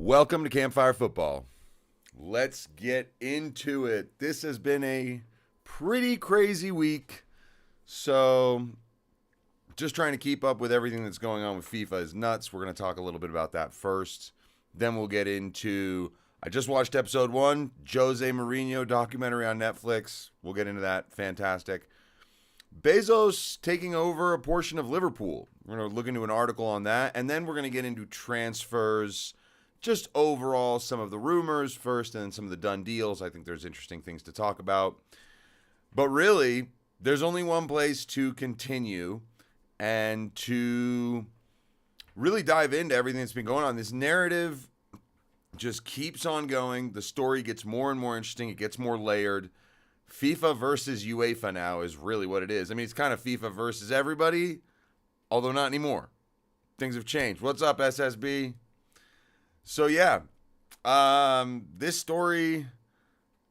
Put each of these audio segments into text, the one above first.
Welcome to Campfire Football. Let's get into it. This has been a pretty crazy week. So just trying to keep up with everything that's going on with FIFA is nuts. We're going to talk a little bit about that first. Then we'll get into, I just watched episode 1, Jose Mourinho Documentary on Netflix. We'll get into that. Fantastic. Bezos taking over a portion of Liverpool. We're going to look into an article on that. And then we're going to get into transfers, just overall some of the rumors first and then some of the done deals. I think there's interesting things to talk about. But really, there's only one place to continue and to really dive into everything that's been going on. This narrative just keeps on going. The story gets more and more interesting. It gets more layered. FIFA versus UEFA now is really what it is. I mean, it's kind of FIFA versus everybody, although not anymore. Things have changed. What's up, SSB? So, yeah, this story,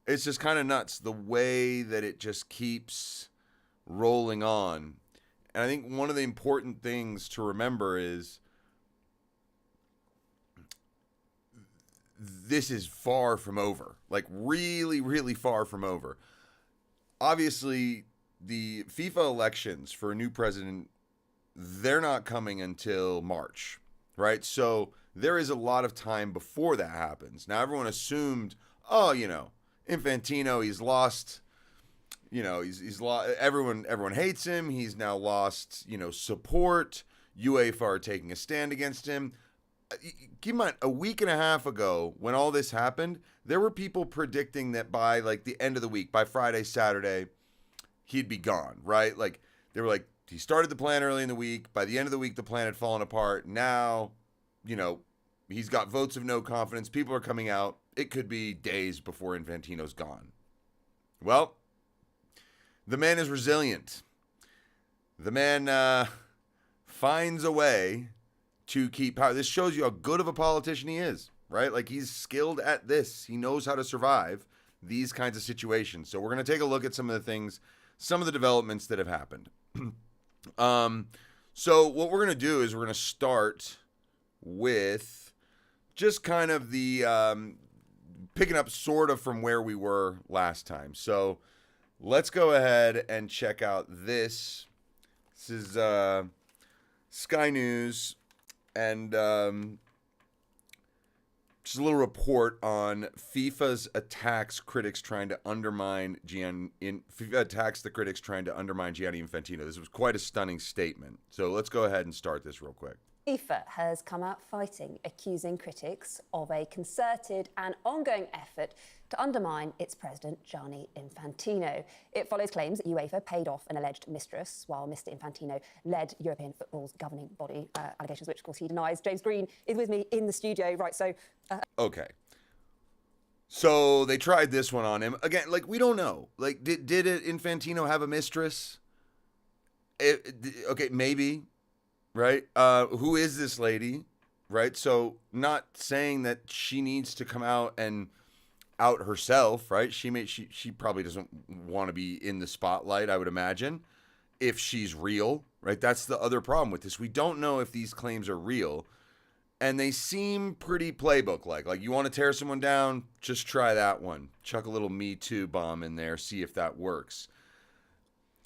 it's just kind of nuts, the way that it just keeps rolling on. And I think one of the important things to remember is this is far from over, like really, really far from over. Obviously, the FIFA elections for a new president, they're not coming until March, right? So there is a lot of time before that happens. Now, everyone assumed, Infantino, he's lost, he's lost, everyone hates him. He's now lost, support. UEFA are taking a stand against him. Keep in mind, a week and a half ago, when all this happened, there were people predicting that by like the end of the week, by Friday, Saturday, he'd be gone, right? Like they were like, he started the plan early in the week. By the end of the week, the plan had fallen apart. Now, he's got votes of no confidence. People are coming out. It could be days before Infantino's gone. Well, the man is resilient. The man finds a way to keep power. This shows you how good of a politician he is, right? Like, he's skilled at this. He knows how to survive these kinds of situations. So we're going to take a look at some of the things, some of the developments that have happened. So what we're going to do is we're going to start with just kind of the picking up sort of from where we were last time. So let's go ahead and check out this. This is Sky News. And just a little report on FIFA's attacks critics trying to undermine FIFA attacks the critics trying to undermine Gianni Infantino. This was quite a stunning statement. So let's go ahead and start this real quick. FIFA has come out fighting, accusing critics of a concerted and ongoing effort to undermine its president, Gianni Infantino. It follows claims that UEFA paid off an alleged mistress while Mr. Infantino led European football's governing body, allegations which, of course, he denies. James Green is with me in the studio. Right, so... Okay. So they tried this one on him. Again, like, we don't know. Like, did Infantino have a mistress? Okay, maybe. Right? Who is this lady? Right? So not saying that she needs to come out and out herself, right? She probably doesn't want to be in the spotlight, I would imagine, if she's real, right? That's the other problem with this. We don't know if these claims are real, and they seem pretty playbook-like. Like, you want to tear someone down? Just try that one. Chuck a little Me Too bomb in there, see if that works.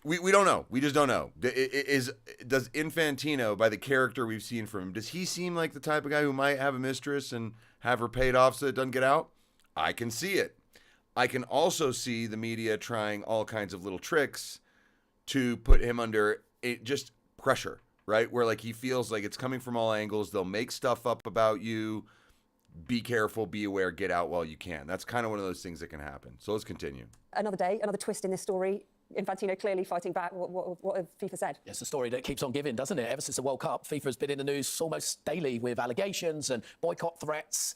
We don't know. We just don't know. Does Infantino, by the character we've seen from him, does he seem like the type of guy who might have a mistress and have her paid off so it doesn't get out? I can see it. I can also see the media trying all kinds of little tricks to put him under just pressure, right? Where like he feels like it's coming from all angles. They'll make stuff up about you. Be careful, be aware, get out while you can. That's kind of one of those things that can happen. So let's continue. Another day, another twist in this story. Infantino clearly fighting back. What have FIFA said? It's a story that keeps on giving, doesn't it? Ever since the World Cup, FIFA has been in the news almost daily with allegations and boycott threats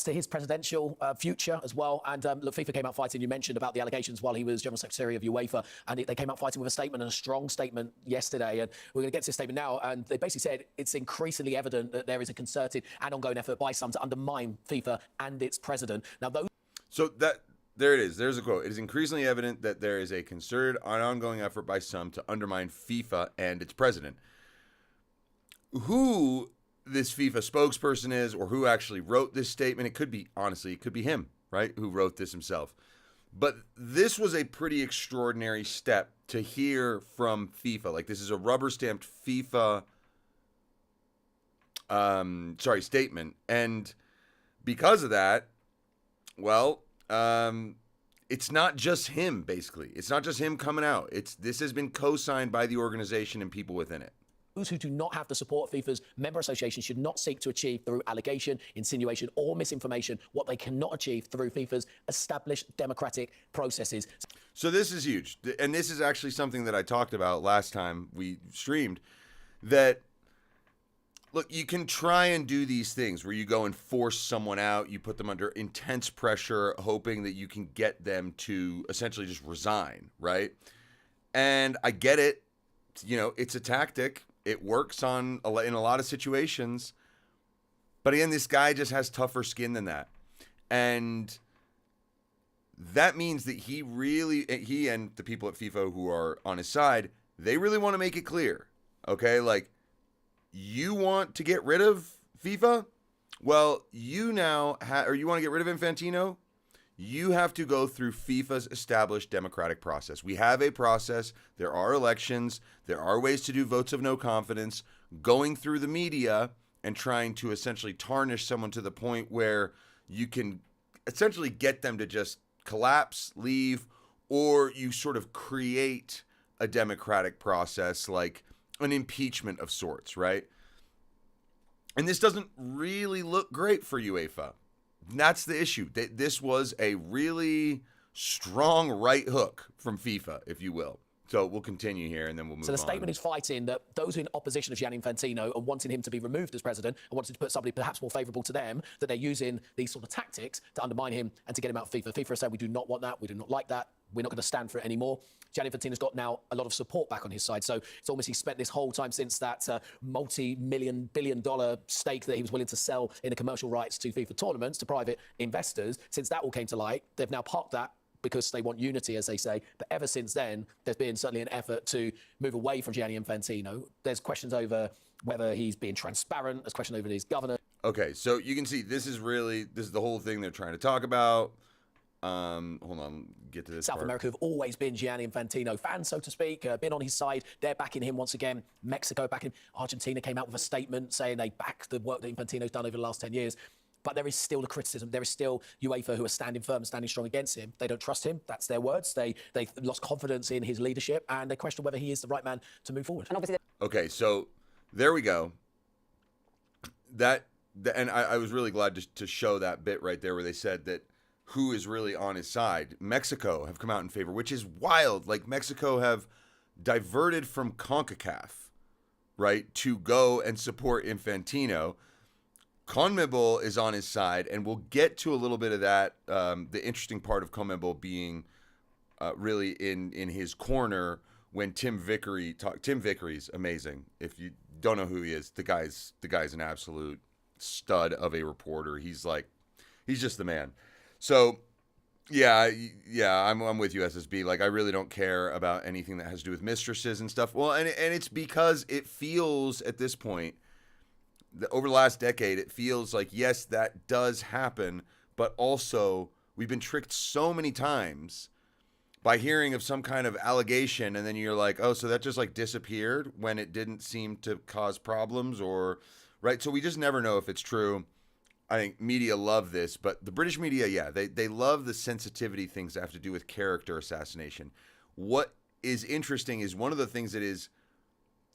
to his presidential future as well. And look, FIFA came out fighting. You mentioned about the allegations while he was General Secretary of UEFA, and they came out fighting with a statement, and a strong statement yesterday. And we're going to get to this statement now. And they basically said it's increasingly evident that there is a concerted and ongoing effort by some to undermine FIFA and its president. Now, those. So there it is. There's a quote. It is increasingly evident that there is a concerted and ongoing effort by some to undermine FIFA and its president. Who this FIFA spokesperson is or who actually wrote this statement. It could be, honestly, it could be him, right, who wrote this himself. But this was a pretty extraordinary step to hear from FIFA. Like, this is a rubber-stamped FIFA statement. And because of that, well, it's not just him, basically. It's not just him coming out. This has been co-signed by the organization and people within it. Those who do not have the support of FIFA's member association should not seek to achieve through allegation, insinuation, or misinformation what they cannot achieve through FIFA's established democratic processes. So this is huge. And this is actually something that I talked about last time we streamed, that, look, you can try and do these things where you go and force someone out, you put them under intense pressure, hoping that you can get them to essentially just resign, right? And I get it. You know, it's a tactic. It works in a lot of situations. But again, this guy just has tougher skin than that. And that means that he and the people at FIFA who are on his side, they really want to make it clear. Okay? Like, you want to get rid of FIFA? Well, you now or you want to get rid of Infantino? You have to go through FIFA's established democratic process. We have a process. There are elections. There are ways to do votes of no confidence. Going through the media and trying to essentially tarnish someone to the point where you can essentially get them to just collapse, leave, or you sort of create a democratic process like an impeachment of sorts, right? And this doesn't really look great for UEFA. That's the issue. This was a really strong right hook from FIFA, if you will. So we'll continue here and then we'll move on. So the statement is fighting that those in opposition of Gianni Infantino and wanting him to be removed as president and wanting to put somebody perhaps more favourable to them, that they're using these sort of tactics to undermine him and to get him out of FIFA. FIFA is saying we do not want that. We do not like that. We're not going to stand for it anymore. Gianni Infantino's got now a lot of support back on his side. So it's almost he spent this whole time since that multi-billion-dollar stake that he was willing to sell in the commercial rights to FIFA tournaments to private investors. Since that all came to light, they've now parked that because they want unity, as they say. But ever since then, there's been certainly an effort to move away from Gianni Infantino. There's questions over whether he's being transparent. There's questions over his governance. Okay, so you can see this is the whole thing they're trying to talk about. Hold on, get to this South part. America have always been Gianni Infantino fans, so to speak, been on his side. They're backing him once again. Mexico backing him. Argentina came out with a statement saying they back the work that Infantino's done over the last 10 years. But there is still the criticism. There is still UEFA who are standing firm and standing strong against him. They don't trust him. That's their words. They've lost confidence in his leadership, and they question whether he is the right man to move forward. And obviously, Okay, so there we go. And I was really glad to show that bit right there where they said that who is really on his side. Mexico have come out in favor, which is wild. Like, Mexico have diverted from CONCACAF, right, to go and support Infantino. CONMEBOL is on his side, and we'll get to a little bit of that. The interesting part of CONMEBOL being really in his corner when Tim Vickery's amazing. If you don't know who he is, the guy's an absolute stud of a reporter. He's just the man. So, yeah, I'm with you, SSB. Like, I really don't care about anything that has to do with mistresses and stuff. Well, and it's because it feels at this point, over the last decade, it feels like, yes, that does happen, but also we've been tricked so many times by hearing of some kind of allegation, and then you're like, oh, so that just like disappeared when it didn't seem to cause problems, or right? So we just never know if it's true. I think media love this, but the British media, yeah, they love the sensitivity things that have to do with character assassination. What is interesting is one of the things that is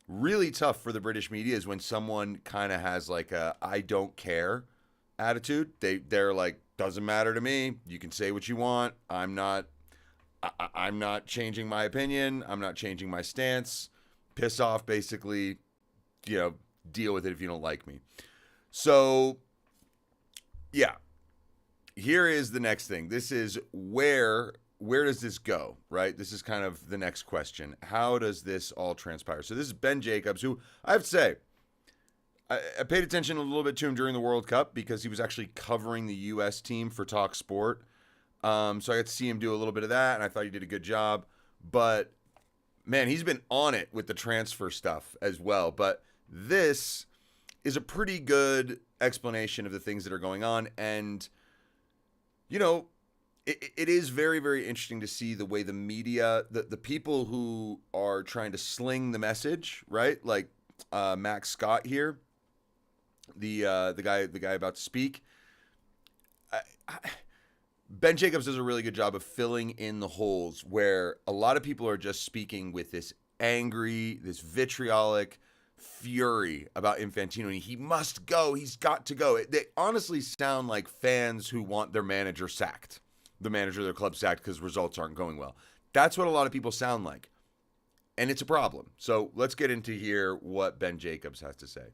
really tough for the British media is when someone kind of has like a I don't care attitude. They're like, doesn't matter to me. You can say what you want. I'm not changing my opinion. I'm not changing my stance. Piss off, basically. Deal with it if you don't like me. So, yeah. Here is the next thing. This is where does this go, right? This is kind of the next question. How does this all transpire? So this is Ben Jacobs, who I have to say, I paid attention a little bit to him during the World Cup because he was actually covering the U.S. team for Talk Sport. So I got to see him do a little bit of that, and I thought he did a good job. But, man, he's been on it with the transfer stuff as well. But this is a pretty good explanation of the things that are going on. And, you know, it is very, very interesting to see the way the media, the people who are trying to sling the message, right? Like Max Scott here, the guy about to speak. Ben Jacobs does a really good job of filling in the holes where a lot of people are just speaking with this angry, this vitriolic fury about Infantino. He must go. He's got to go. They honestly sound like fans who want their manager sacked, the manager of their club sacked because results aren't going well. That's what a lot of people sound like. And it's a problem. So let's get into here what Ben Jacobs has to say.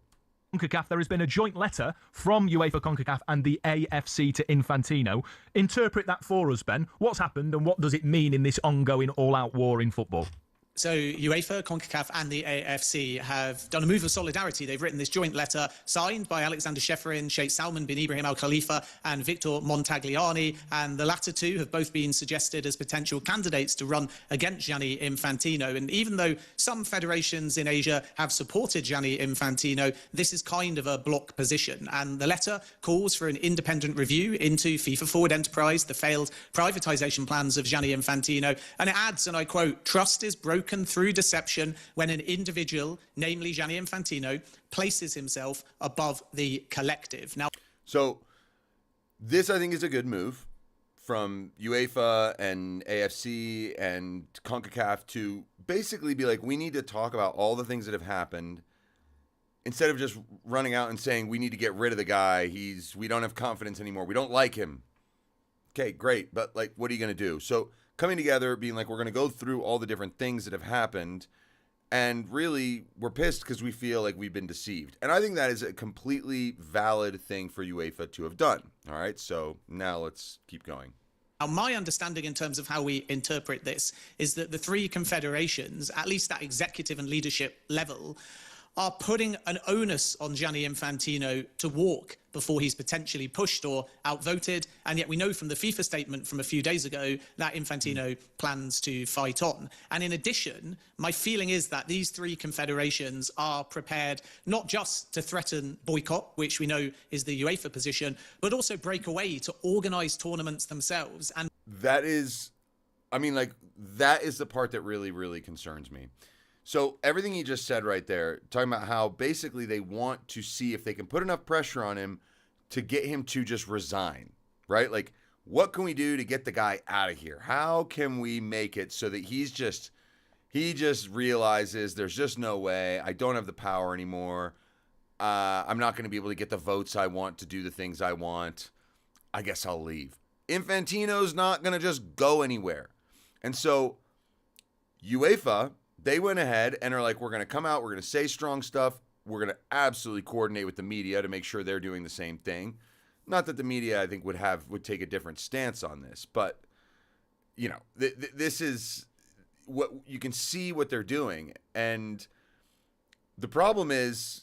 CONCACAF, there has been a joint letter from UEFA, CONCACAF and the AFC to Infantino. Interpret that for us, Ben. What's happened and what does it mean in this ongoing all-out war in football? So UEFA, CONCACAF and the AFC have done a move of solidarity. They've written this joint letter signed by Alexander Shefrin, Sheikh Salman bin Ibrahim Al Khalifa and Victor Montagliani. And the latter two have both been suggested as potential candidates to run against Gianni Infantino. And even though some federations in Asia have supported Gianni Infantino, this is kind of a block position. And the letter calls for an independent review into FIFA Forward Enterprise, the failed privatization plans of Gianni Infantino. And it adds, and I quote, "Trust is broken through deception when an individual, namely Gianni Infantino, places himself above the collective." Now, so this, I think, is a good move from UEFA and AFC and CONCACAF to basically be like, we need to talk about all the things that have happened instead of just running out and saying we need to get rid of the guy. We don't have confidence anymore. We don't like him. Okay, great. But like, what are you going to do? So coming together, being like, we're going to go through all the different things that have happened, and really, we're pissed because we feel like we've been deceived. And I think that is a completely valid thing for UEFA to have done. All right, so now let's keep going. Now, my understanding in terms of how we interpret this is that the three confederations, at least at executive and leadership level, are putting an onus on Gianni Infantino to walk before he's potentially pushed or outvoted. And yet we know from the FIFA statement from a few days ago that Infantino plans to fight on. And in addition, my feeling is that these three confederations are prepared not just to threaten boycott, which we know is the UEFA position, but also break away to organize tournaments themselves. And that is, I mean, like, that is the part that really, really concerns me. So everything he just said right there, talking about how basically they want to see if they can put enough pressure on him to get him to just resign, right? Like, what can we do to get the guy out of here? How can we make it so that he just realizes there's just no way. I don't have the power anymore. I'm not going to be able to get the votes I want to do the things I want. I guess I'll leave. Infantino's not going to just go anywhere. And so UEFA, they went ahead and are like, we're going to come out, we're going to say strong stuff, we're going to absolutely coordinate with the media to make sure they're doing the same thing. Not that the media, I think, would take a different stance on this, but, you know, this is what you can see what they're doing. And the problem is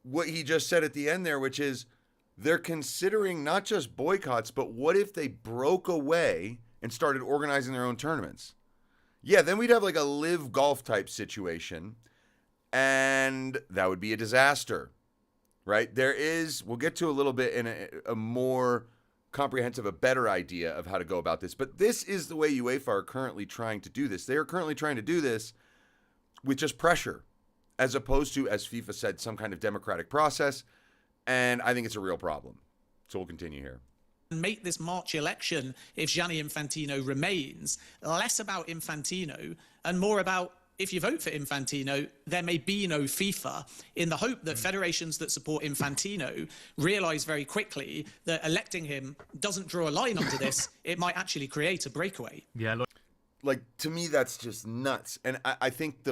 what he just said at the end there, which is they're considering not just boycotts, but what if they broke away and started organizing their own tournaments? Yeah, then we'd have like a live golf type situation, and that would be a disaster, right? We'll get to a little bit in a more comprehensive, a better idea of how to go about this. But this is the way UEFA are currently trying to do this. They are currently trying to do this with just pressure, as opposed to, as FIFA said, some kind of democratic process. And I think it's a real problem. So we'll continue here. Make this March election, if Gianni Infantino remains, less about Infantino and more about, if you vote for Infantino, there may be no FIFA, in the hope that federations that support Infantino realize very quickly that electing him doesn't draw a line under this. It might actually create a breakaway. Yeah, look. Like, to me, that's just nuts. And I think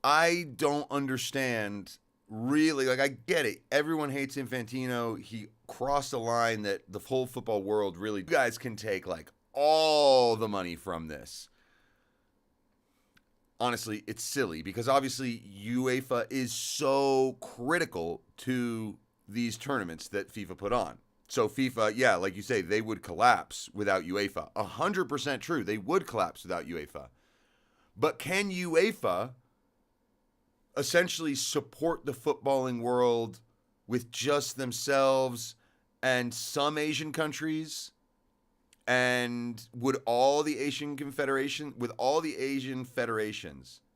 I don't understand, really. Like, I get it. Everyone hates Infantino. He crossed a line that the whole football world really, you guys can take like all the money from this. Honestly, it's silly because obviously UEFA is so critical to these tournaments that FIFA put on. So FIFA, yeah, like you say, they would collapse without UEFA. 100% true. They would collapse without UEFA. But can UEFA essentially support the footballing world with just themselves and some Asian countries? And would all the Asian federations,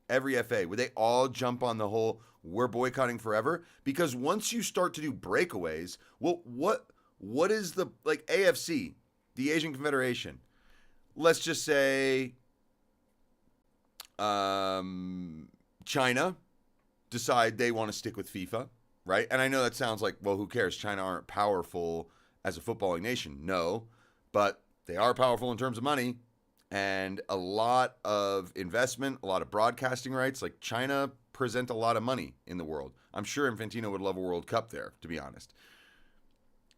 every FA, would they all jump on the whole we're boycotting forever? Because once you start to do breakaways, well, what is the, like, AFC, the Asian Confederation? Let's just say China decide they want to stick with FIFA, right? And I know that sounds like, well, who cares? China aren't powerful as a footballing nation. No, but they are powerful in terms of money and a lot of investment, a lot of broadcasting rights. Like, China present a lot of money in the world. I'm sure Infantino would love a World Cup there, to be honest.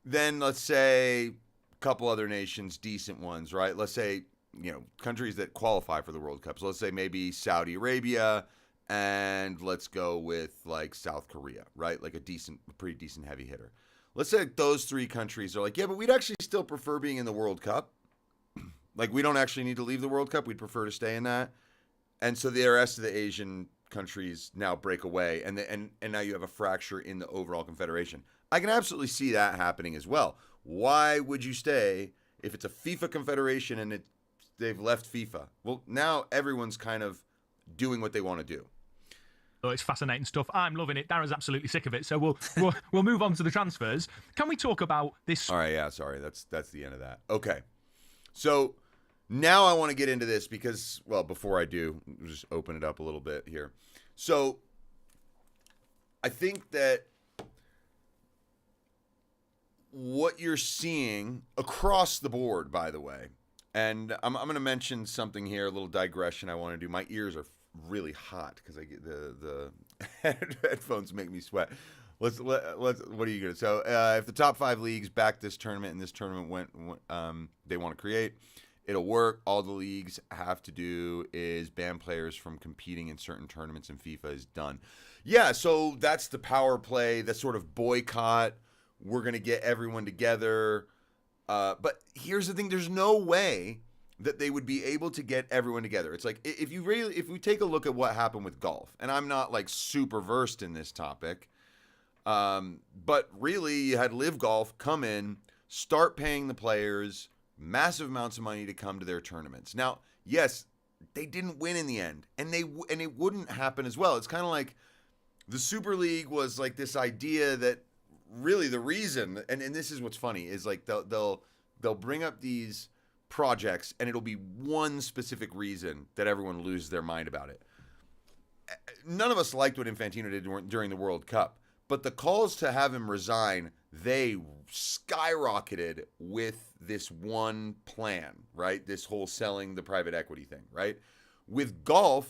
Then let's say a couple other nations, decent ones, right? Let's say, countries that qualify for the World Cup. So let's say maybe Saudi Arabia, and let's go with like South Korea, right? Like a pretty decent heavy hitter. Let's say those three countries are like, yeah, but we'd actually still prefer being in the World Cup. Like, we don't actually need to leave the World Cup. We'd prefer to stay in that. And so the rest of the Asian countries now break away, and now you have a fracture in the overall confederation. I can absolutely see that happening as well. Why would you stay if it's a FIFA confederation and they've left FIFA? Well, now everyone's kind of doing what they want to do. Oh, it's fascinating stuff. I'm loving it. Darren's absolutely sick of it. So we'll move on to the transfers. Can we talk about this? All right, yeah, sorry. That's the end of that. Okay. So now I want to get into this because, well, before I do, we'll just open it up a little bit here. So I think that what you're seeing across the board, by the way, and I'm going to mention something here, a little digression I want to do. My ears are really hot because I get the headphones make me sweat. What are you going to? So if the top 5 leagues back this tournament and this tournament they want to create, it'll work. All the leagues have to do is ban players from competing in certain tournaments, and FIFA is done. Yeah, so that's the power play, that sort of boycott. We're going to get everyone together. But here's the thing. There's no way that they would be able to get everyone together. It's like, if we take a look at what happened with golf, and I'm not like super versed in this topic, but really you had Live Golf come in, start paying the players massive amounts of money to come to their tournaments. Now, yes, they didn't win in the end, and it wouldn't happen as well. It's kind of like the Super League was like this idea that really the reason, and this is what's funny, is like they'll bring up these projects and it'll be one specific reason that everyone loses their mind about it. None of us liked what Infantino did during the World Cup, but the calls to have him resign, they skyrocketed with this one plan, right? This whole selling the private equity thing, right? With golf,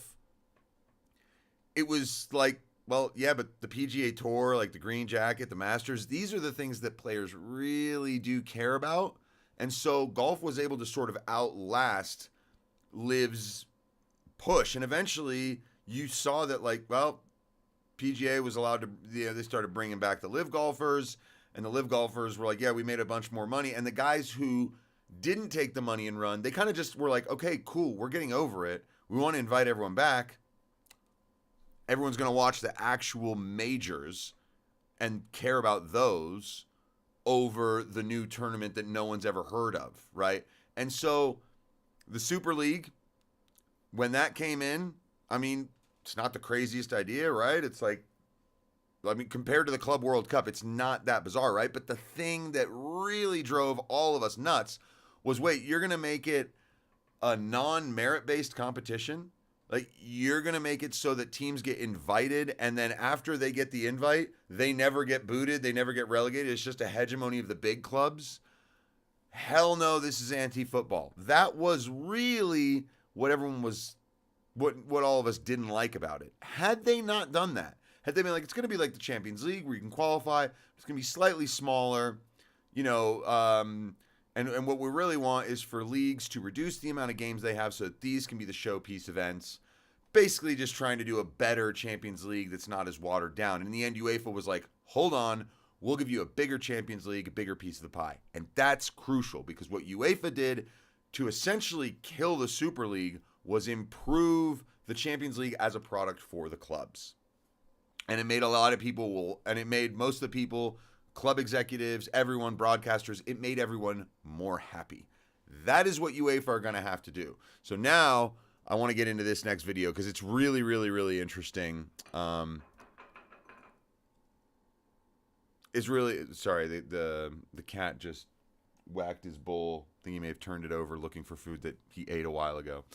it was like, well, yeah, but the PGA Tour, like the Green Jacket, the Masters, these are the things that players really do care about. And so golf was able to sort of outlast Liv's push. And eventually you saw that, like, well, PGA was allowed to, they started bringing back the Live golfers, and the Live golfers were like, yeah, we made a bunch more money. And the guys who didn't take the money and run, they kind of just were like, okay, cool, we're getting over it. We want to invite everyone back. Everyone's going to watch the actual majors and care about those over the new tournament that no one's ever heard of, right? And so the Super League, when that came in, I mean, it's not the craziest idea, right? It's like, I mean, compared to the Club World Cup, it's not that bizarre, right? But the thing that really drove all of us nuts was, wait, you're going to make it a non-merit-based competition? Like, you're going to make it so that teams get invited, and then after they get the invite, they never get booted, they never get relegated. It's just a hegemony of the big clubs. Hell no, this is anti-football. That was really what everyone was, what all of us didn't like about it. Had they not done that, had they been like, it's going to be like the Champions League where you can qualify, it's going to be slightly smaller, and what we really want is for leagues to reduce the amount of games they have so that these can be the showpiece events. Basically just trying to do a better Champions League that's not as watered down. In the end, UEFA was like, hold on, we'll give you a bigger Champions League, a bigger piece of the pie. And that's crucial because what UEFA did to essentially kill the Super League was improve the Champions League as a product for the clubs. And it made a lot of people, and it made most of the people, club executives, everyone, broadcasters, it made everyone more happy. That is what UEFA are going to have to do. So now I want to get into this next video because it's really, really, really interesting. It's really, sorry, the cat just whacked his bowl. I think he may have turned it over looking for food that he ate a while ago.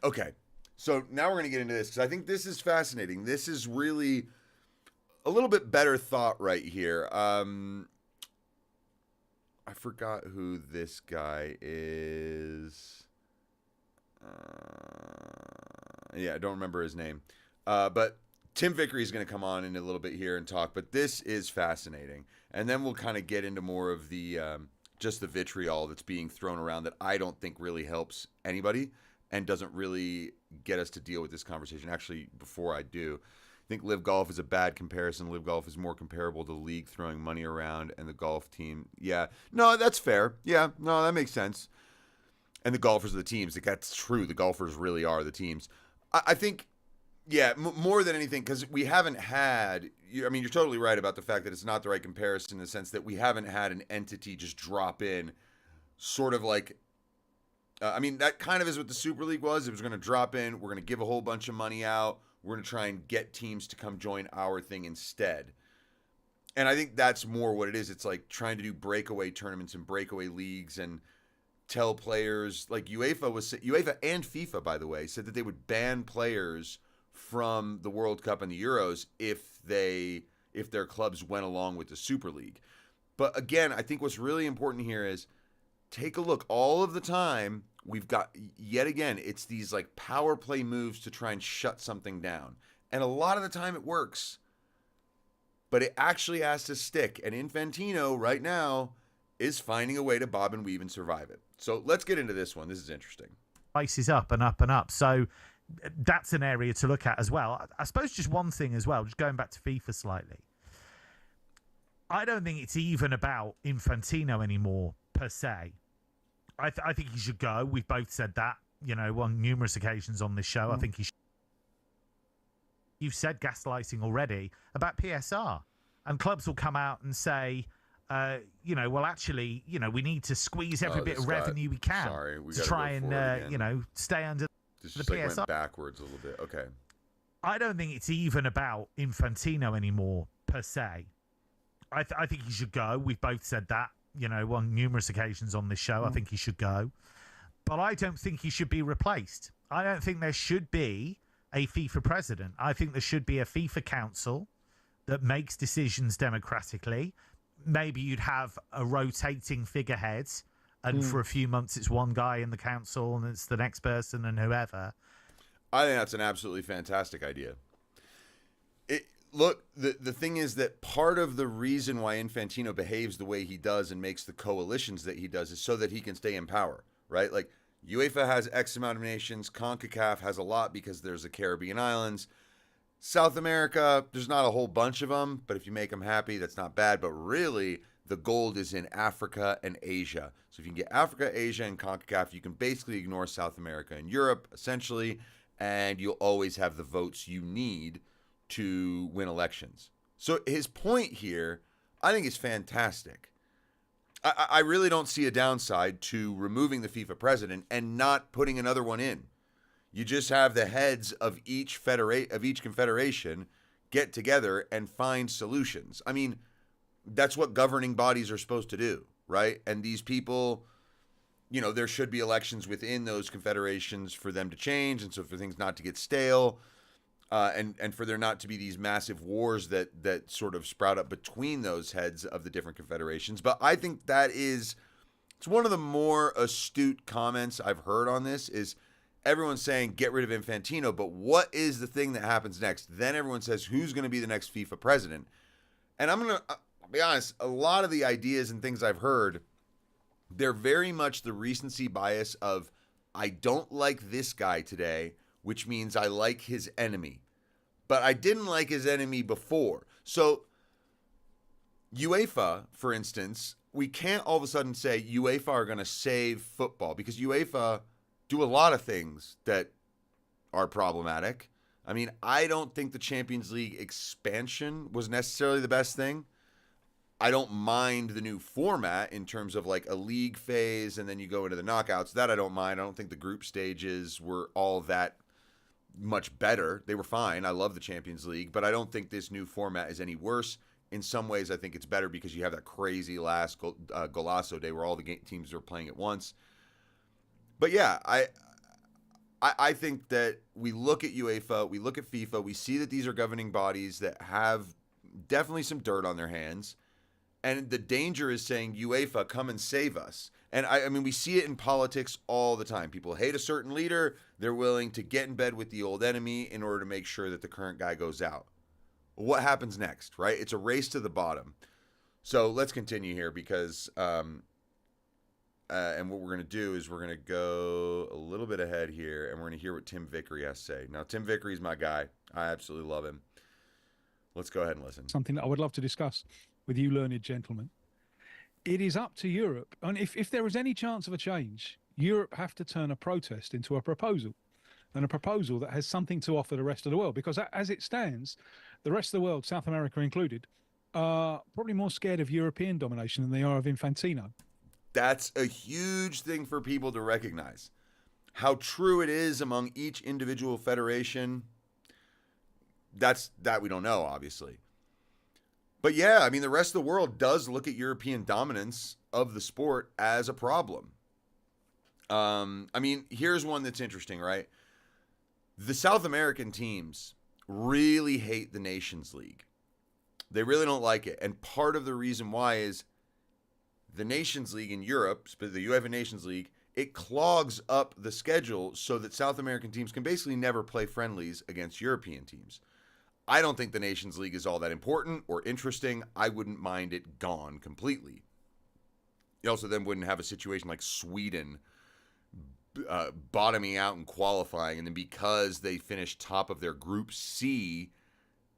Okay. So now we're going to get into this because I think this is fascinating. This is really a little bit better thought right here. I forgot who this guy is. Yeah, I don't remember his name. But Tim Vickery is going to come on in a little bit here and talk. But this is fascinating. And then we'll kind of get into more of the just the vitriol that's being thrown around that I don't think really helps anybody and doesn't really get us to deal with this conversation. Actually, before I do, I think Live Golf is a bad comparison. Live Golf is more comparable to the league throwing money around and the golf team. Yeah, no, that's fair. Yeah, no, that makes sense. And the golfers are the teams. Like, that's true. The golfers really are the teams. I think, yeah, more than anything, because we haven't had, I mean, you're totally right about the fact that it's not the right comparison in the sense that we haven't had an entity just drop in sort of like, I mean, that kind of is what the Super League was. It was going to drop in. We're going to give a whole bunch of money out. We're going to try and get teams to come join our thing instead. And I think that's more what it is. It's like trying to do breakaway tournaments and breakaway leagues and tell players, like UEFA and FIFA, by the way, said that they would ban players from the World Cup and the Euros if their clubs went along with the Super League. But again, I think what's really important here is take a look. All of the time, we've got, yet again, it's these like power play moves to try and shut something down. And a lot of the time it works. But it actually has to stick. And Infantino right now is finding a way to bob and weave and survive it. So let's get into this one. This is interesting. Prices up and up and up. So that's an area to look at as well. I suppose just one thing as well, just going back to FIFA slightly. I don't think it's even about Infantino anymore, per se. I think he should go. We've both said that, you know, on numerous occasions on this show. I think he should. You've said gaslighting already about PSR. And clubs will come out and say, you know, well, actually, you know, we need to squeeze every bit of revenue we can to try and, you know, stay under This the just like PSR. went backwards a little bit. Okay. I don't think it's even about Infantino anymore, per se. I think he should go. We've both said that, you know, on numerous occasions on this show. I think he should go. But I don't think he should be replaced. I don't think there should be a FIFA president. I think there should be a FIFA council that makes decisions democratically. Maybe you'd have a rotating figurehead, and for a few months it's one guy in the council and it's the next person and whoever. I think that's an absolutely fantastic idea. Look, the thing is that part of the reason why Infantino behaves the way he does and makes the coalitions that he does is so that he can stay in power, right? Like UEFA has X amount of nations, CONCACAF has a lot because there's the Caribbean islands. South America, there's not a whole bunch of them, but if you make them happy, that's not bad. But really, the gold is in Africa and Asia. So if you can get Africa, Asia, and CONCACAF, you can basically ignore South America and Europe, essentially, and you'll always have the votes you need to win elections. So his point here, I think, is fantastic. I really don't see a downside to removing the FIFA president and not putting another one in. You just have the heads of each confederation get together and find solutions. I mean, that's what governing bodies are supposed to do, right? And these people, you know, there should be elections within those confederations for them to change, and so for things not to get stale. And for there not to be these massive wars that sort of sprout up between those heads of the different confederations. But I think it's one of the more astute comments I've heard on this is everyone's saying get rid of Infantino, but what is the thing that happens next? Then everyone says who's going to be the next FIFA president? And I'll be honest, a lot of the ideas and things I've heard, they're very much the recency bias of I don't like this guy today, which means I like his enemy. But I didn't like his enemy before. So UEFA, for instance, we can't all of a sudden say UEFA are going to save football because UEFA do a lot of things that are problematic. I mean, I don't think the Champions League expansion was necessarily the best thing. I don't mind the new format in terms of like a league phase and then you go into the knockouts. That I don't mind. I don't think the group stages were all that much better. They were fine. I love the Champions League, but I don't think this new format is any worse. In some ways, I think it's better because you have that crazy last Golazo day where all the teams are playing at once. But yeah, I think that we look at UEFA, we look at FIFA, we see that these are governing bodies that have definitely some dirt on their hands. And the danger is saying, UEFA, come and save us. And I mean, we see it in politics all the time. People hate a certain leader. They're willing to get in bed with the old enemy in order to make sure that the current guy goes out. What happens next, right? It's a race to the bottom. So let's continue here because, and what we're going to do is we're going to go a little bit ahead here and we're going to hear what Tim Vickery has to say. Now, Tim Vickery is my guy. I absolutely love him. Let's go ahead and listen. Something that I would love to discuss with you learned gentlemen. It is up to Europe. And if there is any chance of a change, Europe have to turn a protest into a proposal, and a proposal that has something to offer the rest of the world. Because as it stands, the rest of the world, South America included, are probably more scared of European domination than they are of Infantino. That's a huge thing for people to recognize. How true it is among each individual federation, that we don't know, obviously. But yeah, I mean, the rest of the world does look at European dominance of the sport as a problem. I mean, here's one that's interesting, right? The South American teams really hate the Nations League. They really don't like it. And part of the reason why is the Nations League in Europe, the UEFA Nations League, it clogs up the schedule so that South American teams can basically never play friendlies against European teams. I don't think the Nations League is all that important or interesting. I wouldn't mind it gone completely. You also then wouldn't have a situation like Sweden bottoming out and qualifying, and then because they finished top of their Group C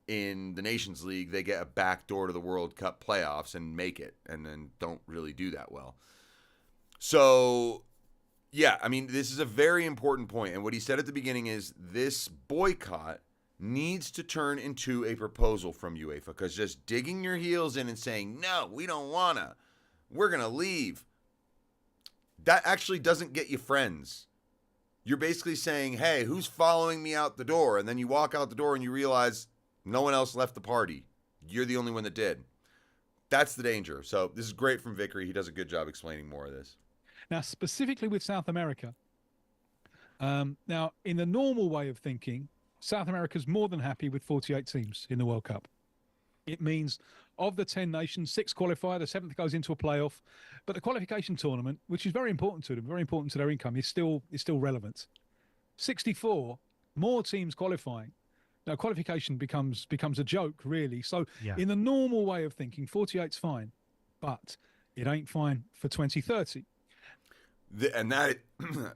in the Nations League, they get a backdoor to the World Cup playoffs and make it, and then don't really do that well. So, yeah, I mean, this is a very important point, and what he said at the beginning is this boycott needs to turn into a proposal from UEFA, because just digging your heels in and saying, no, we don't wanna, we're gonna leave, that actually doesn't get you friends. You're basically saying, hey, who's following me out the door? And then you walk out the door and you realize no one else left the party. You're the only one that did. That's the danger. So this is great from Vickery. He does a good job explaining more of this. Now, specifically with South America, now, in the normal way of thinking, South America's more than happy with 48 teams in the World Cup. It means of the 10 nations, 6 qualify, the 7th goes into a playoff. But the qualification tournament, which is very important to them, very important to their income, is still relevant. 64, more teams qualifying. Now, qualification becomes a joke, really. So in the normal way of thinking, 48's fine. But it ain't fine for 2030.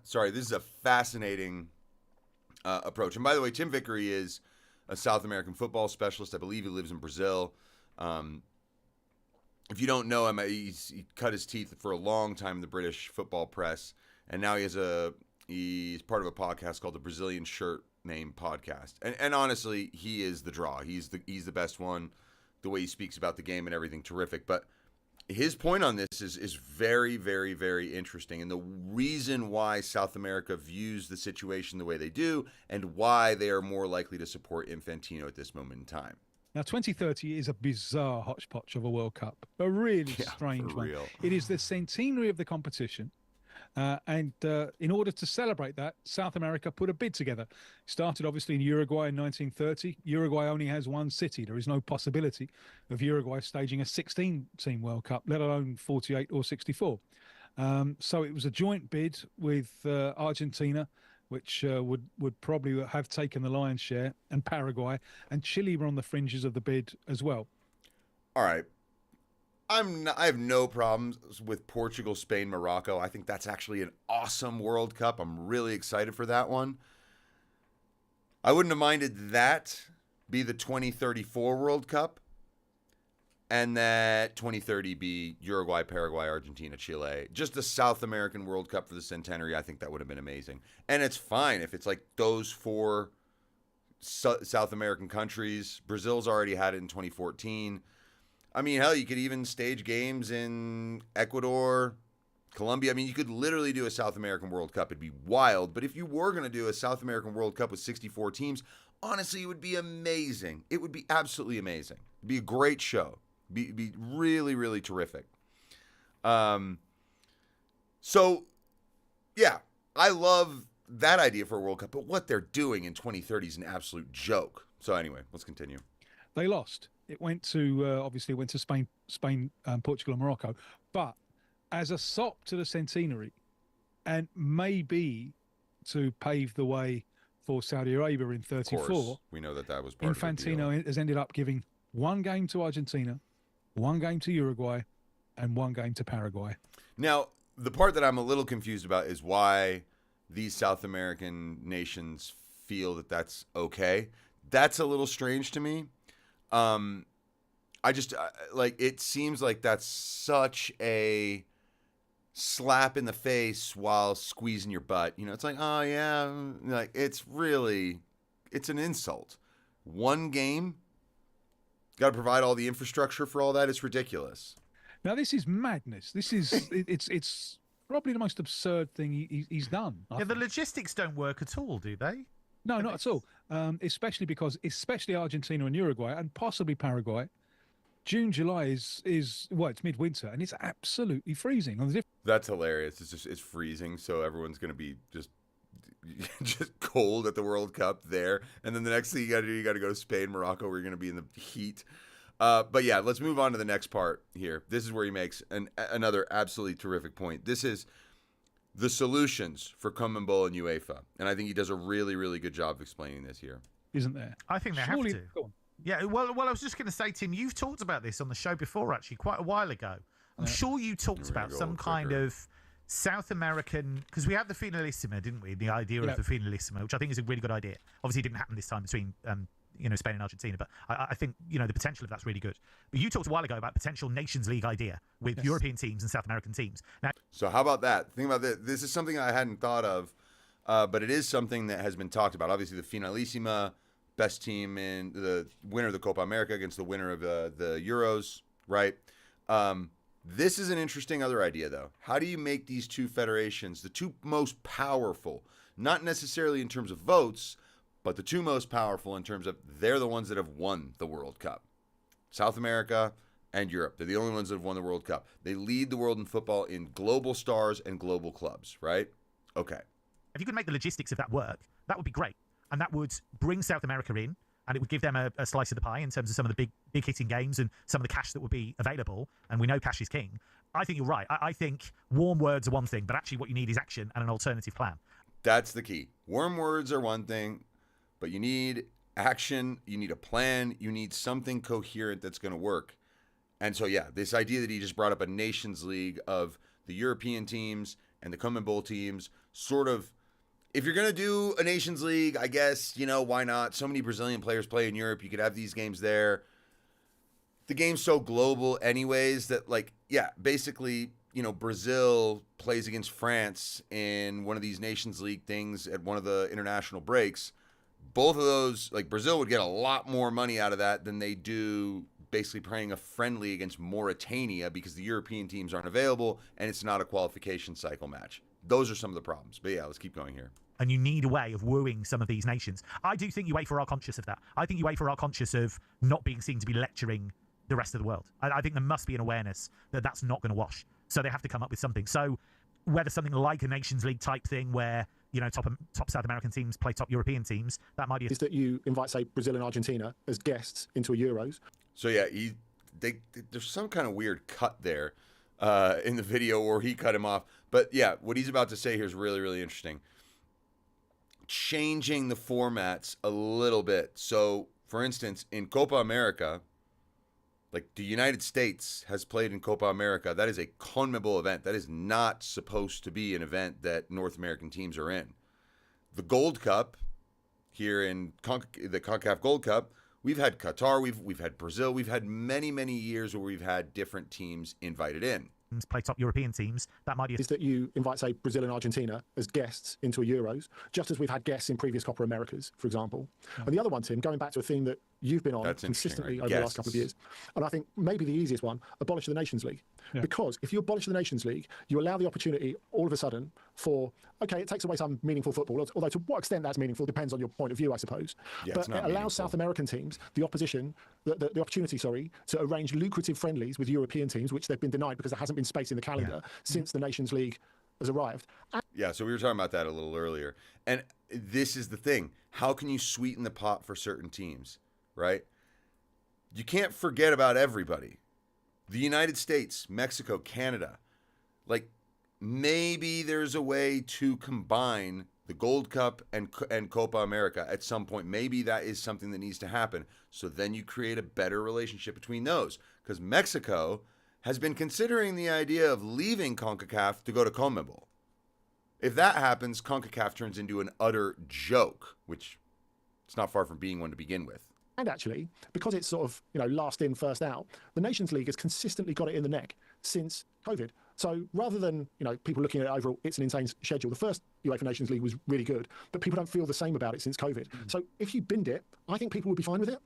Sorry, this is a fascinating approach. And by the way, Tim Vickery is a South American football specialist. I believe he lives in Brazil. If you don't know him, he cut his teeth for a long time in the British football press, and now he's part of a podcast called the Brazilian Shirt Name Podcast. And honestly, he is the draw. He's the best one. The way he speaks about the game and everything, terrific. But his point on this is very, very, very interesting. And the reason why South America views the situation the way they do and why they are more likely to support Infantino at this moment in time. Now, 2030 is a bizarre hodgepodge of a World Cup, a really strange one. Real. It is the centenary of the competition. And in order to celebrate that, South America put a bid together. Started obviously in Uruguay in 1930. Uruguay only has one city. There is no possibility of Uruguay staging a 16-team World Cup, let alone 48 or 64. So it was a joint bid with Argentina, which would probably have taken the lion's share, and Paraguay, and Chile were on the fringes of the bid as well. All right. I have no problems with Portugal, Spain, Morocco. I think that's actually an awesome World Cup. I'm really excited for that one. I wouldn't have minded that be the 2034 World Cup, and that 2030 be Uruguay, Paraguay, Argentina, Chile. Just a South American World Cup for the centenary. I think that would have been amazing. And it's fine if it's like those 4 South American countries. Brazil's already had it in 2014. I mean, hell, you could even stage games in Ecuador, Colombia. I mean, you could literally do a South American World Cup. It'd be wild. But if you were going to do a South American World Cup with 64 teams, honestly, it would be amazing. It would be absolutely amazing. It'd be a great show. Be really, really terrific. So, yeah, I love that idea for a World Cup, but what they're doing in 2030 is an absolute joke. So anyway, let's continue. They lost. It went to obviously it went to Spain, Portugal, and Morocco. But as a sop to the centenary, and maybe to pave the way for Saudi Arabia in Of 34, course, we know that was part of the deal. Infantino has ended up giving one game to Argentina, one game to Uruguay, and one game to Paraguay. Now, the part that I'm a little confused about is why these South American nations feel that that's okay. That's a little strange to me. I just it seems like that's such a slap in the face while squeezing your butt. You know, it's like, oh yeah, like it's an insult. One game, got to provide all the infrastructure for all that. It's ridiculous. Now this is madness. This is it's probably the most absurd thing he's done. Yeah, the logistics don't work at all, do they? No, not at all. Especially because, especially Argentina and Uruguay, and possibly Paraguay, June, July is it's midwinter, and it's absolutely freezing. That's hilarious. It's freezing, so everyone's gonna be just cold at the World Cup there, and then the next thing you got to do, you got to go to Spain, Morocco, where you're gonna be in the heat. But yeah, let's move on to the next part here. This is where he makes another absolutely terrific point. This is the solutions for CONMEBOL and UEFA, and I think he does a really, really good job of explaining this here. Isn't there? I think they Surely, have to. go on. Yeah, well, I was just going to say, Tim, you've talked about this on the show before, actually, quite a while ago. I'm sure you talked about some kind of South American, because we had the Finalissima, didn't we? The idea of the Finalissima, which I think is a really good idea. Obviously, it didn't happen this time between Spain and Argentina, but I think the potential of that's really good. But you talked a while ago about potential Nations League idea with European teams and South American teams. Now, so how about that? Think about this. This is something I hadn't thought of, but it is something that has been talked about. Obviously, the Finalissima, best team in the winner of the Copa America against the winner of the Euros, right? This is an interesting other idea, though. How do you make these two federations, the two most powerful, not necessarily in terms of votes, but the two most powerful in terms of they're the ones that have won the World Cup? South America and Europe. They're the only ones that have won the World Cup. They lead the world in football in global stars and global clubs, right? Okay. if you could make the logistics of that work, that would be great. And that would bring South America in, and it would give them a slice of the pie in terms of some of the big hitting games and some of the cash that would be available. And we know cash is king. I think you're right. I think warm words are one thing, but actually what you need is action and an alternative plan. That's the key. Warm words are one thing, but you need action. You need a plan. You need something coherent that's going to work. And so, yeah, this idea that he just brought up a Nations League of the European teams and the CONMEBOL teams, sort of, if you're going to do a Nations League, I guess, you know, why not? So many Brazilian players play in Europe. You could have these games there. The game's so global anyways that, like, yeah, basically, you know, Brazil plays against France in one of these Nations League things at one of the international breaks. Both of those, like, Brazil would get a lot more money out of that than they do basically playing a friendly against Mauritania because the European teams aren't available and it's not a qualification cycle match. Those are some of the problems. But yeah, let's keep going here. And you need a way of wooing some of these nations. I do think UEFA are conscious of that. I think UEFA are conscious of not being seen to be lecturing the rest of the world. I think there must be an awareness that that's not going to wash. So they have to come up with something. So whether something like a Nations League type thing where, you know, top South American teams play top European teams, that might be is that you invite, say, Brazil and Argentina as guests into a Euros. So yeah, there's some kind of weird cut there in the video where he cut him off. But yeah, what he's about to say here is really, really interesting. Changing the formats a little bit. So, for instance, in Copa America, like the United States has played in Copa America. That is a CONMEBOL event. That is not supposed to be an event that North American teams are in. The Gold Cup here in the CONCACAF Gold Cup, we've had Qatar, we've had Brazil, we've had many, many years where we've had different teams invited in. play top European teams, that might be is that you invite, say, Brazil and Argentina as guests into a Euros, just as we've had guests in previous Copa Americas, for example. And the other one, Tim, going back to a theme that you've been on That's consistently interesting, over right? the last couple of years, and I think maybe the easiest one, abolish the Nations League. Because if you abolish the Nations League, you allow the opportunity all of a sudden for, okay, it takes away some meaningful football, although to what extent that's meaningful depends on your point of view, I suppose. Yeah, but it's not it allows meaningful. South American teams the opportunity, to arrange lucrative friendlies with European teams, which they've been denied because there hasn't been space in the calendar since the Nations League has arrived. Yeah, so we were talking about that a little earlier. And this is the thing. How can you sweeten the pot for certain teams, right? You can't forget about everybody. The United States, Mexico, Canada. Like, maybe there's a way to combine the Gold Cup and Copa America at some point. Maybe that is something that needs to happen. So then you create a better relationship between those. Because Mexico has been considering the idea of leaving CONCACAF to go to CONMEBOL. If that happens, CONCACAF turns into an utter joke, which it's not far from being one to begin with. And actually, because it's sort of, last in, first out, the Nations League has consistently got it in the neck since COVID. So rather than, people looking at it overall, it's an insane schedule. The first UEFA Nations League was really good, but people don't feel the same about it since COVID. So if you binned it, I think people would be fine with it.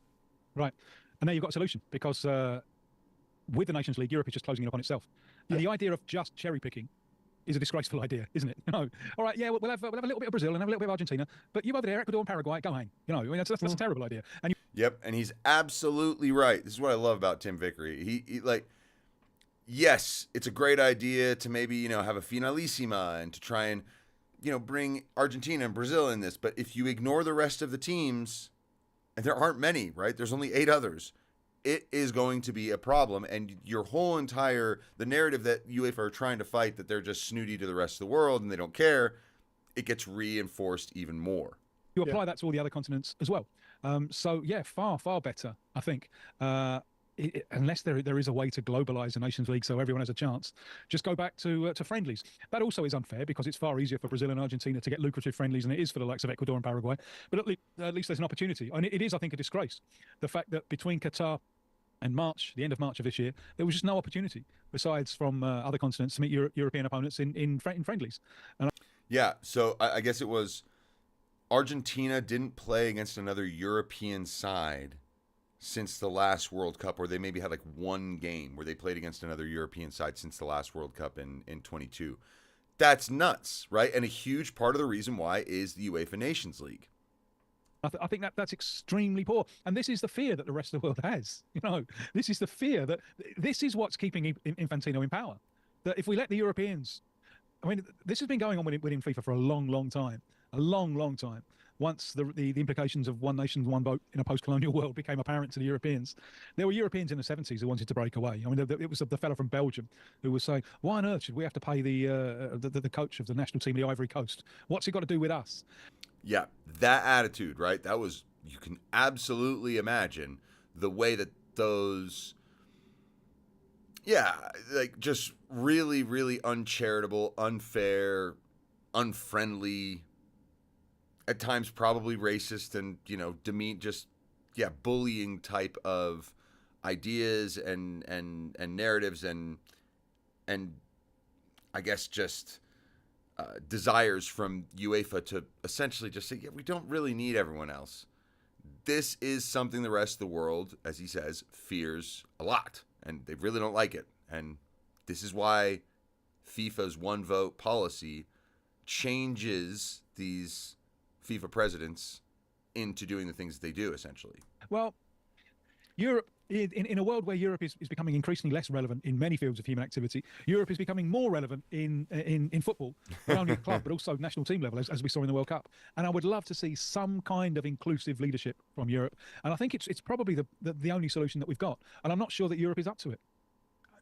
Right. And there you've got a solution, because with the Nations League, Europe is just closing in upon itself. And the idea of just cherry picking is a disgraceful idea, isn't it? All right, yeah, we'll have a little bit of Brazil and have a little bit of Argentina, but you over there, Ecuador and Paraguay, go hang. That's a terrible idea. And Yep, and he's absolutely right. This is what I love about Tim Vickery. He yes, it's a great idea to maybe, have a finalissima and to try and, bring Argentina and Brazil in this. But if you ignore the rest of the teams, and there aren't many, right? There's only 8 others. It is going to be a problem. And your whole the narrative that UEFA are trying to fight, that they're just snooty to the rest of the world and they don't care, it gets reinforced even more. you apply that to all the other continents as well. So yeah, far better, I think. Unless there is a way to globalise the Nations League so everyone has a chance, just go back to friendlies. That also is unfair, because it's far easier for Brazil and Argentina to get lucrative friendlies than it is for the likes of Ecuador and Paraguay. But at least there's an opportunity. And it is, I think, a disgrace, the fact that between Qatar and March, the end of March of this year, there was just no opportunity, besides from other continents, to meet European opponents in friendlies. Yeah, so I guess it was Argentina didn't play against another European side since the last World Cup, or they maybe had like one game where they played against another European side since the last World Cup in 22. That's nuts, right? And a huge part of the reason why is the UEFA Nations League. I think that's extremely poor. And this is the fear that the rest of the world has. This is the fear that this is what's keeping Infantino in power. That if we let the Europeans... I mean, this has been going on within FIFA for a long time. A long time. Once the implications of one nation, one vote in a post-colonial world became apparent to the Europeans. There were Europeans in the 70s who wanted to break away. I mean, it was the fellow from Belgium who was saying, why on earth should we have to pay the coach of the national team of the Ivory Coast? What's it got to do with us? Yeah, that attitude, right? That was, you can absolutely imagine the way that those, like just really, really uncharitable, unfair, unfriendly, at times probably racist and, bullying type of ideas and narratives and I guess just desires from UEFA to essentially just say, we don't really need everyone else. This is something the rest of the world, as he says, fears a lot, and they really don't like it. And this is why FIFA's one vote policy changes these FIFA presidents into doing the things that they do, essentially. Well, Europe, in a world where Europe is becoming increasingly less relevant in many fields of human activity, Europe is becoming more relevant in football, not only at club but also national team level, as we saw in the World Cup. And I would love to see some kind of inclusive leadership from Europe. And I think it's probably the only solution that we've got. And I'm not sure that Europe is up to it.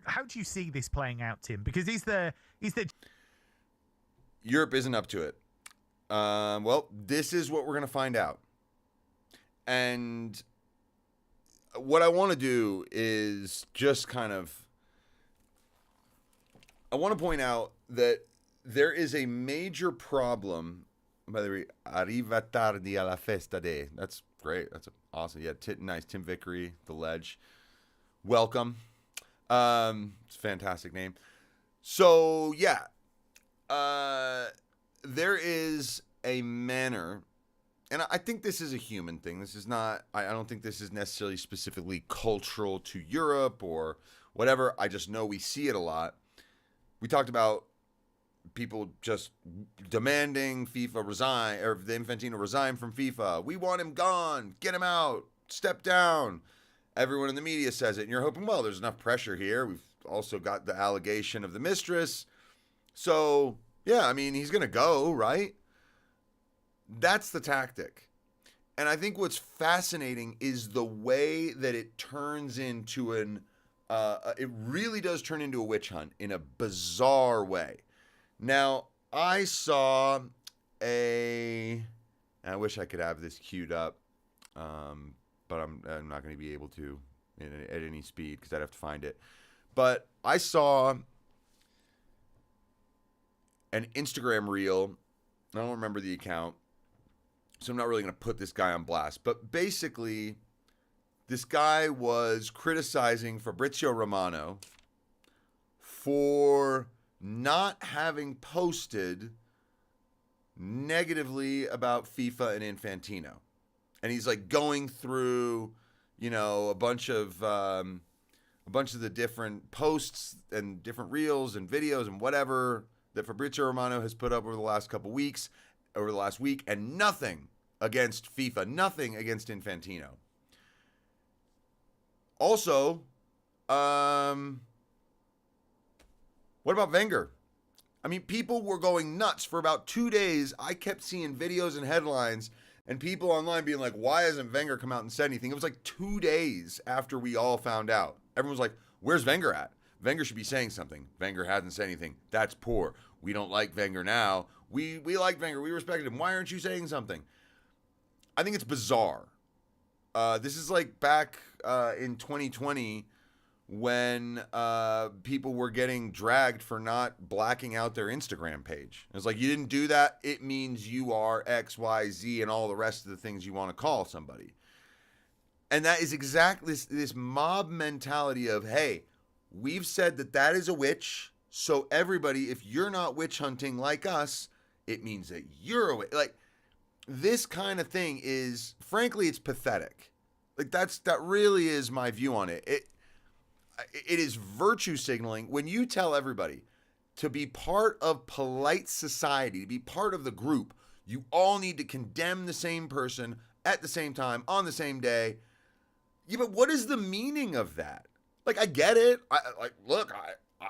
How do you see this playing out, Tim? Because is there Europe isn't up to it. Well, this is what we're going to find out. And what I want to do is just I want to point out that there is a major problem. By the way, arriva tardi alla festa day. That's great. That's awesome. Yeah, nice. Tim Vickery, The Ledge. Welcome. It's a fantastic name. So, yeah. There is a manner, and I think this is a human thing. This is not, I don't think this is necessarily specifically cultural to Europe or whatever. I just know we see it a lot. We talked about people just demanding FIFA resign, or the Infantino resign from FIFA. We want him gone. Get him out. Step down. Everyone in the media says it, and you're hoping, well, there's enough pressure here. We've also got the allegation of the mistress. So, yeah, I mean, he's going to go, right? That's the tactic. And I think what's fascinating is the way that it turns into it really does turn into a witch hunt in a bizarre way. Now, I saw I wish I could have this queued up, but I'm not going to be able to at any speed because I'd have to find it. But I saw an Instagram reel. I don't remember the account, so I'm not really going to put this guy on blast. But basically, this guy was criticizing Fabrizio Romano for not having posted negatively about FIFA and Infantino. And he's like going through, a bunch of the different posts and different reels and videos and whatever that Fabrizio Romano has put up over the last week, and nothing against FIFA, nothing against Infantino. Also, what about Wenger? I mean, people were going nuts for about 2 days. I kept seeing videos and headlines and people online being like, why hasn't Wenger come out and said anything? It was like 2 days after we all found out. Everyone was like, where's Wenger at? Wenger should be saying something. Wenger hasn't said anything. That's poor. We don't like Wenger now. We like Wenger. We respected him. Why aren't you saying something? I think it's bizarre. This is like back in 2020 when people were getting dragged for not blacking out their Instagram page. It's like, you didn't do that, it means you are X, Y, Z, and all the rest of the things you want to call somebody. And that is exactly this mob mentality of, hey, we've said that is a witch, so everybody, if you're not witch hunting like us, it means that you're a witch. Like, this kind of thing is, frankly, it's pathetic. Like, that really is my view on it. It is virtue signaling when you tell everybody to be part of polite society, to be part of the group. You all need to condemn the same person at the same time on the same day. Yeah, but what is the meaning of that? Like, I get it.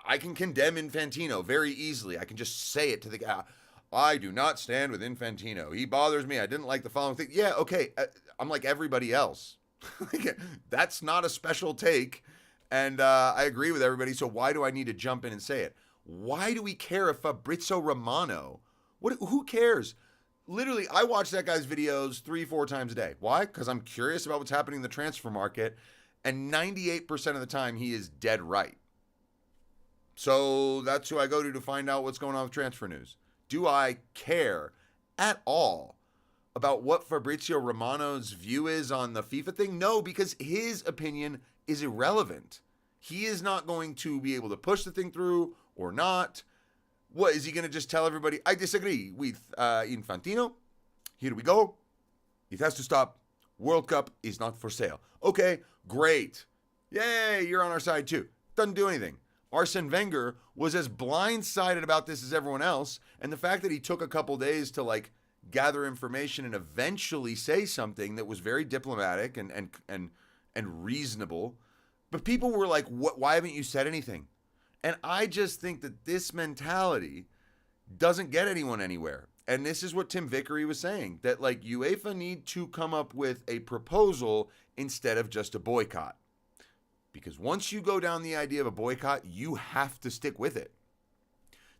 I can condemn Infantino very easily. I can just say it to the guy. I do not stand with Infantino. He bothers me. I didn't like the following thing. Yeah, okay. I'm like everybody else. That's not a special take. And I agree with everybody, so why do I need to jump in and say it? Why do we care if Fabrizio Romano? Who cares? Literally, I watch that guy's videos 3-4 times a day. Why? Because I'm curious about what's happening in the transfer market, and 98% of the time, he is dead right. So that's who I go to find out what's going on with transfer news. Do I care at all about what Fabrizio Romano's view is on the FIFA thing? No, because his opinion is irrelevant. He is not going to be able to push the thing through or not. What, is he going to just tell everybody, I disagree with Infantino? Here we go. It has to stop. World Cup is not for sale. Okay, great. Yay, you're on our side too. Doesn't do anything. Arsene Wenger was as blindsided about this as everyone else, and the fact that he took a couple days to gather information and eventually say something that was very diplomatic and reasonable, but people were like, "What? Why haven't you said anything?" And I just think that this mentality doesn't get anyone anywhere. And this is what Tim Vickery was saying, that UEFA need to come up with a proposal instead of just a boycott. Because once you go down the idea of a boycott, you have to stick with it.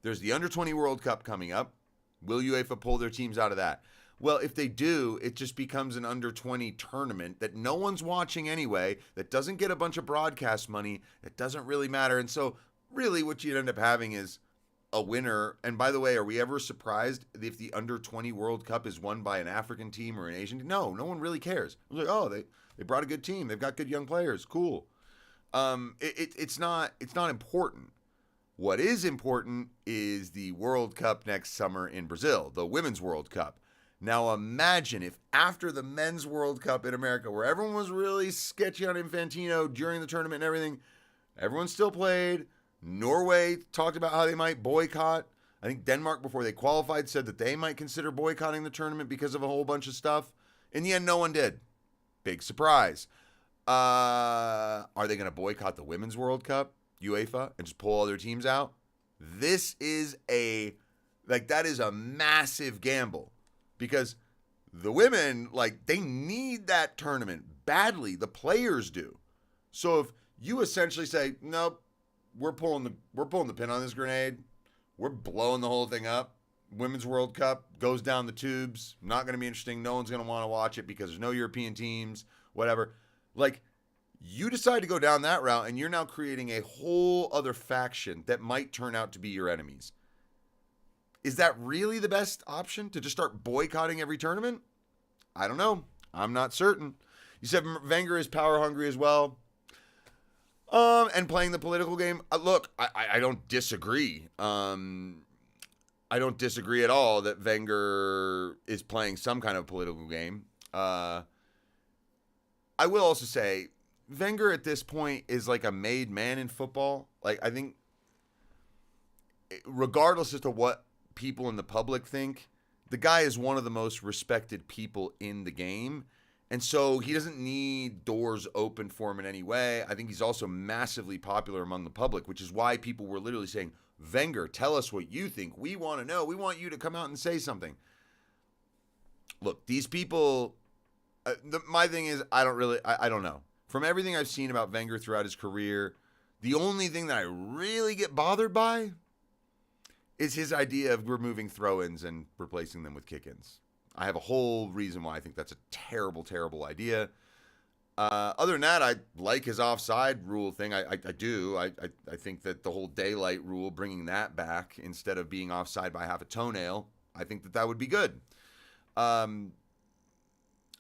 There's the Under-20 World Cup coming up. Will UEFA pull their teams out of that? Well, if they do, it just becomes an Under-20 tournament that no one's watching anyway, that doesn't get a bunch of broadcast money, that doesn't really matter. And so really what you'd end up having is a winner. And by the way, are we ever surprised if the Under-20 World Cup is won by an African team or an Asian team? No one really cares. It's like, oh, they brought a good team. They've got good young players. Cool. It's not important. What is important is the World Cup next summer in Brazil, the Women's World Cup. Now imagine if after the Men's World Cup in America, where everyone was really sketchy on Infantino during the tournament and everything, everyone still played. Norway talked about how they might boycott. I think Denmark, before they qualified, said that they might consider boycotting the tournament because of a whole bunch of stuff. In the end, no one did. Big surprise. Are they going to boycott the Women's World Cup, UEFA, and just pull all their teams out? This is that is a massive gamble because the women, they need that tournament badly. The players do. So if you essentially say, nope, we're pulling the pin on this grenade, we're blowing the whole thing up. Women's World Cup goes down the tubes. Not going to be interesting. No one's going to want to watch it because there's no European teams, whatever. You decide to go down that route and you're now creating a whole other faction that might turn out to be your enemies. Is that really the best option, to just start boycotting every tournament? I don't know. I'm not certain. You said Wenger is power hungry as well. And playing the political game. Look, I don't disagree. I don't disagree at all that Wenger is playing some kind of political game. I will also say, Wenger at this point is like a made man in football. I think, regardless as to what people in the public think, the guy is one of the most respected people in the game. And so he doesn't need doors open for him in any way. I think he's also massively popular among the public, which is why people were literally saying, Wenger, tell us what you think. We want to know. We want you to come out and say something. Look, these people, my thing is, I don't know. From everything I've seen about Wenger throughout his career, the only thing that I really get bothered by is his idea of removing throw-ins and replacing them with kick-ins. I have a whole reason why I think that's a terrible, terrible idea. Other than that, I like his offside rule thing. I do. I think that the whole daylight rule, bringing that back instead of being offside by half a toenail, I think that would be good.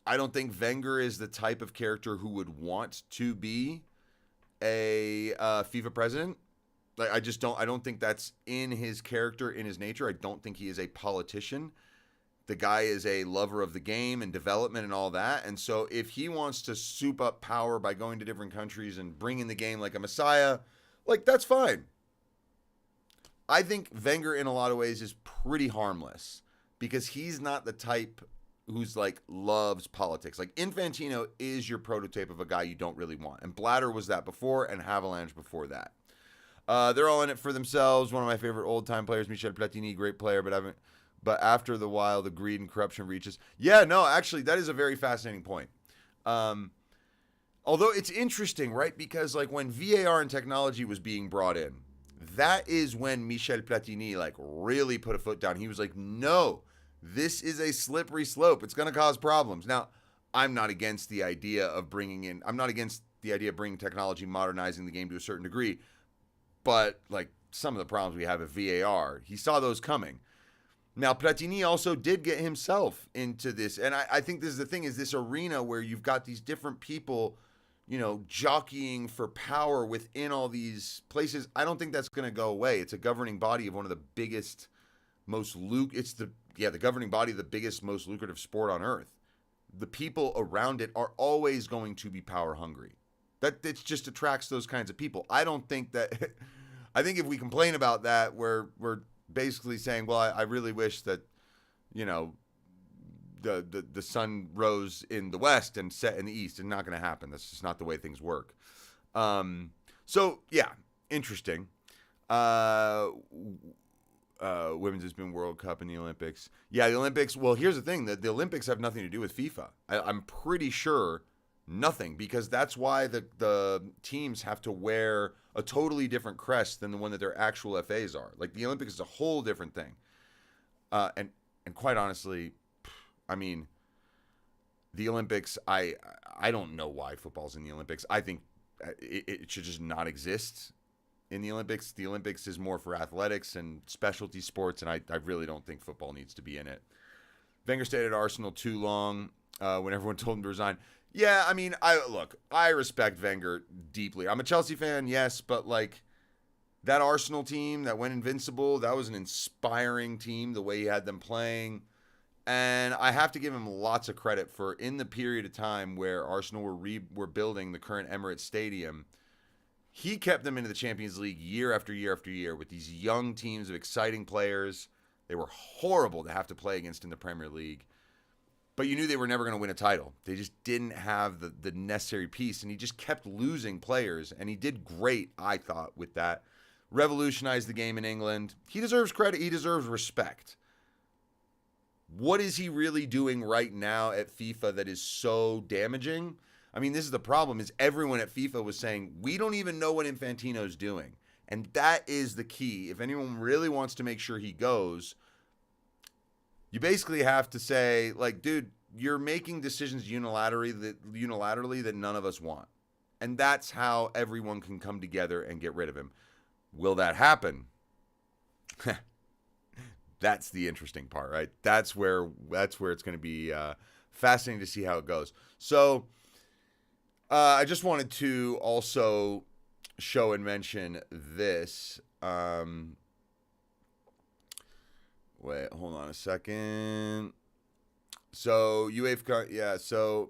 I don't think Wenger is the type of character who would want to be a FIFA president. I don't think that's in his character, in his nature. I don't think he is a politician. The guy is a lover of the game and development and all that. And so if he wants to soup up power by going to different countries and bringing the game like a messiah, that's fine. I think Wenger in a lot of ways is pretty harmless because he's not the type who's loves politics. Infantino is your prototype of a guy you don't really want. And Blatter was that before, and Havelange before that. They're all in it for themselves. One of my favorite old-time players, Michel Platini, great player, but after the while, the greed and corruption reaches. Yeah, no, actually, that is a very fascinating point. Although it's interesting, right? Because when VAR and technology was being brought in, that is when Michel Platini really put a foot down. He was like, no, this is a slippery slope. It's going to cause problems. Now, I'm not against the idea of bringing technology, modernizing the game to a certain degree. But some of the problems we have at VAR, he saw those coming. Now, Platini also did get himself into this. And I think this is the thing, is this arena where you've got these different people, jockeying for power within all these places. I don't think that's going to go away. It's a governing body of one of the biggest, the governing body of the biggest, most lucrative sport on earth. The people around it are always going to be power hungry. It just attracts those kinds of people. I don't think that, I think if we complain about that, we're basically saying, well, I really wish that, the sun rose in the west and set in the east. It's not going to happen. That's just not the way things work. So yeah, interesting. Women's has been World Cup and the Olympics. Yeah, the Olympics. Well, here's the thing: that the Olympics have nothing to do with FIFA. I'm pretty sure nothing, because that's why the teams have to wear a totally different crest than the one that their actual FAs are. The Olympics is a whole different thing. And quite honestly, I mean, the Olympics, I don't know why football's in the Olympics. I think it should just not exist in the Olympics. The Olympics is more for athletics and specialty sports, and I really don't think football needs to be in it. Wenger stayed at Arsenal too long when everyone told him to resign. Yeah, I mean, I respect Wenger deeply. I'm a Chelsea fan, yes, but that Arsenal team that went invincible, that was an inspiring team, the way he had them playing. And I have to give him lots of credit for, in the period of time where Arsenal were building the current Emirates Stadium, he kept them into the Champions League year after year after year with these young teams of exciting players. They were horrible to have to play against in the Premier League. But you knew they were never going to win a title. They just didn't have the necessary piece. And he just kept losing players. And he did great, I thought, with that. Revolutionized the game in England. He deserves credit. He deserves respect. What is he really doing right now at FIFA that is so damaging? I mean, this is the problem, is everyone at FIFA was saying, we don't even know what Infantino's doing. And that is the key. If anyone really wants to make sure he goes, you basically have to say, like, dude, you're making decisions unilaterally that none of us want. And that's how everyone can come together and get rid of him. Will that happen? That's the interesting part, right? That's where it's going to be fascinating to see how it goes. So I just wanted to also show and mention this. Wait, hold on a second. So UEFA, so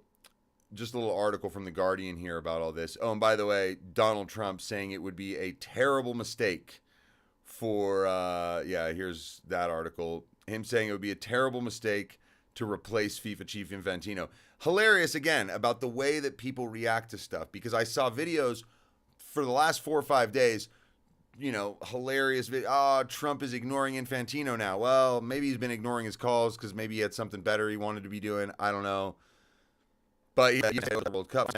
just a little article from The Guardian here about all this. Oh, and by the way, Donald Trump saying it would be a terrible mistake for, here's that article. Him saying it would be a terrible mistake to replace FIFA chief Infantino. Hilarious, again, about the way that people react to stuff. Because I saw videos for the last 4 or 5 days, hilarious. Trump is ignoring Infantino now. Well, maybe he's been ignoring his calls because maybe he had something better he wanted to be doing. I don't know. But the World Cup.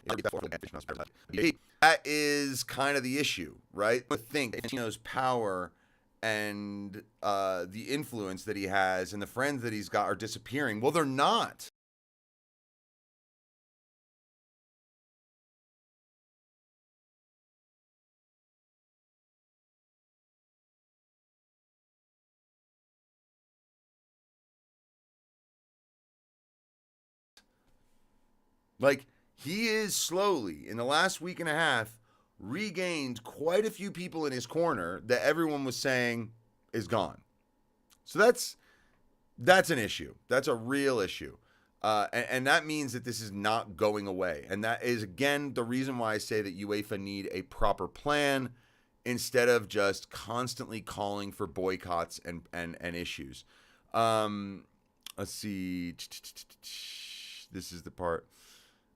That is kind of the issue, right? I think Infantino's power and the influence that he has and the friends that he's got are disappearing. Well, they're not. Like, he is slowly, in the last week and a half, regained quite a few people in his corner that everyone was saying is gone. So that's an issue. That's a real issue. And that means that this is not going away. And that is, again, the reason why I say that UEFA need a proper plan instead of just constantly calling for boycotts and issues. Let's see. This is the part.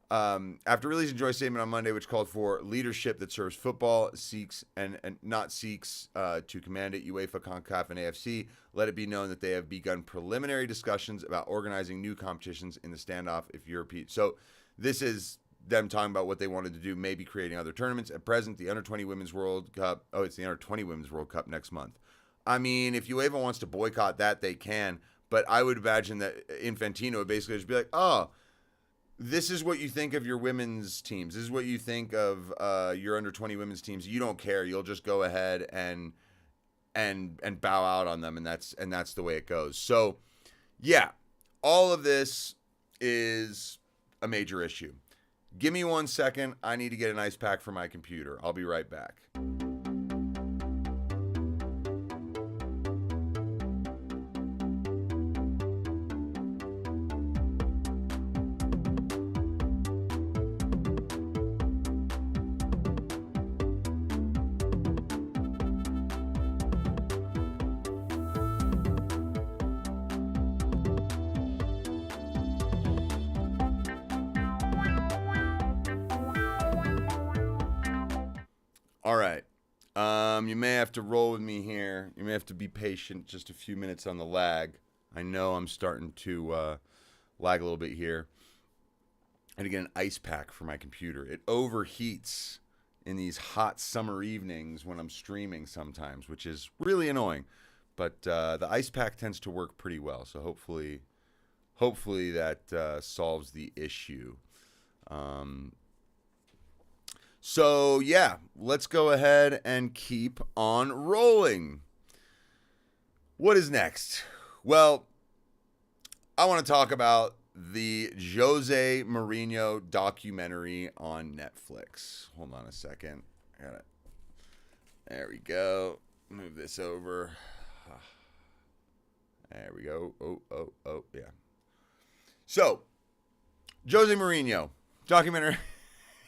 After releasing a joint statement on Monday, which called for leadership that serves football, seeks and not seeks to command it, UEFA, CONCACAF, and AFC let it be known that they have begun preliminary discussions about organizing new competitions in the standoff if European. So this is them talking about what they wanted to do, maybe creating other tournaments. At present, the Under-20 Women's World Cup. Oh, it's the Under-20 Women's World Cup next month. I mean, if UEFA wants to boycott that, they can. But I would imagine that Infantino would basically just be like, oh, this is what you think of your women's teams. This is what you think of your under-20 women's teams. You don't care. You'll just go ahead and bow out on them, and that's the way it goes. So, yeah, all of this is a major issue. Give me 1 second. I need to get an ice pack for my computer. I'll be right back. All right. You may have to roll with me here. You may have to be patient, just a few minutes on the lag. I know I'm starting to lag a little bit here. I had to get an ice pack for my computer. It overheats in these hot summer evenings when I'm streaming sometimes, which is really annoying. But the ice pack tends to work pretty well, so hopefully that solves the issue. So, yeah, let's go ahead and keep on rolling. What is next? Well, I want to talk about the Jose Mourinho documentary on Netflix. Hold on a second. I gotta There we go. Move this over. There we go. Oh, yeah. So, Jose Mourinho, documentary.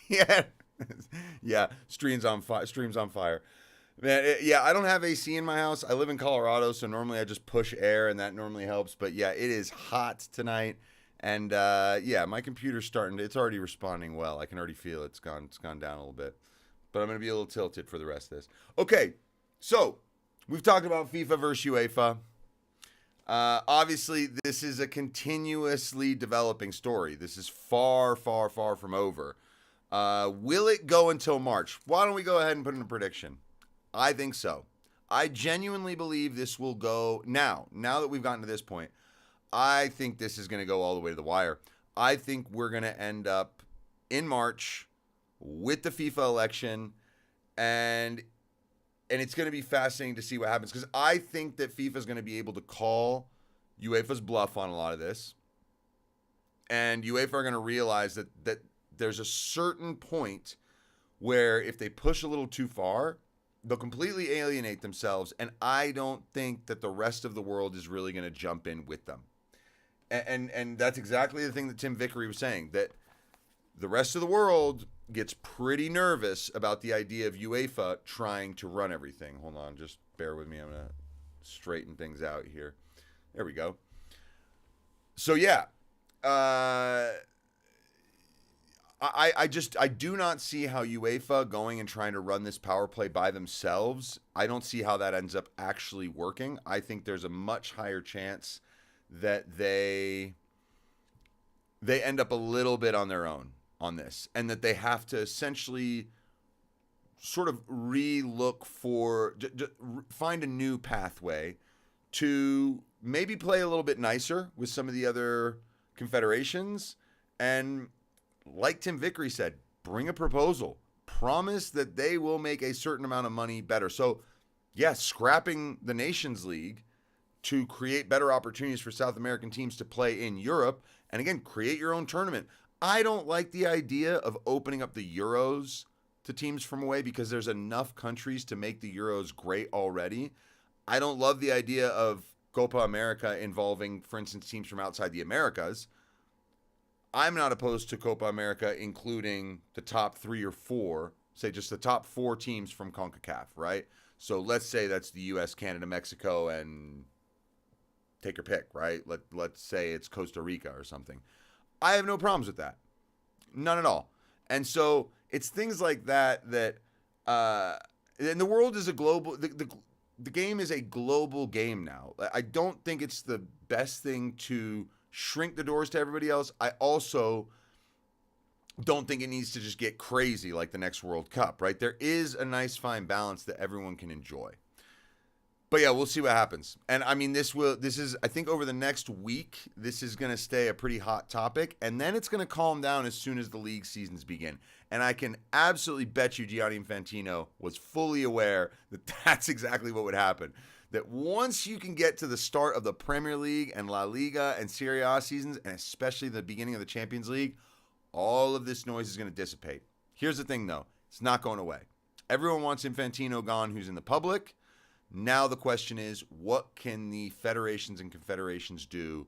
Yeah, streams on fire. Man, I don't have AC in my house. I live in Colorado, so normally I just push air, and that normally helps. But yeah, it is hot tonight, and my computer's it's already responding well. I can already feel it's gone down a little bit, but I'm gonna be a little tilted for the rest of this. Okay, so we've talked about FIFA versus UEFA. Obviously, this is a continuously developing story. This is far, far, far from over. Will it go until March? Why don't we go ahead and put in a prediction? I think so. I genuinely believe this will go now that we've gotten to this point. I think this is going to go all the way to the wire. I think we're going to end up in March with the FIFA election, and it's going to be fascinating to see what happens, because I think that FIFA is going to be able to call UEFA's bluff on a lot of this, and UEFA are going to realize that there's a certain point where if they push a little too far, they'll completely alienate themselves, and I don't think that the rest of the world is really going to jump in with them. And that's exactly the thing that Tim Vickery was saying, that the rest of the world gets pretty nervous about the idea of UEFA trying to run everything. Hold on, just bear with me. I'm going to straighten things out here. There we go. So, yeah. I do not see how UEFA going and trying to run this power play by themselves. I don't see how that ends up actually working. I think there's a much higher chance that they end up a little bit on their own on this, and that they have to essentially sort of find a new pathway to maybe play a little bit nicer with some of the other confederations, and like Tim Vickery said, bring a proposal. Promise that they will make a certain amount of money better. So, yes, scrapping the Nations League to create better opportunities for South American teams to play in Europe. And again, create your own tournament. I don't like the idea of opening up the Euros to teams from away, because there's enough countries to make the Euros great already. I don't love the idea of Copa America involving, for instance, teams from outside the Americas. I'm not opposed to Copa America including the top 3 or 4, say just the top 4 teams from CONCACAF, right? So let's say that's the US, Canada, Mexico, and take your pick, right? Let's say it's Costa Rica or something. I have no problems with that. None at all. And so it's things like that and the world is a global, the game is a global game now. I don't think it's the best thing to shrink the doors to everybody else. I also don't think it needs to just get crazy like the next World Cup, right? There is a nice fine balance that everyone can enjoy. But yeah, we'll see what happens. And I mean, this is, I think over the next week, this is going to stay a pretty hot topic, and then it's going to calm down as soon as the league seasons begin. And I can absolutely bet you Gianni Infantino was fully aware that that's exactly what would happen. That once you can get to the start of the Premier League and La Liga and Serie A seasons, and especially the beginning of the Champions League, all of this noise is going to dissipate. Here's the thing, though. It's not going away. Everyone wants Infantino gone who's in the public. Now the question is, what can the federations and confederations do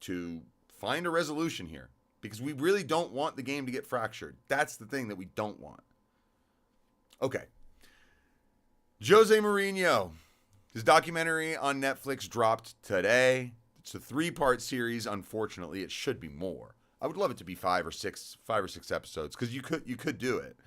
to find a resolution here? Because we really don't want the game to get fractured. That's the thing that we don't want. Okay. Jose Mourinho. His documentary on Netflix dropped today. It's a 3-part series. Unfortunately, it should be more. I would love it to be 5 or 6 episodes, because you could do it.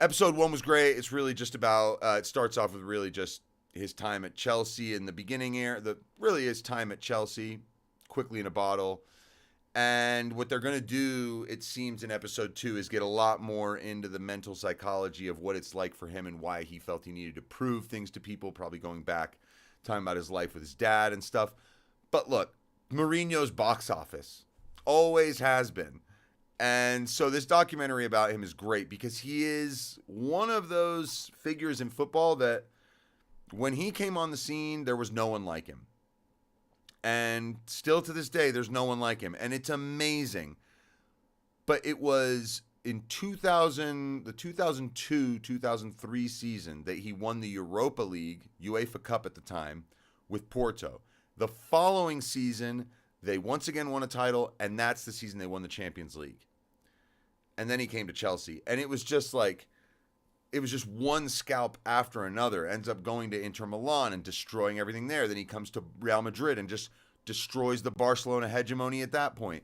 Episode 1 was great. It's really just about, it starts off with really just his time at Chelsea in the beginning his time at Chelsea, quickly in a bottle. And what they're going to do, it seems, in episode 2 is get a lot more into the mental psychology of what it's like for him and why he felt he needed to prove things to people, probably going back, talking about his life with his dad and stuff. But look, Mourinho's box office always has been. And so this documentary about him is great, because he is one of those figures in football that when he came on the scene, there was no one like him. And still to this day, there's no one like him. And it's amazing. But it was in 2000, the 2002-2003 season that he won the Europa League, UEFA Cup at the time, with Porto. The following season, they once again won a title, and that's the season they won the Champions League. And then he came to Chelsea, and it was just one scalp after another. Ends up going to Inter Milan and destroying everything there. Then he comes to Real Madrid and just destroys the Barcelona hegemony at that point.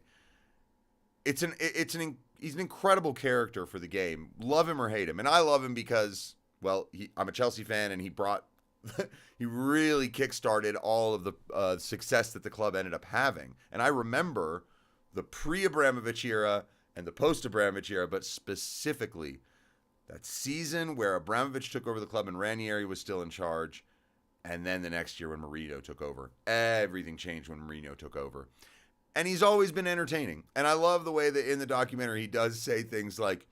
He's an incredible character for the game. Love him or hate him. And I love him because, well, I'm a Chelsea fan, and he really kickstarted all of the success that the club ended up having. And I remember the pre-Abramovich era and the post-Abramovich era, but specifically that season where Abramovich took over the club and Ranieri was still in charge, and then the next year when Mourinho took over. Everything changed when Mourinho took over. And he's always been entertaining. And I love the way that in the documentary he does say things like,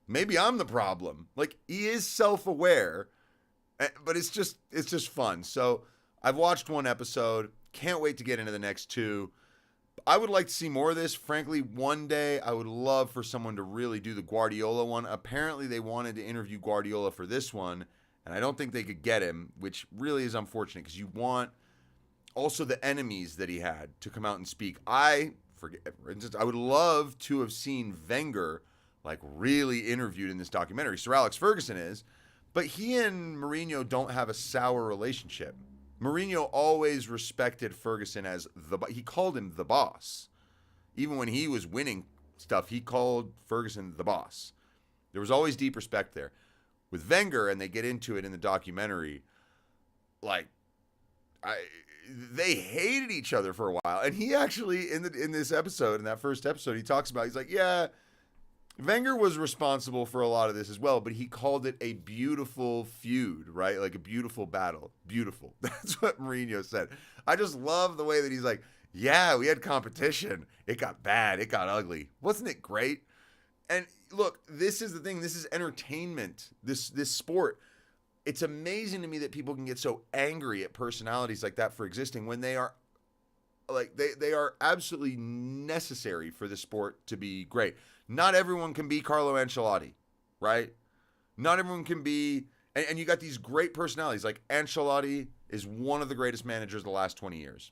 maybe I'm the problem. Like, he is self-aware, but it's just fun. So I've watched one episode. Can't wait to get into the next two. I would like to see more of this. Frankly, one day I would love for someone to really do the Guardiola one. Apparently they wanted to interview Guardiola for this one, and I don't think they could get him, which really is unfortunate because you want also the enemies that he had to come out and speak. For instance, I would love to have seen Wenger like really interviewed in this documentary. Sir Alex Ferguson is, but he and Mourinho don't have a sour relationship. Mourinho always respected Ferguson as he called him the boss. Even when he was winning stuff, he called Ferguson the boss. There was always deep respect there. With Wenger, and they get into it in the documentary, they hated each other for a while. And he actually, in that first episode, he talks about, he's like, yeah, Wenger was responsible for a lot of this as well, but he called it a beautiful feud, right? Like a beautiful battle. Beautiful. That's what Mourinho said. I just love the way that he's like, yeah, we had competition. It got bad. It got ugly. Wasn't it great? And look, this is the thing. This is entertainment. This sport. It's amazing to me that people can get so angry at personalities like that for existing when they are they are absolutely necessary for the sport to be great. Not everyone can be Carlo Ancelotti, right? Not everyone can be, and you got these great personalities. Like Ancelotti is one of the greatest managers of the last 20 years.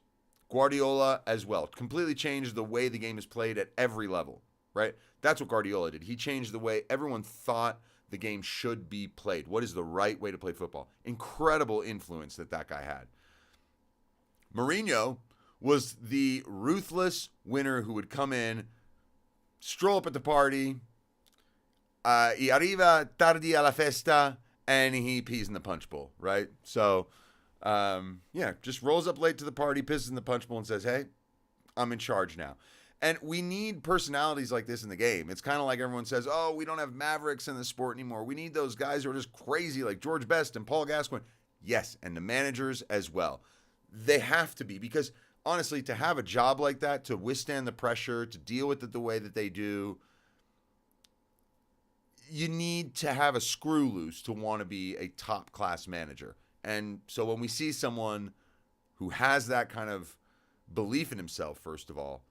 Guardiola as well. Completely changed the way the game is played at every level, right? That's what Guardiola did. He changed the way everyone thought the game should be played. What is the right way to play football? Incredible influence that guy had. Mourinho was the ruthless winner who would come in, stroll up at the party, y arriva tardi alla festa, and he pees in the punch bowl, right? So, just rolls up late to the party, pisses in the punch bowl, and says, hey, I'm in charge now. And we need personalities like this in the game. It's kind of like everyone says, oh, we don't have mavericks in the sport anymore. We need those guys who are just crazy like George Best and Paul Gascoigne. Yes, and the managers as well. They have to be, because honestly, to have a job like that, to withstand the pressure, to deal with it the way that they do, you need to have a screw loose to want to be a top-class manager. And so when we see someone who has that kind of belief in himself, first of all,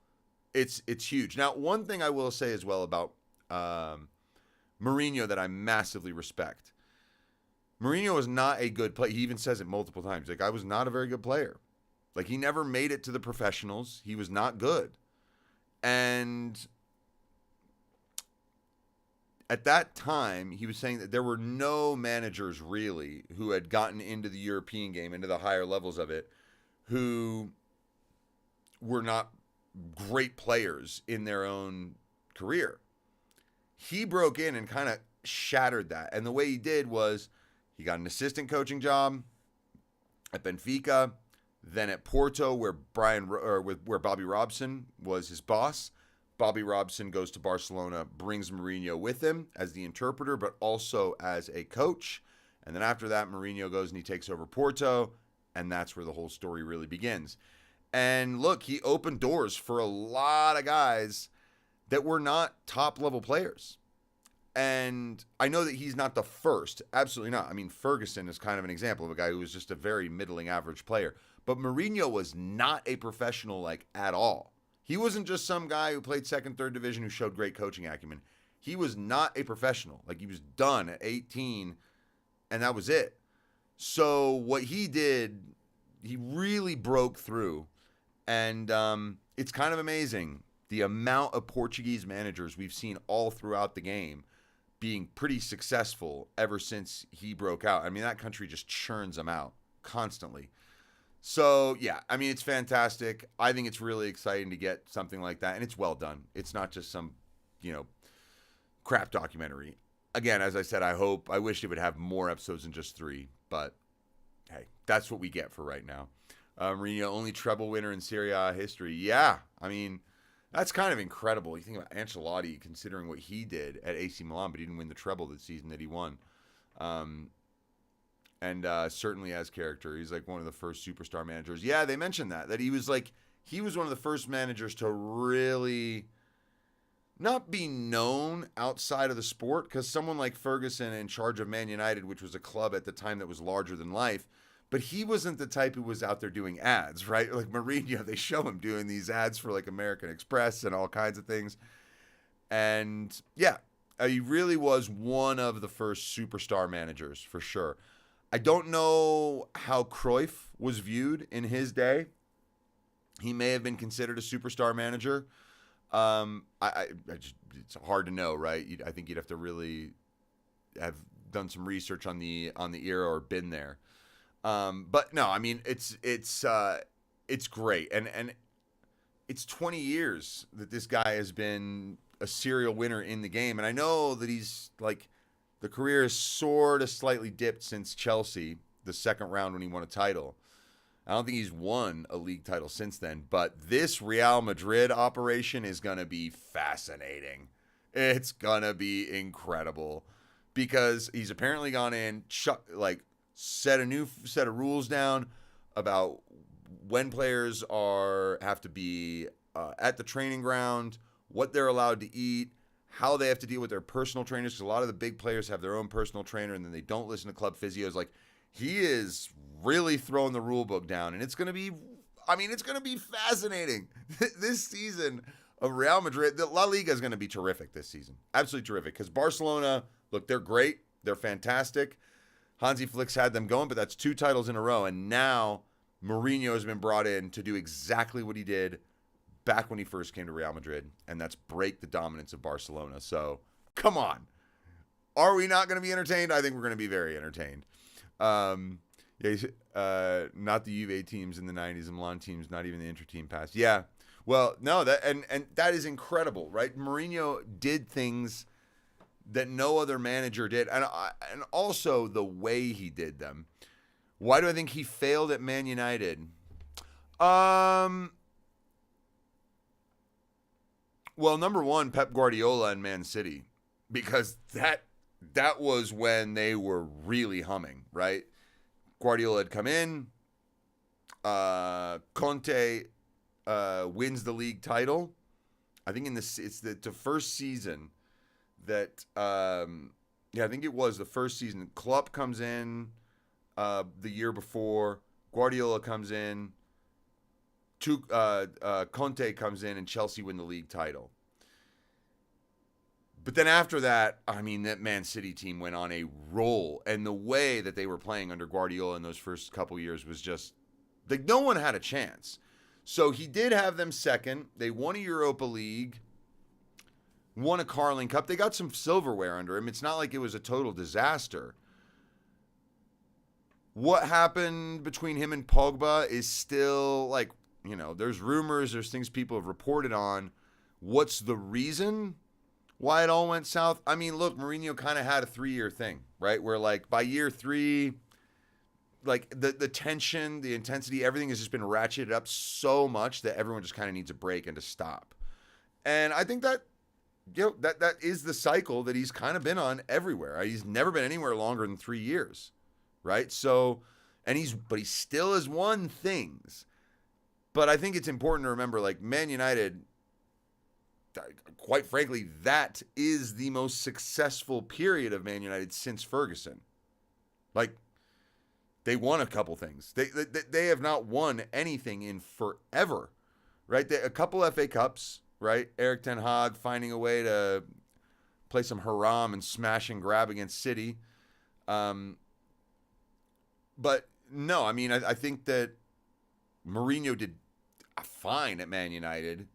it's huge. Now, one thing I will say as well about Mourinho that I massively respect. Mourinho was not a good player. He even says it multiple times. Like, I was not a very good player. Like, he never made it to the professionals. He was not good. And at that time, he was saying that there were no managers really who had gotten into the European game, into the higher levels of it, who were not great players in their own career. He broke in and kind of shattered that. And the way he did was he got an assistant coaching job at Benfica, then at Porto, where Bobby Robson was his boss. Bobby Robson goes to Barcelona, brings Mourinho with him as the interpreter, but also as a coach. And then after that, Mourinho goes and he takes over Porto, and that's where the whole story really begins. And look, he opened doors for a lot of guys that were not top-level players. And I know that he's not the first. Absolutely not. I mean, Ferguson is kind of an example of a guy who was just a very middling average player. But Mourinho was not a professional, at all. He wasn't just some guy who played second, third division who showed great coaching acumen. He was not a professional. Like, he was done at 18, and that was it. So what he did, he really broke through. And it's kind of amazing the amount of Portuguese managers we've seen all throughout the game being pretty successful ever since he broke out. I mean, that country just churns them out constantly. So, yeah, I mean, it's fantastic. I think it's really exciting to get something like that, and it's well done. It's not just some, crap documentary. Again, as I said, I wish it would have more episodes than just 3, but hey, that's what we get for right now. Mourinho, only treble winner in Serie A history. Yeah, I mean, that's kind of incredible. You think about Ancelotti, considering what he did at AC Milan, but he didn't win the treble the season that he won. And certainly as character, he's like one of the first superstar managers. Yeah, they mentioned that he was one of the first managers to really not be known outside of the sport, because someone like Ferguson in charge of Man United, which was a club at the time that was larger than life, but he wasn't the type who was out there doing ads, right? Like Mourinho, they show him doing these ads for like American Express and all kinds of things. And yeah, he really was one of the first superstar managers for sure. I don't know how Cruyff was viewed in his day. He may have been considered a superstar manager. It's hard to know, right? I think you'd have to really have done some research on the era or been there. But no, I mean, it's great. And it's 20 years that this guy has been a serial winner in the game. And I know that he's like, the career is sort of slightly dipped since Chelsea, the second round when he won a title. I don't think he's won a league title since then, but this Real Madrid operation is going to be fascinating. It's going to be incredible because he's apparently gone in, set a new set of rules down about when players have to be at the training ground, what they're allowed to eat, how they have to deal with their personal trainers, because a lot of the big players have their own personal trainer and then they don't listen to club physios. Like, he is really throwing the rule book down, and it's going to be fascinating. This season of Real Madrid, the La Liga is going to be terrific this season. Absolutely terrific, because Barcelona, look, they're great. They're fantastic. Hansi Flick's had them going, but that's 2 titles in a row, and now Mourinho has been brought in to do exactly what he did back when he first came to Real Madrid, and that's break the dominance of Barcelona. So, come on. Are we not going to be entertained? I think we're going to be very entertained. Not the Juve teams in the 90s, and Milan teams, not even the Inter-team past. Yeah. Well, no, that and that is incredible, right? Mourinho did things that no other manager did, and also the way he did them. Why do I think he failed at Man United? Well, number one, Pep Guardiola and Man City, because that was when they were really humming, right? Guardiola had come in. Conte wins the league title. I think it's the first season that I think it was the first season. Klopp comes in the year before. Guardiola comes in. Conte comes in, and Chelsea win the league title. But then after that, I mean, that Man City team went on a roll. And the way that they were playing under Guardiola in those first couple years was just, like, no one had a chance. So he did have them second. They won a Europa League, won a Carling Cup. They got some silverware under him. It's not like it was a total disaster. What happened between him and Pogba is still, like, there's rumors, there's things people have reported on. What's the reason why it all went south? I mean, look, Mourinho kind of had a 3-year thing, right? Where, like, by year 3, like, the tension, the intensity, everything has just been ratcheted up so much that everyone just kind of needs a break and to stop. And I think that, that is the cycle that he's kind of been on everywhere. He's never been anywhere longer than 3 years, right? So, but he still has won things. But I think it's important to remember, like, Man United, quite frankly, that is the most successful period of Man United since Ferguson. Like, they won a couple things. They have not won anything in forever, right? A couple FA Cups, right? Eric Ten Hag finding a way to play some haram and smash and grab against City. But no, I mean, I think that Mourinho did fine at Man United.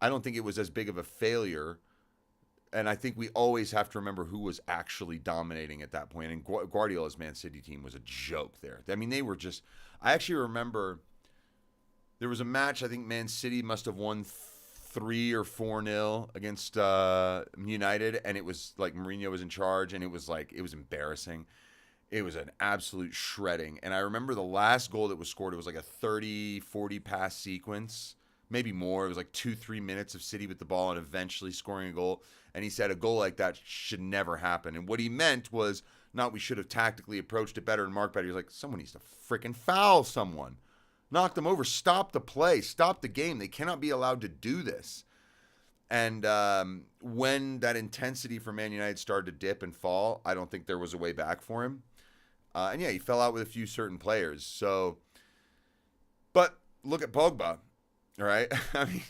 I don't think it was as big of a failure. And I think we always have to remember who was actually dominating at that point. And Guardiola's Man City team was a joke there. I mean, they were just... I actually remember there was a match, I think Man City must have won 3 or 4-0 against United. And it was like Mourinho was in charge. And it was embarrassing. It was an absolute shredding. And I remember the last goal that was scored, it was like a 30, 40 pass sequence. Maybe more. It was like 2-3 minutes of City with the ball and eventually scoring a goal. And he said a goal like that should never happen. And what he meant was not we should have tactically approached it better and marked better. He was like, someone needs to freaking foul someone. Knock them over. Stop the play. Stop the game. They cannot be allowed to do this. And when that intensity for Man United started to dip and fall, I don't think there was a way back for him. And yeah, he fell out with a few certain players. So, but look at Pogba. All right. I mean,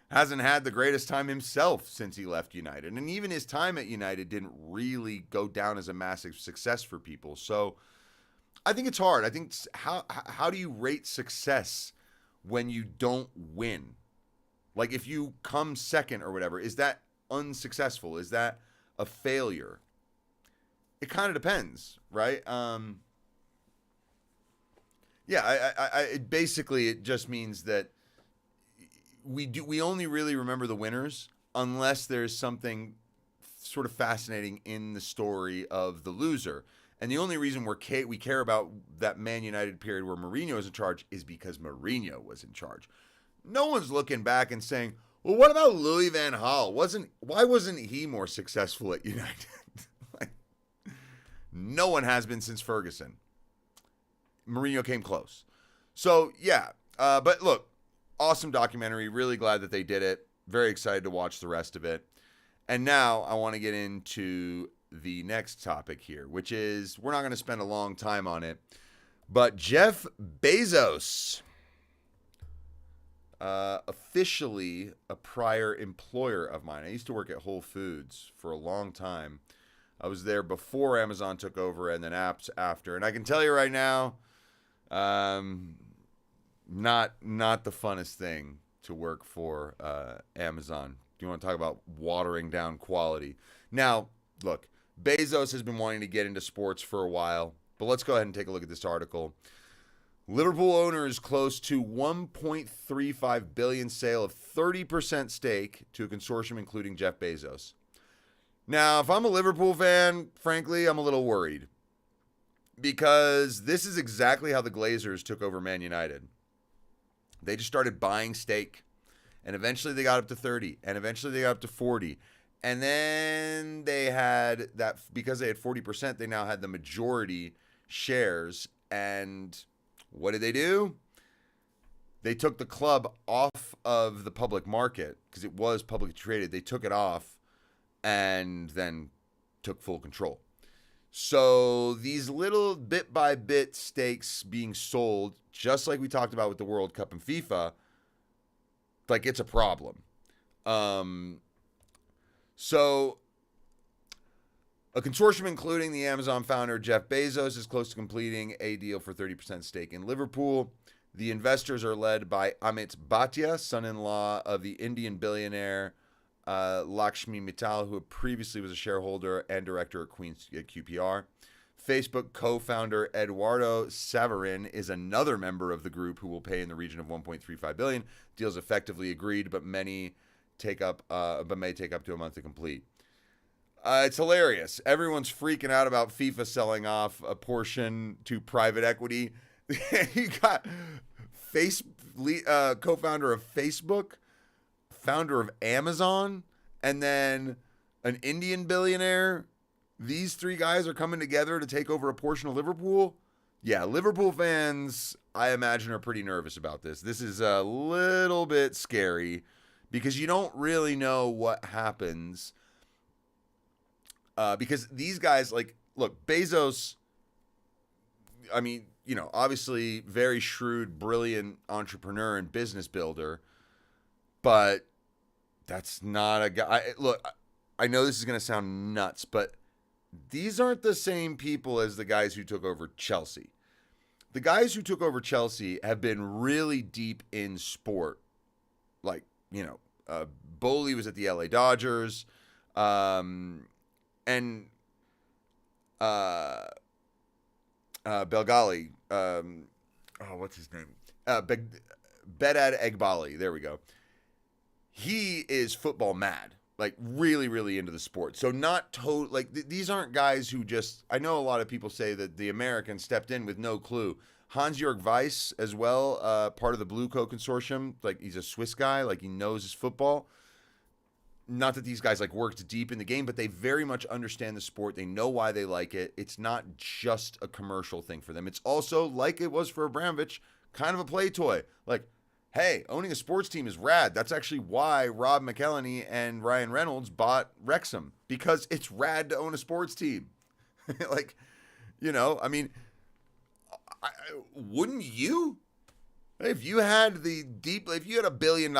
hasn't had the greatest time himself since he left United. And even his time at United didn't really go down as a massive success for people. So I think it's hard. I think how do you rate success when you don't win? Like if you come second or whatever, is that unsuccessful? Is that a failure? It kind of depends, right? Basically it just means that we only really remember the winners unless there's something sort of fascinating in the story of the loser. And the only reason we care about that Man United period where Mourinho was in charge is because Mourinho was in charge. No one's looking back and saying, well, what about Louis van Gaal? Why wasn't he more successful at United? No one has been since Ferguson. Mourinho came close. So, yeah. But look, awesome documentary. Really glad that they did it. Very excited to watch the rest of it. And now I want to get into the next topic here, which is, we're not going to spend a long time on it, but Jeff Bezos, officially a prior employer of mine. I used to work at Whole Foods for a long time. I was there before Amazon took over and then apps after. And I can tell you right now, not the funnest thing to work for Amazon. Do you want to talk about watering down quality? Now, look, Bezos has been wanting to get into sports for a while, but let's go ahead and take a look at this article. Liverpool owner is close to 1.35 billion sale of 30% stake to a consortium including Jeff Bezos. Now, if I'm a Liverpool fan, frankly, I'm a little worried because this is exactly how the Glazers took over Man United. They just started buying stake, and eventually they got up to 30, and eventually they got up to 40. And then they had that, because they had 40%, they now had the majority shares. And what did they do? They took the club off of the public market because it was publicly traded. They took it off and then took full control. So these little bit by bit stakes being sold, just like we talked about with the World Cup and FIFA, like it's a problem. So a consortium including the Amazon founder Jeff Bezos is close to completing a deal for 30% stake in Liverpool. The investors are led by Amit Bhatia, son-in-law of the Indian billionaire Lakshmi Mittal, who previously was a shareholder and director at QPR. Facebook co-founder Eduardo Saverin is another member of the group who will pay in the region of 1.35 billion. Deals effectively agreed, but may take up to a month to complete. It's hilarious. Everyone's freaking out about FIFA selling off a portion to private equity. You got co-founder of Facebook, founder of Amazon, and then an Indian billionaire. These three guys are coming together to take over a portion of Liverpool. Yeah, Liverpool fans, I imagine, are pretty nervous about this. This is a little bit scary because you don't really know what happens. Because these guys, like, look, Bezos, I mean, you know, obviously very shrewd, brilliant entrepreneur and business builder, but that's not a guy. Look, I know this is going to sound nuts, but these aren't the same people as the guys who took over Chelsea. The guys who took over Chelsea have been really deep in sport. Like, Bowley was at the LA Dodgers, and Belgali, what's his name? Bedad Egbali. There we go. He is football mad, like really, really into the sport. So not these aren't guys who just. I know a lot of people say that the Americans stepped in with no clue. Hans-Jörg Weiss as well, part of the Blue Coat Consortium. Like he's a Swiss guy, like he knows his football. Not that these guys like worked deep in the game, but they very much understand the sport. They know why they like it. It's not just a commercial thing for them. It's also, like it was for Abramovich, kind of a play toy. Like, hey, owning a sports team is rad. That's actually why Rob McElhenney and Ryan Reynolds bought Wrexham, because it's rad to own a sports team. Wouldn't you? If you had $1 billion,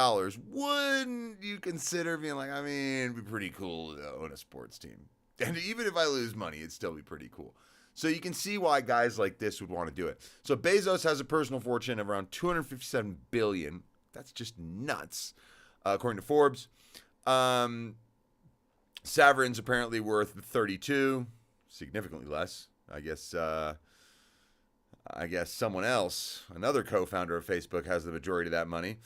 wouldn't you consider being like, it'd be pretty cool to own a sports team? And even if I lose money, it'd still be pretty cool. So you can see why guys like this would want to do it. So Bezos has a personal fortune of around $257 billion. That's just nuts, according to Forbes. Saverin's apparently worth 32, significantly less. I guess someone else, another co-founder of Facebook, has the majority of that money.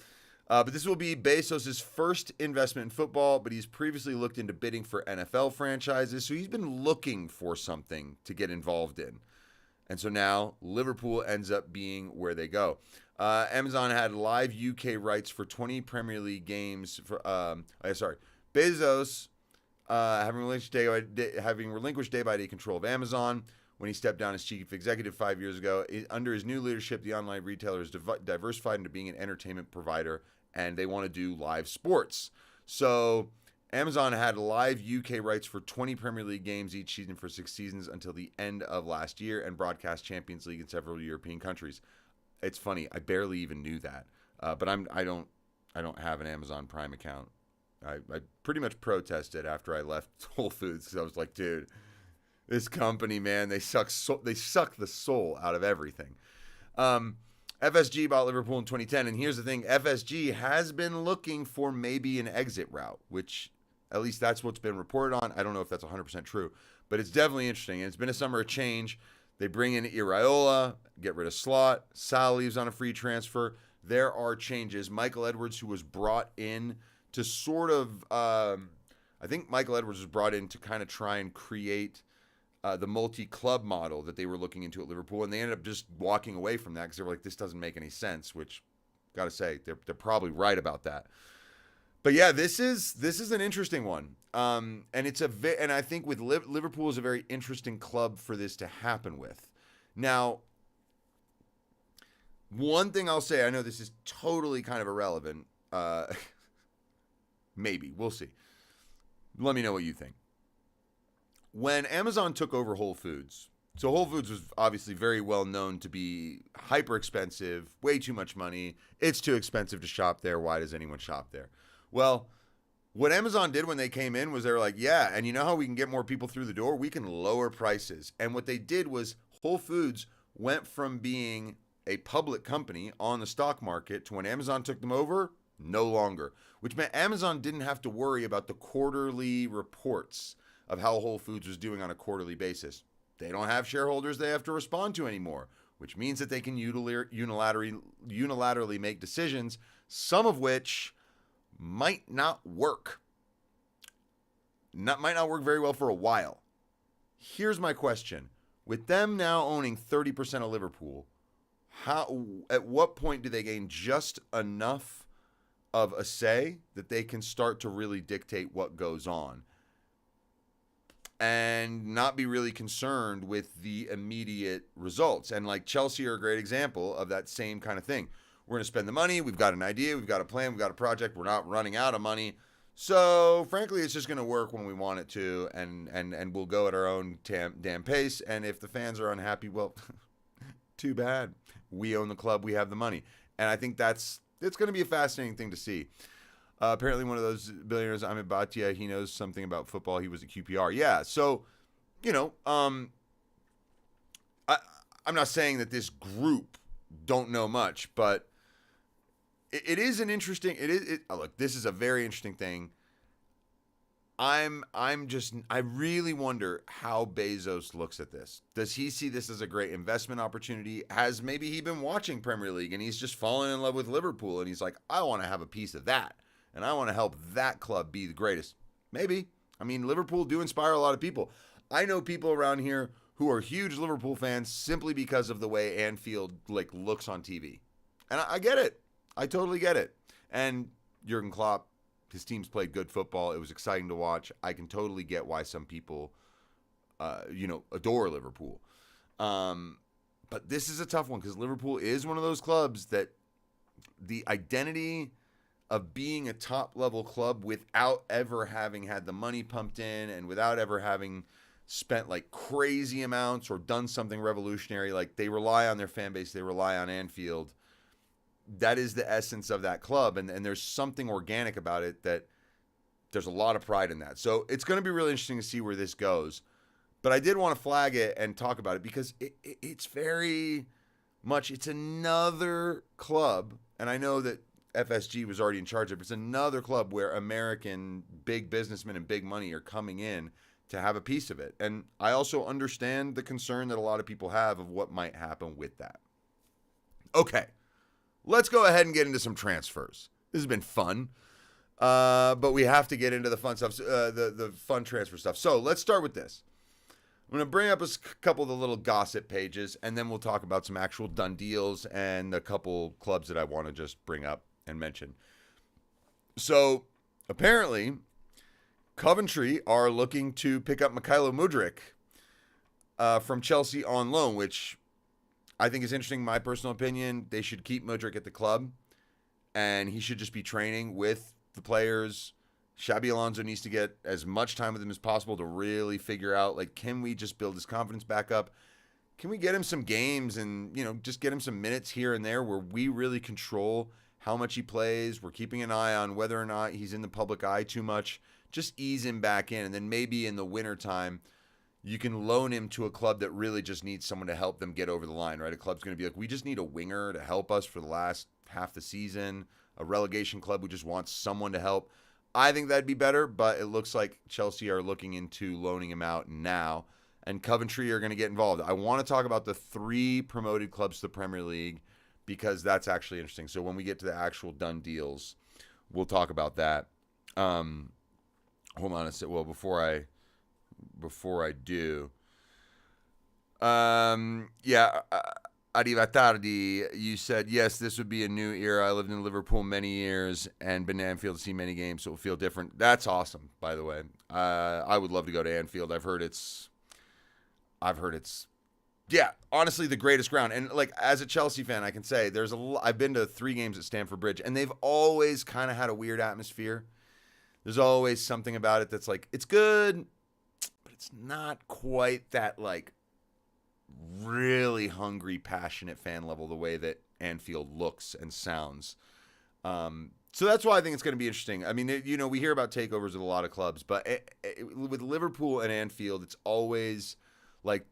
But this will be Bezos' first investment in football, but he's previously looked into bidding for NFL franchises, so he's been looking for something to get involved in. And so now Liverpool ends up being where they go. Amazon had live UK rights for 20 Premier League games. Bezos, having relinquished day-by-day control of Amazon, when he stepped down as chief executive 5 years ago. Under his new leadership, the online retailer is diversified into being an entertainment provider, and they want to do live sports. So Amazon had live UK rights for 20 Premier League games each season for 6 seasons until the end of last year, and broadcast Champions League in several European countries. It's funny, I barely even knew that, but I don't have an Amazon Prime account. I pretty much protested after I left Whole Foods because I was like, dude, this company, man, they suck the soul out of everything. FSG bought Liverpool in 2010, and here's the thing. FSG has been looking for maybe an exit route, which at least that's what's been reported on. I don't know if that's 100% true, but it's definitely interesting. And it's been a summer of change. They bring in Iraola, get rid of Slot. Sal leaves on a free transfer. There are changes. Michael Edwards, who was brought in to sort of, I think Michael Edwards was brought in to kind of try and create the multi-club model that they were looking into at Liverpool, and they ended up just walking away from that because they were like, this doesn't make any sense, which, got to say, they're probably right about that. But yeah, this is an interesting one. And I think with Liverpool is a very interesting club for this to happen with. Now, one thing I'll say, I know this is totally kind of irrelevant. Maybe, we'll see. Let me know what you think. When Amazon took over Whole Foods, so Whole Foods was obviously very well known to be hyper expensive, way too much money. It's too expensive to shop there. Why does anyone shop there? Well, what Amazon did when they came in was they were like, yeah, and you know how we can get more people through the door? We can lower prices. And what they did was Whole Foods went from being a public company on the stock market to when Amazon took them over, no longer, which meant Amazon didn't have to worry about the quarterly reports of how Whole Foods was doing on a quarterly basis. They don't have shareholders they have to respond to anymore, which means that they can unilaterally make decisions, some of which might not work. Might not work very well for a while. Here's my question. With them now owning 30% of Liverpool, at what point do they gain just enough of a say that they can start to really dictate what goes on and not be really concerned with the immediate results? And like Chelsea are a great example of that same kind of thing. We're going to spend the money. We've got an idea. We've got a plan. We've got a project. We're not running out of money. So frankly, it's just going to work when we want it to, and we'll go at our own damn pace. And if the fans are unhappy, well, too bad. We own the club. We have the money. And I think it's going to be a fascinating thing to see. Apparently one of those billionaires, Amit Bhatia, he knows something about football. He was at QPR. Yeah, so, I'm not saying that this group don't know much, but it is an interesting, look, this is a very interesting thing. I really wonder how Bezos looks at this. Does he see this as a great investment opportunity? Has maybe he been watching Premier League and he's just fallen in love with Liverpool and he's like, I want to have a piece of that and I want to help that club be the greatest. Maybe. I mean, Liverpool do inspire a lot of people. I know people around here who are huge Liverpool fans simply because of the way Anfield looks on TV. And I get it. I totally get it. And Jurgen Klopp, his teams played good football. It was exciting to watch. I can totally get why some people, adore Liverpool. But this is a tough one because Liverpool is one of those clubs that the identity of being a top-level club without ever having had the money pumped in and without ever having spent crazy amounts or done something revolutionary, they rely on their fan base, they rely on Anfield. That is the essence of that club, and there's something organic about it that there's a lot of pride in that. So it's going to be really interesting to see where this goes. But I did want to flag it and talk about it because it's very much, it's another club, and I know that FSG was already in charge of it. It's another club where American big businessmen and big money are coming in to have a piece of it. And I also understand the concern that a lot of people have of what might happen with that. Okay. Let's go ahead and get into some transfers. This has been fun, but we have to get into the fun stuff, the fun transfer stuff. So let's start with this. I'm going to bring up a couple of the little gossip pages, and then we'll talk about some actual done deals and a couple clubs that I want to just bring up and mention. So apparently, Coventry are looking to pick up Mykhailo Mudryk from Chelsea on loan, which I think is interesting. My personal opinion, they should keep Mudryk at the club, and he should just be training with the players. Xabi Alonso needs to get as much time with him as possible to really figure out, can we just build his confidence back up? Can we get him some games and, just get him some minutes here and there where we really control how much he plays? We're keeping an eye on whether or not he's in the public eye too much. Just ease him back in, and then maybe in the wintertime, you can loan him to a club that really just needs someone to help them get over the line, right? A club's going to be like, we just need a winger to help us for the last half the season. A relegation club who just wants someone to help. I think that'd be better, but it looks like Chelsea are looking into loaning him out now, and Coventry are going to get involved. I want to talk about the 3 promoted clubs to the Premier League because that's actually interesting. So when we get to the actual done deals, we'll talk about that. Hold on a sec. Well, before I do, Arrivatardi, you said, yes, this would be a new era. I lived in Liverpool many years and been to Anfield to see many games, so it will feel different. That's awesome, by the way. I would love to go to Anfield. I've heard it's, honestly, the greatest ground. And as a Chelsea fan, I can say I've been to 3 games at Stamford Bridge, and they've always kind of had a weird atmosphere. There's always something about it that's it's good, but it's not quite that really hungry, passionate fan level the way that Anfield looks and sounds. So that's why I think it's going to be interesting. I mean, we hear about takeovers of a lot of clubs, but with Liverpool and Anfield, it's always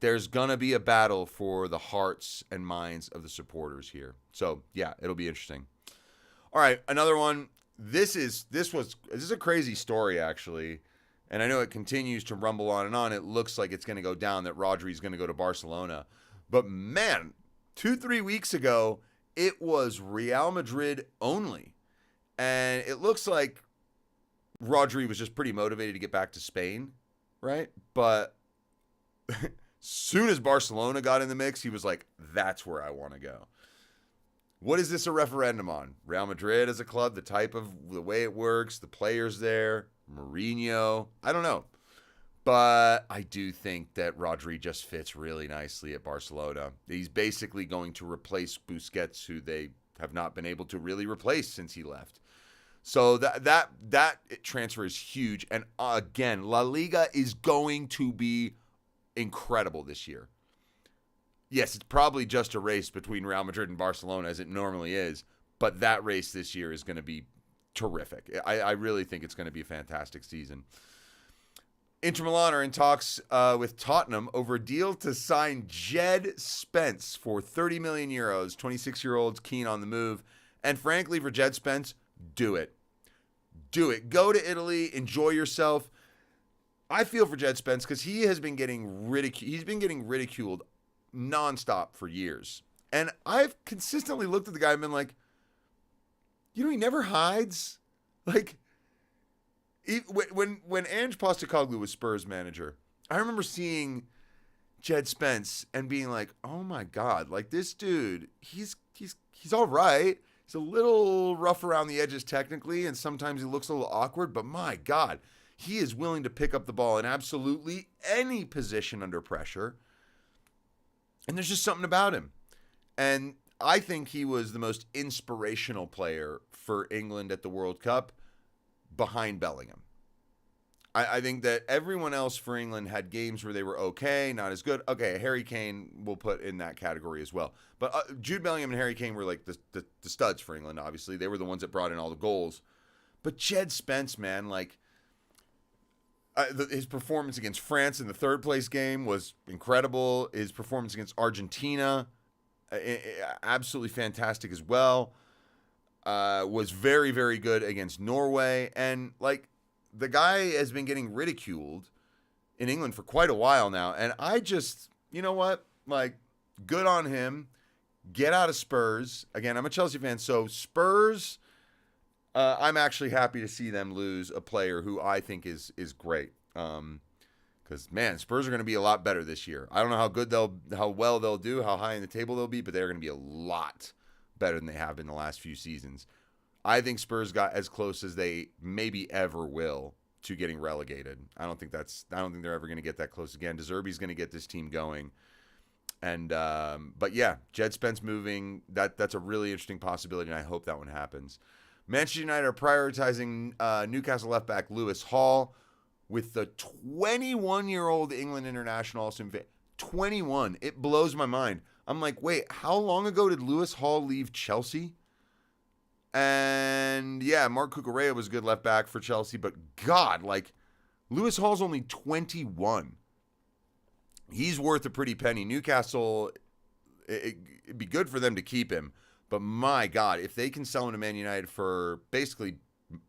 there's going to be a battle for the hearts and minds of the supporters here. So yeah, it'll be interesting. All right, another one. This is a crazy story, actually. And I know it continues to rumble on and on. It looks like it's going to go down, that Rodri's going to go to Barcelona. But man, 2-3 weeks ago, it was Real Madrid only. And it looks like Rodri was just pretty motivated to get back to Spain, right? But soon as Barcelona got in the mix, he was like, that's where I want to go. What is this a referendum on? Real Madrid as a club, the way it works, the players there, Mourinho? I don't know. But I do think that Rodri just fits really nicely at Barcelona. He's basically going to replace Busquets, who they have not been able to really replace since he left. So that transfer is huge. And again, La Liga is going to be incredible this year. Yes, it's probably just a race between Real Madrid and Barcelona, as it normally is, but that race this year is going to be terrific. I really think it's going to be a fantastic season. Inter Milan are in talks with Tottenham over a deal to sign Jed Spence for 30 million euros. 26-year-old's keen on the move. And frankly, for Jed Spence, do it. Do it. Go to Italy. Enjoy yourself. I feel for Jed Spence because he has been getting He's been getting ridiculed nonstop for years. And I've consistently looked at the guy and been like, he never hides. Like, when Ange Postecoglou was Spurs manager, I remember seeing Jed Spence and being like, oh my God, like this dude, he's all right. He's a little rough around the edges technically, and sometimes he looks a little awkward, but my God, he is willing to pick up the ball in absolutely any position under pressure. And there's just something about him. And I think he was the most inspirational player for England at the World Cup behind Bellingham. I think that everyone else for England had games where they were okay, not as good. Okay, Harry Kane we'll put in that category as well. But Jude Bellingham and Harry Kane were like the studs for England, obviously. They were the ones that brought in all the goals. But Jed Spence, man, like his performance against France in the third place game was incredible. His performance against Argentina, absolutely fantastic as well. Was very, very good against Norway. And like the guy has been getting ridiculed in England for quite a while now. And I just, you know what? Like, good on him. Get out of Spurs. Again, I'm a Chelsea fan. So Spurs, I'm actually happy to see them lose a player who I think is great. Because, man, Spurs are going to be a lot better this year. I don't know how well they'll do, how high in the table they'll be, but they're going to be a lot better than they have in the last few seasons. I think Spurs got as close as they maybe ever will to getting relegated. I don't think they're ever going to get that close again. De Zerbi's going to get this team going. And but yeah, Jed Spence moving, that's a really interesting possibility, and I hope that one happens. Manchester United are prioritizing Newcastle left back Lewis Hall with the 21-year-old England international. 21. It blows my mind. I'm like, wait, how long ago did Lewis Hall leave Chelsea? And yeah, Mark Cucurella was a good left back for Chelsea, but God, like, Lewis Hall's only 21. He's worth a pretty penny. Newcastle, it'd be good for them to keep him, but my God, if they can sell him to Man United for basically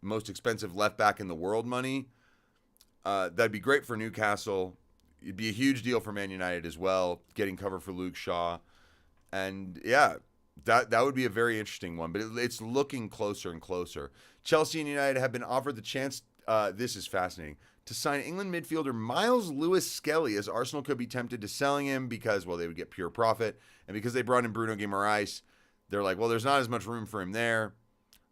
most expensive left back in the world money, that'd be great for Newcastle. It'd be a huge deal for Man United as well, getting cover for Luke Shaw. And yeah, that would be a very interesting one, but it's looking closer and closer. Chelsea and United have been offered the chance, this is fascinating, to sign England midfielder Miles Lewis-Skelly, as Arsenal could be tempted to selling him because, well, they would get pure profit. And because they brought in Bruno Guimaraes, they're like, well, there's not as much room for him there.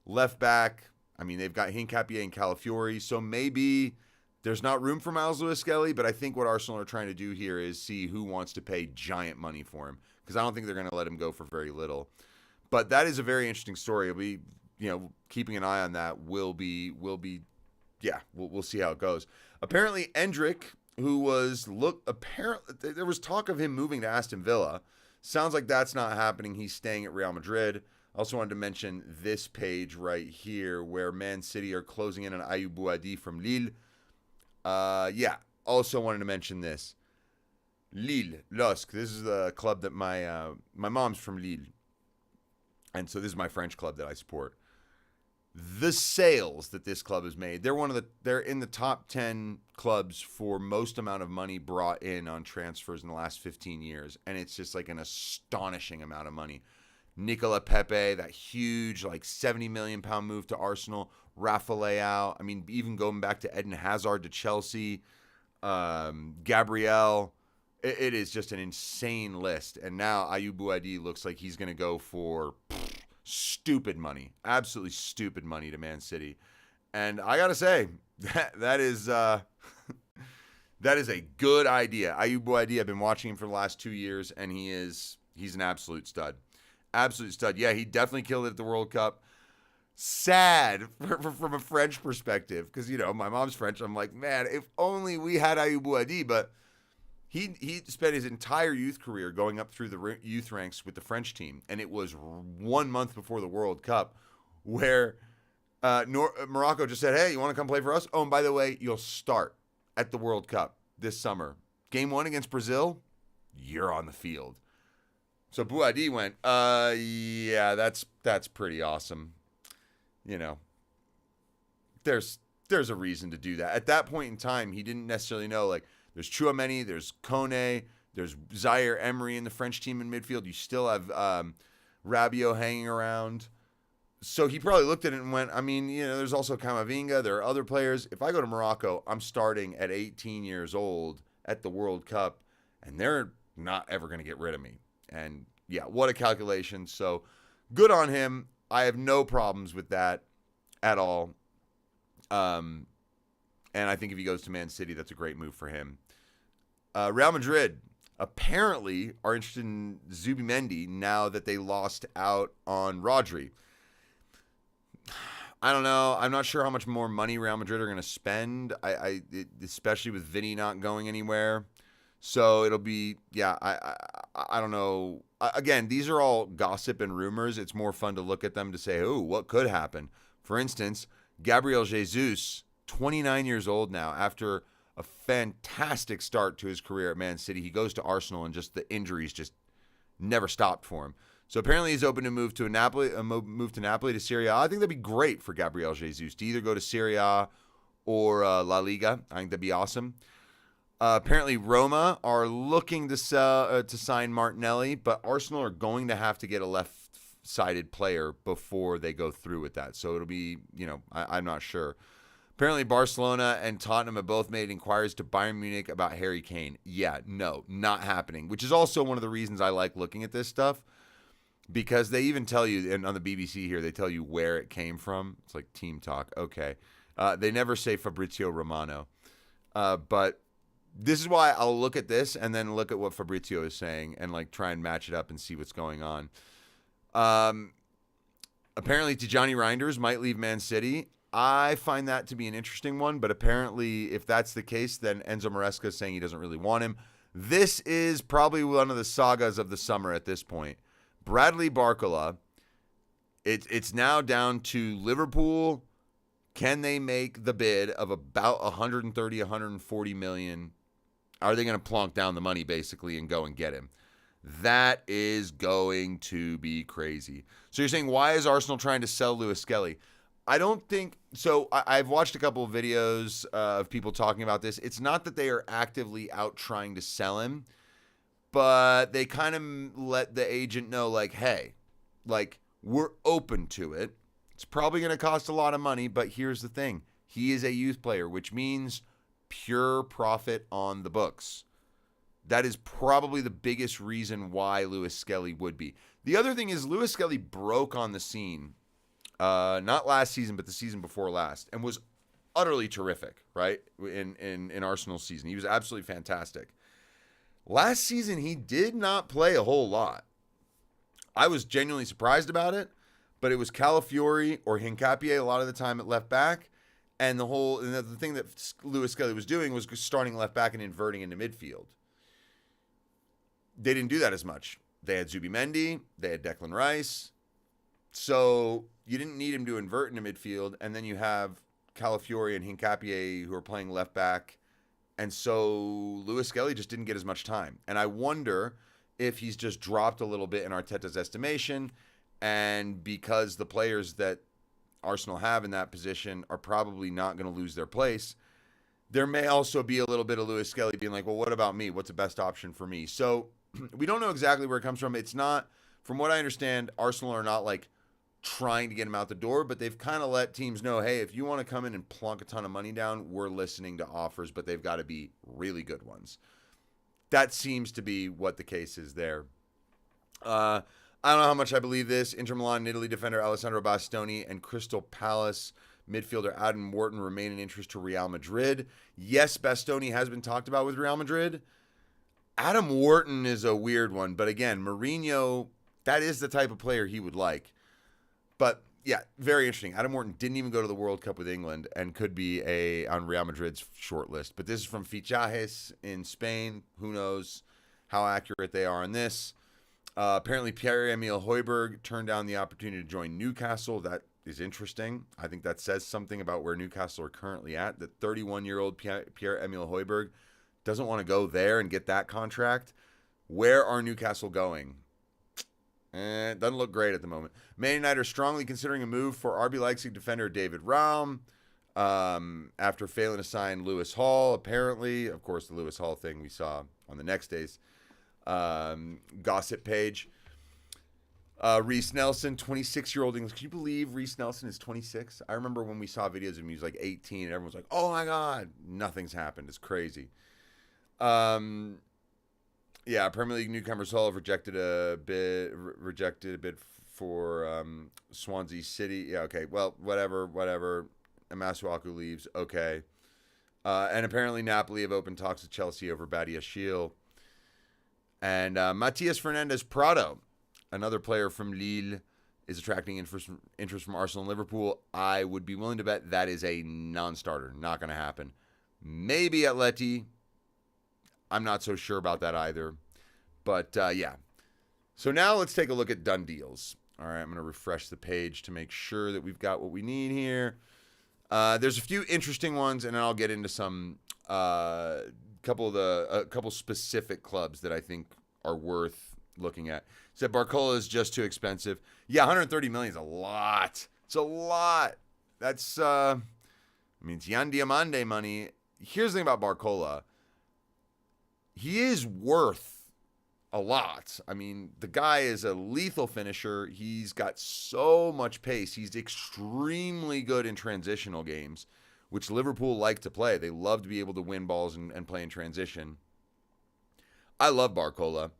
Left back, I mean, they've got Hincapié and Calafiori, so maybe there's not room for Miles Lewis-Skelly, but I think what Arsenal are trying to do here is see who wants to pay giant money for him, because I don't think they're going to let him go for very little. But that is a very interesting story. It'll be, keeping an eye on that we'll see how it goes. Apparently, Endrick, there was talk of him moving to Aston Villa. Sounds like that's not happening. He's staying at Real Madrid. I also wanted to mention this page right here where Man City are closing in on Ayoub Bouadi from Lille. Also wanted to mention this. Lille, LOSC. This is the club that my mom's from Lille. And so this is my French club that I support. The sales that this club has made, they're in the top 10 clubs for most amount of money brought in on transfers in the last 15 years. And it's just like an astonishing amount of money. Nicola Pepe, that huge, like 70 million pound move to Arsenal. Rafa Leao. I mean, even going back to Eden Hazard to Chelsea. Gabriel. It is just an insane list. And now Ayoub Bouadi looks like he's going to go for stupid money, absolutely stupid money to Man City. And I got to say, that is a good idea. Ayoub Bouadi, I've been watching him for the last 2 years, and he's an absolute stud. Absolute stud. Yeah, he definitely killed it at the World Cup. Sad from a French perspective, because, my mom's French. I'm like, man, if only we had Ayoub Bouadi, but He spent his entire youth career going up through the youth ranks with the French team, and it was 1 month before the World Cup where Morocco just said, hey, you want to come play for us? Oh, and by the way, you'll start at the World Cup this summer. Game 1 against Brazil, you're on the field. So Bouadi went, yeah, that's pretty awesome. You know, there's a reason to do that. At that point in time, he didn't necessarily know, like, there's Tchouaméni, there's Kone, there's Zaire Emery in the French team in midfield. You still have Rabiot hanging around. So he probably looked at it and went, I mean, you know, there's also Camavinga. There are other players. If I go to Morocco, I'm starting at 18 years old at the World Cup, and they're not ever going to get rid of me. And, yeah, what a calculation. So good on him. I have no problems with that at all. And I think if he goes to Man City, that's a great move for him. Real Madrid apparently are interested in Zubimendi now that they lost out on Rodri. I don't know. I'm not sure how much more money Real Madrid are going to spend. Especially with Vinny not going anywhere. So it'll be, yeah, I don't know. Again, these are all gossip and rumors. It's more fun to look at them to say, oh, what could happen? For instance, Gabriel Jesus, 29 years old now, after a fantastic start to his career at Man City. He goes to Arsenal and just the injuries just never stopped for him. So apparently he's open to move to Napoli to Serie A. I think that'd be great for Gabriel Jesus to either go to Serie A or La Liga. I think that'd be awesome. Apparently Roma are looking to sign Martinelli, but Arsenal are going to have to get a left-sided player before they go through with that. So it'll be, you know, I'm not sure. Apparently Barcelona and Tottenham have both made inquiries to Bayern Munich about Harry Kane. Yeah, no, not happening, which is also one of the reasons I like looking at this stuff, because they even tell you, and on the BBC here, they tell you where it came from. It's like team talk. Okay. They never say Fabrizio Romano. But this is why I'll look at this and then look at what Fabrizio is saying and like try and match it up and see what's going on. Apparently Tijani Reinders might leave Man City. I find that to be an interesting one, but apparently if that's the case, then Enzo Maresca is saying he doesn't really want him. This is probably one of the sagas of the summer at this point. Bradley Barcola, it's now down to Liverpool. Can they make the bid of about 130, 140 million? Are they going to plonk down the money basically and go and get him? That is going to be crazy. So you're saying, why is Arsenal trying to sell Lewis Skelly? I don't think so. I've watched a couple of videos of people talking about this. It's not that they are actively out trying to sell him, but they kind of let the agent know, like, hey, like, we're open to it. It's probably going to cost a lot of money, but here's the thing. He is a youth player, which means pure profit on the books. That is probably the biggest reason why Lewis Skelly would be. The other thing is Lewis Skelly broke on the scene, not last season, but the season before last, and was utterly terrific, right, in Arsenal's season. He was absolutely fantastic. Last season, he did not play a whole lot. I was genuinely surprised about it, but it was Calafiori or Hincapié a lot of the time at left back, and the thing that Lewis Skelly was doing was starting left back and inverting into midfield. They didn't do that as much. They had Zubimendi, they had Declan Rice, so you didn't need him to invert into midfield, and then you have Calafiori and Hincapié who are playing left back, and so Lewis Skelly just didn't get as much time. And I wonder if he's just dropped a little bit in Arteta's estimation, and because the players that Arsenal have in that position are probably not going to lose their place, there may also be a little bit of Lewis Skelly being like, well, what about me? What's the best option for me? So we don't know exactly where it comes from. It's not, from what I understand, Arsenal are not like trying to get him out the door, but they've kind of let teams know, hey, if you want to come in and plunk a ton of money down, we're listening to offers, but they've got to be really good ones. That seems to be what the case is there. I don't know how much I believe this. Inter Milan and Italy defender Alessandro Bastoni and Crystal Palace midfielder Adam Wharton remain in interest to Real Madrid. Yes, Bastoni has been talked about with Real Madrid. Adam Wharton is a weird one, but again, Mourinho, that is the type of player he would like. But yeah, very interesting. Adam Wharton didn't even go to the World Cup with England and could be on Real Madrid's short list. But this is from Fichajes in Spain. Who knows how accurate they are on this. Apparently, Pierre-Emile Højbjerg turned down the opportunity to join Newcastle. That is interesting. I think that says something about where Newcastle are currently at. That 31-year-old Pierre-Emile Højbjerg doesn't want to go there and get that contract. Where are Newcastle going? It doesn't look great at the moment. Man United are strongly considering a move for RB Leipzig defender David Raum after failing to sign Lewis Hall, apparently. Of course, the Lewis Hall thing we saw on the next day's gossip page. Reece Nelson, 26-year-old English. Can you believe Reece Nelson is 26? I remember when we saw videos of him, he was like 18, and everyone was like, oh my God, nothing's happened. It's crazy. Yeah, Premier League newcomers Hull have rejected a bid for Swansea City. Yeah, okay. Well, whatever. Masuaku leaves. Okay. And apparently Napoli have opened talks with Chelsea over Badiashile. And Matias Fernandez Prado, another player from Lille, is attracting interest from Arsenal and Liverpool. I would be willing to bet that is a non-starter. Not going to happen. Maybe Atleti. I'm not so sure about that either. But, yeah. So now let's take a look at done deals. All right, I'm going to refresh the page to make sure that we've got what we need here. There's a few interesting ones, and then I'll get into some couple specific clubs that I think are worth looking at. Said Barcola is just too expensive. Yeah, 130 million is a lot. It's a lot. That's it's Yan Diamande money. Here's the thing about Barcola. He is worth a lot. I mean, the guy is a lethal finisher. He's got so much pace. He's extremely good in transitional games, which Liverpool like to play. They love to be able to win balls and play in transition. I love Barcola.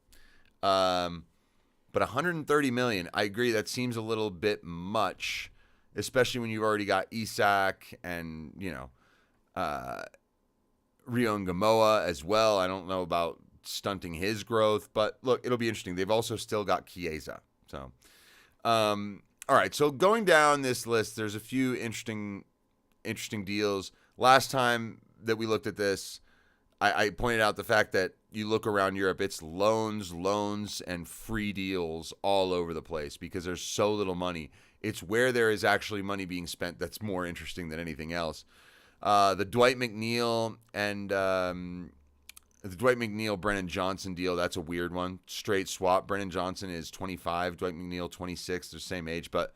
But 130 million, I agree, that seems a little bit much, especially when you've already got Isak and, Rio and Gamoa as well. I don't know about stunting his growth, but look, it'll be interesting. They've also still got Chiesa. So, all right. So going down this list, there's a few interesting deals. Last time that we looked at this, I pointed out the fact that you look around Europe, it's loans, and free deals all over the place because there's so little money. It's where there is actually money being spent that's more interesting than anything else. The Dwight McNeil Brennan Johnson deal, that's a weird one. Straight swap. Brennan Johnson is 25, Dwight McNeil 26. They're the same age, but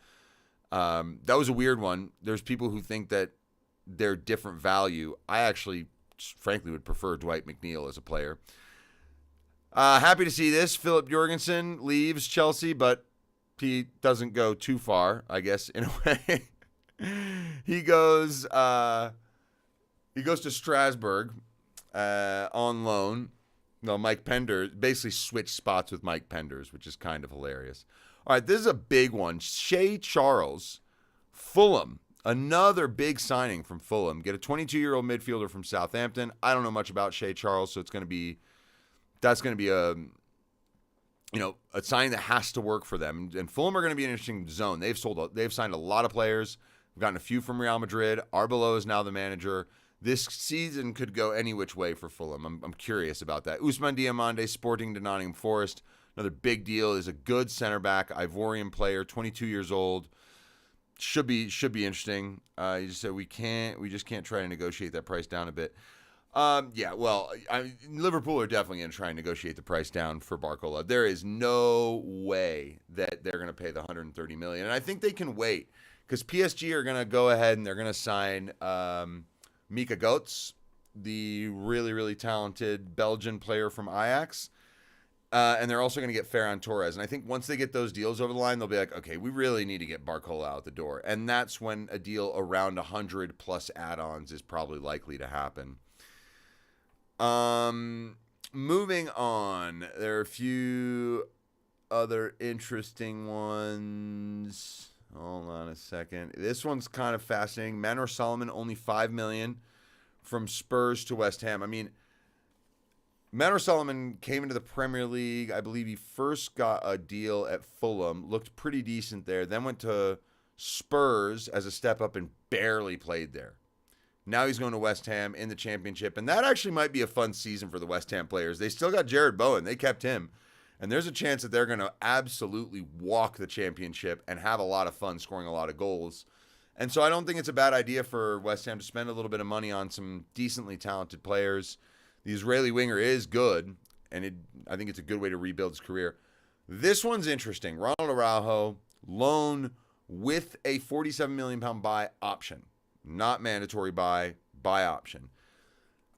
that was a weird one. There's people who think that they're different value. I actually, frankly, would prefer Dwight McNeil as a player. Happy to see this. Philip Jorgensen leaves Chelsea, but he doesn't go too far, I guess, in a way. He goes to Strasbourg on loan. No, Mike Penders basically switched spots with Mike Penders, which is kind of hilarious. All right, this is a big one. Shea Charles, Fulham. Another big signing from Fulham. Get a 22-year-old midfielder from Southampton. I don't know much about Shea Charles, so that's going to be a signing that has to work for them. And Fulham are going to be an interesting zone. They've signed a lot of players. We've gotten a few from Real Madrid. Arbeloa is now the manager. This season could go any which way for Fulham. I'm curious about that. Ousmane Diomande, Sporting to Nottingham Forest. Another big deal. Is a good center back, Ivorian player, 22 years old. Should be interesting. You just said we just can't try to negotiate that price down a bit. Liverpool are definitely going to try and negotiate the price down for Barcola. There is no way that they're going to pay the 130 million, and I think they can wait because PSG are going to go ahead and they're going to sign Mika Goetz, the really, really talented Belgian player from Ajax. And they're also going to get Ferran Torres. And I think once they get those deals over the line, they'll be like, okay, we really need to get Barcola out the door. And that's when a deal around 100 plus add-ons is probably likely to happen. Moving on, there are a few other interesting ones. Hold on a second. This one's kind of fascinating. Manor Solomon, only $5 million from Spurs to West Ham. I mean, Manor Solomon came into the Premier League. I believe he first got a deal at Fulham, looked pretty decent there, then went to Spurs as a step up and barely played there. Now he's going to West Ham in the Championship, and that actually might be a fun season for the West Ham players. They still got Jared Bowen. They kept him. And there's a chance that they're going to absolutely walk the championship and have a lot of fun scoring a lot of goals. And so I don't think it's a bad idea for West Ham to spend a little bit of money on some decently talented players. The Israeli winger is good, and I think it's a good way to rebuild his career. This one's interesting. Ronald Araujo, loan with a £47 million buy option. Not mandatory buy option.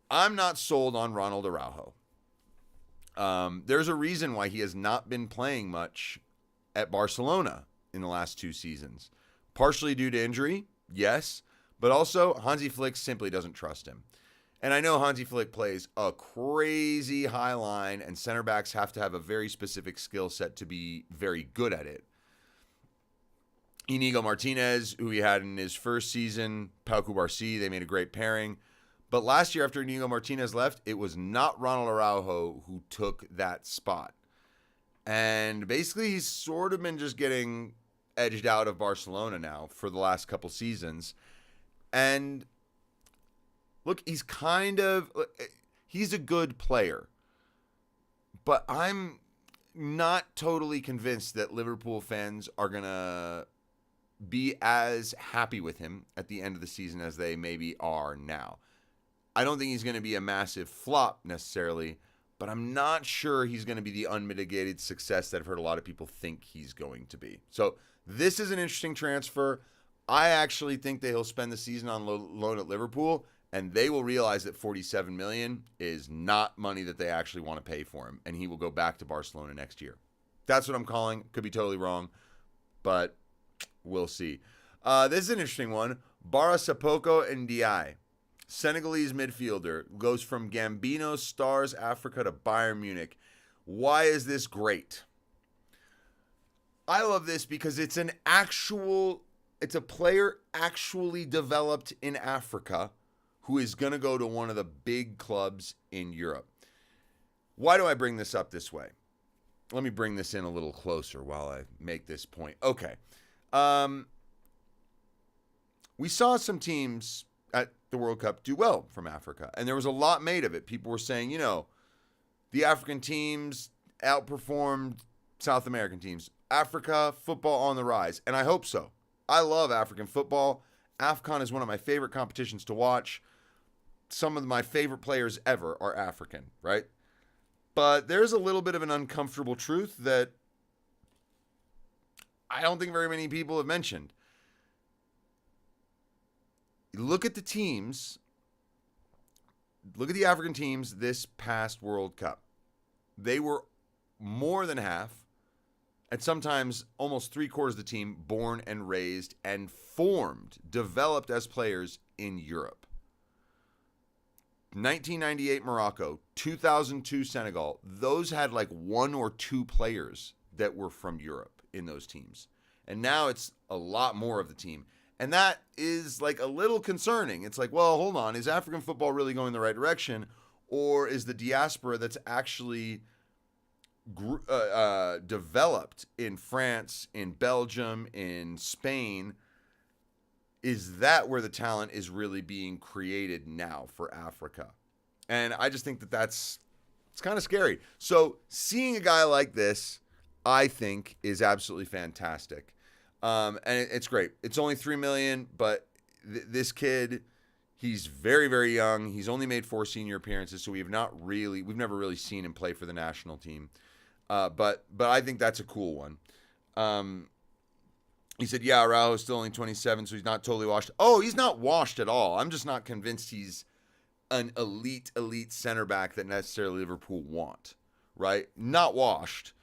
I'm not sold on Ronald Araujo. There's a reason why he has not been playing much at Barcelona in the last 2 seasons. Partially due to injury, yes, but also Hansi Flick simply doesn't trust him. And I know Hansi Flick plays a crazy high line, and center backs have to have a very specific skill set to be very good at it. Inigo Martinez, who he had in his first season, Pau Cubarsí, they made a great pairing. But last year, after Inigo Martinez left, it was not Ronald Araujo who took that spot. And basically, he's sort of been just getting edged out of Barcelona now for the last couple seasons. And look, he's a good player. But I'm not totally convinced that Liverpool fans are going to be as happy with him at the end of the season as they maybe are now. I don't think he's going to be a massive flop necessarily, but I'm not sure he's going to be the unmitigated success that I've heard a lot of people think he's going to be. So this is an interesting transfer. I actually think that he'll spend the season on loan at Liverpool, and they will realize that $47 million is not money that they actually want to pay for him, and he will go back to Barcelona next year. That's what I'm calling. Could be totally wrong, but we'll see. This is an interesting one. Bara Sapoko Ndiaye, Senegalese midfielder, goes from Gambino Stars Africa to Bayern Munich. Why is this great? I love this because it's a player actually developed in Africa who is going to go to one of the big clubs in Europe. Why do I bring this up this way? Let me bring this in a little closer while I make this point. Okay. We saw some teams at the World Cup do well from Africa, and there was a lot made of it. People were saying, the African teams outperformed South American teams. Africa, football on the rise, and I hope so. I love African football. AFCON is one of my favorite competitions to watch. Some of my favorite players ever are African, right? But there's a little bit of an uncomfortable truth that I don't think very many people have mentioned. Look at the teams. Look at the African teams this past World Cup. They were more than half, and sometimes almost 3/4 of the team born and raised and developed as players in Europe. 1998 Morocco, 2002 Senegal, those had like 1 or 2 players that were from Europe in those teams. And now it's a lot more of the team. And that is like a little concerning. It's like, well, hold on. Is African football really going the right direction? Or is the diaspora that's actually developed in France, in Belgium, in Spain, is that where the talent is really being created now for Africa? And I just think it's kind of scary. So seeing a guy like this, I think, is absolutely fantastic. And it's great. It's only $3 million, but this kid, he's very, very young. He's only made 4 senior appearances, so we've never really seen him play for the national team. But I think that's a cool one. He said, yeah, Araujo's still only 27, so he's not totally washed. Oh, he's not washed at all. I'm just not convinced he's an elite center back that necessarily Liverpool want, right? Not washed.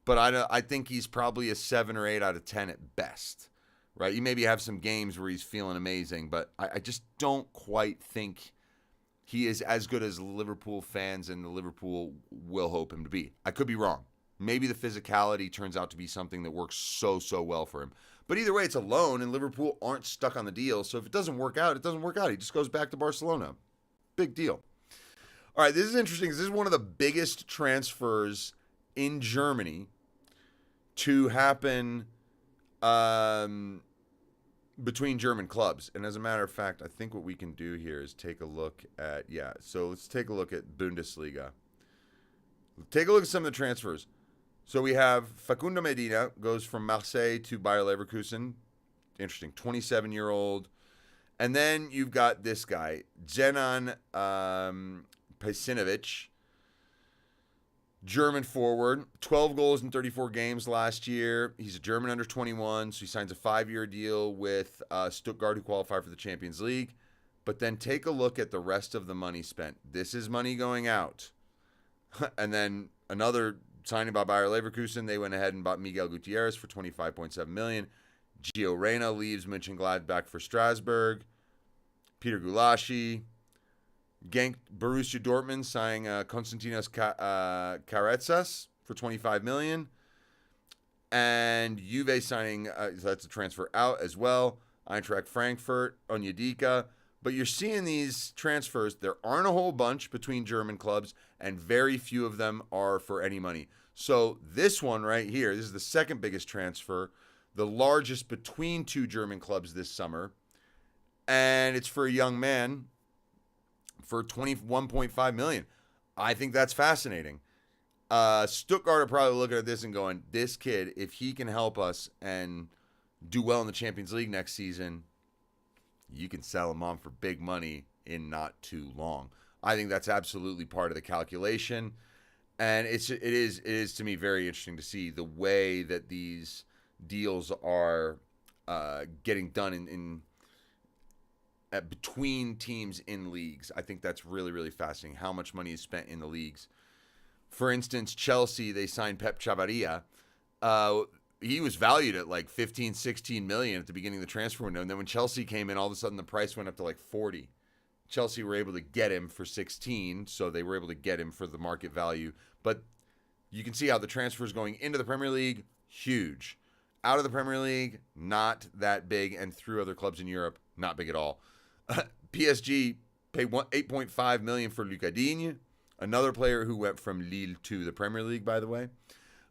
But I think he's probably a 7 or 8 out of 10 at best, right? You maybe have some games where he's feeling amazing, but I just don't quite think he is as good as Liverpool fans and the Liverpool will hope him to be. I could be wrong. Maybe the physicality turns out to be something that works so well for him. But either way, it's a loan, and Liverpool aren't stuck on the deal. So if it doesn't work out, it doesn't work out. He just goes back to Barcelona. Big deal. All right, this is interesting. This is one of the biggest transfers in Germany to happen between German clubs. And as a matter of fact, I think what we can do here is take a look at, so let's take a look at Bundesliga. Take a look at some of the transfers. So we have Facundo Medina goes from Marseille to Bayer Leverkusen. Interesting. 27-year-old. And then you've got this guy, Zenan Pejsinovic, German forward, 12 goals in 34 games last year. He's a German under 21, so he signs a 5-year deal with Stuttgart, who qualify for the Champions League. But then take a look at the rest of the money spent. This is money going out. And then another signing by Bayer Leverkusen, they went ahead and bought Miguel Gutierrez for $25.7 million. Gio Reyna leaves Mönchengladbach for Strasbourg. Peter Gulashi. Borussia Dortmund signing Konstantinos Karetsas for $25 million. And Juve signing, so that's a transfer out as well. Eintracht Frankfurt, Onyedika. But you're seeing these transfers. There aren't a whole bunch between German clubs, and very few of them are for any money. So this one right here, this is the second biggest transfer, the largest between two German clubs this summer. And it's for a young man for $21.5 million. I think that's fascinating. Stuttgart are probably looking at this and going, this kid, if he can help us and do well in the Champions League next season, you can sell him on for big money in not too long. I think that's absolutely part of the calculation. And it is to me very interesting to see the way that these deals are getting done in between teams in leagues. I think that's really, really fascinating how much money is spent in the leagues. For instance, Chelsea, they signed Pep Chavarria. He was valued at like 15, 16 million at the beginning of the transfer window. And then when Chelsea came in, all of a sudden the price went up to like 40. Chelsea were able to get him for 16, so they were able to get him for the market value. But you can see how the transfers going into the Premier League, huge. Out of the Premier League, not that big. And through other clubs in Europe, not big at all. PSG paid $8.5 million for Lucas Digne, another player who went from Lille to the Premier League, by the way.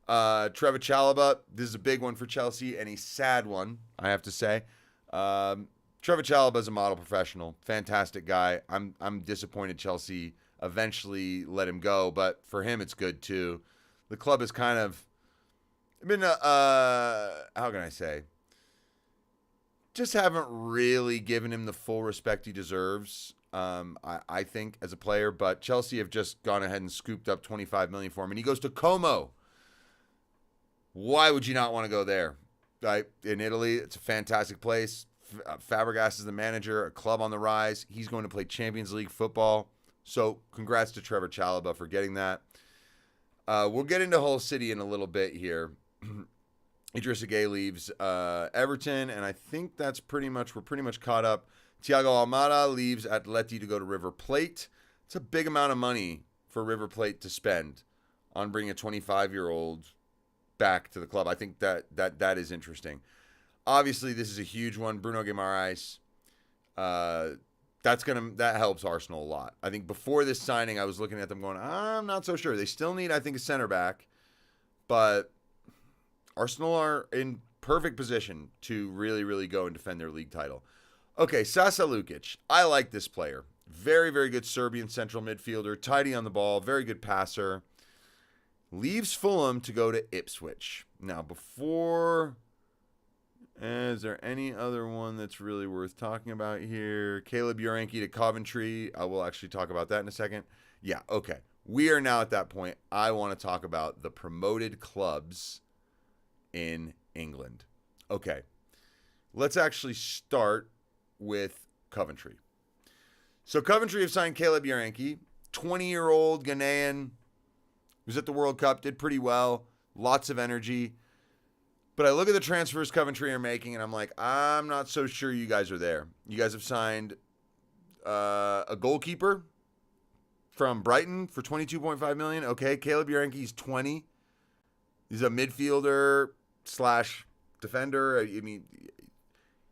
Trevor Chalobah, this is a big one for Chelsea, and a sad one, I have to say. Trevor Chalobah is a model professional, fantastic guy. I'm disappointed Chelsea eventually let him go, but for him it's good too. The club has kind of been, how can I say, just haven't really given him the full respect he deserves, I think, as a player. But Chelsea have just gone ahead and scooped up $25 million for him, and he goes to Como. Why would you not want to go there? Right? In Italy, it's a fantastic place. Fabregas is the manager, a club on the rise. He's going to play Champions League football. So congrats to Trevor Chalobah for getting that. We'll get into Hull City in a little bit here. Idrissa Gueye leaves Everton, and I think we're pretty much caught up. Thiago Almada leaves Atleti to go to River Plate. It's a big amount of money for River Plate to spend on bringing a 25-year-old back to the club. I think that is interesting. Obviously, this is a huge one. Bruno Guimaraes, that helps Arsenal a lot. I think before this signing, I was looking at them going, I'm not so sure. They still need, I think, a center back, but Arsenal are in perfect position to really, really go and defend their league title. Okay, Sasa Lukic. I like this player. Very, very good Serbian central midfielder. Tidy on the ball. Very good passer. Leaves Fulham to go to Ipswich. Now, is there any other one that's really worth talking about here? Caleb Urenki to Coventry. I will actually talk about that in a second. Yeah, okay. We are now at that point. I want to talk about the promoted clubs in England. Okay. Let's actually start with Coventry. So Coventry have signed Caleb Urenki, 20-year-old Ghanaian, was at the World Cup, did pretty well, lots of energy. But I look at the transfers Coventry are making, and I'm like, I'm not so sure you guys are there. You guys have signed a goalkeeper from Brighton for $22.5 million. Okay, Caleb Urenki's 20. He's a midfielder / defender. I mean,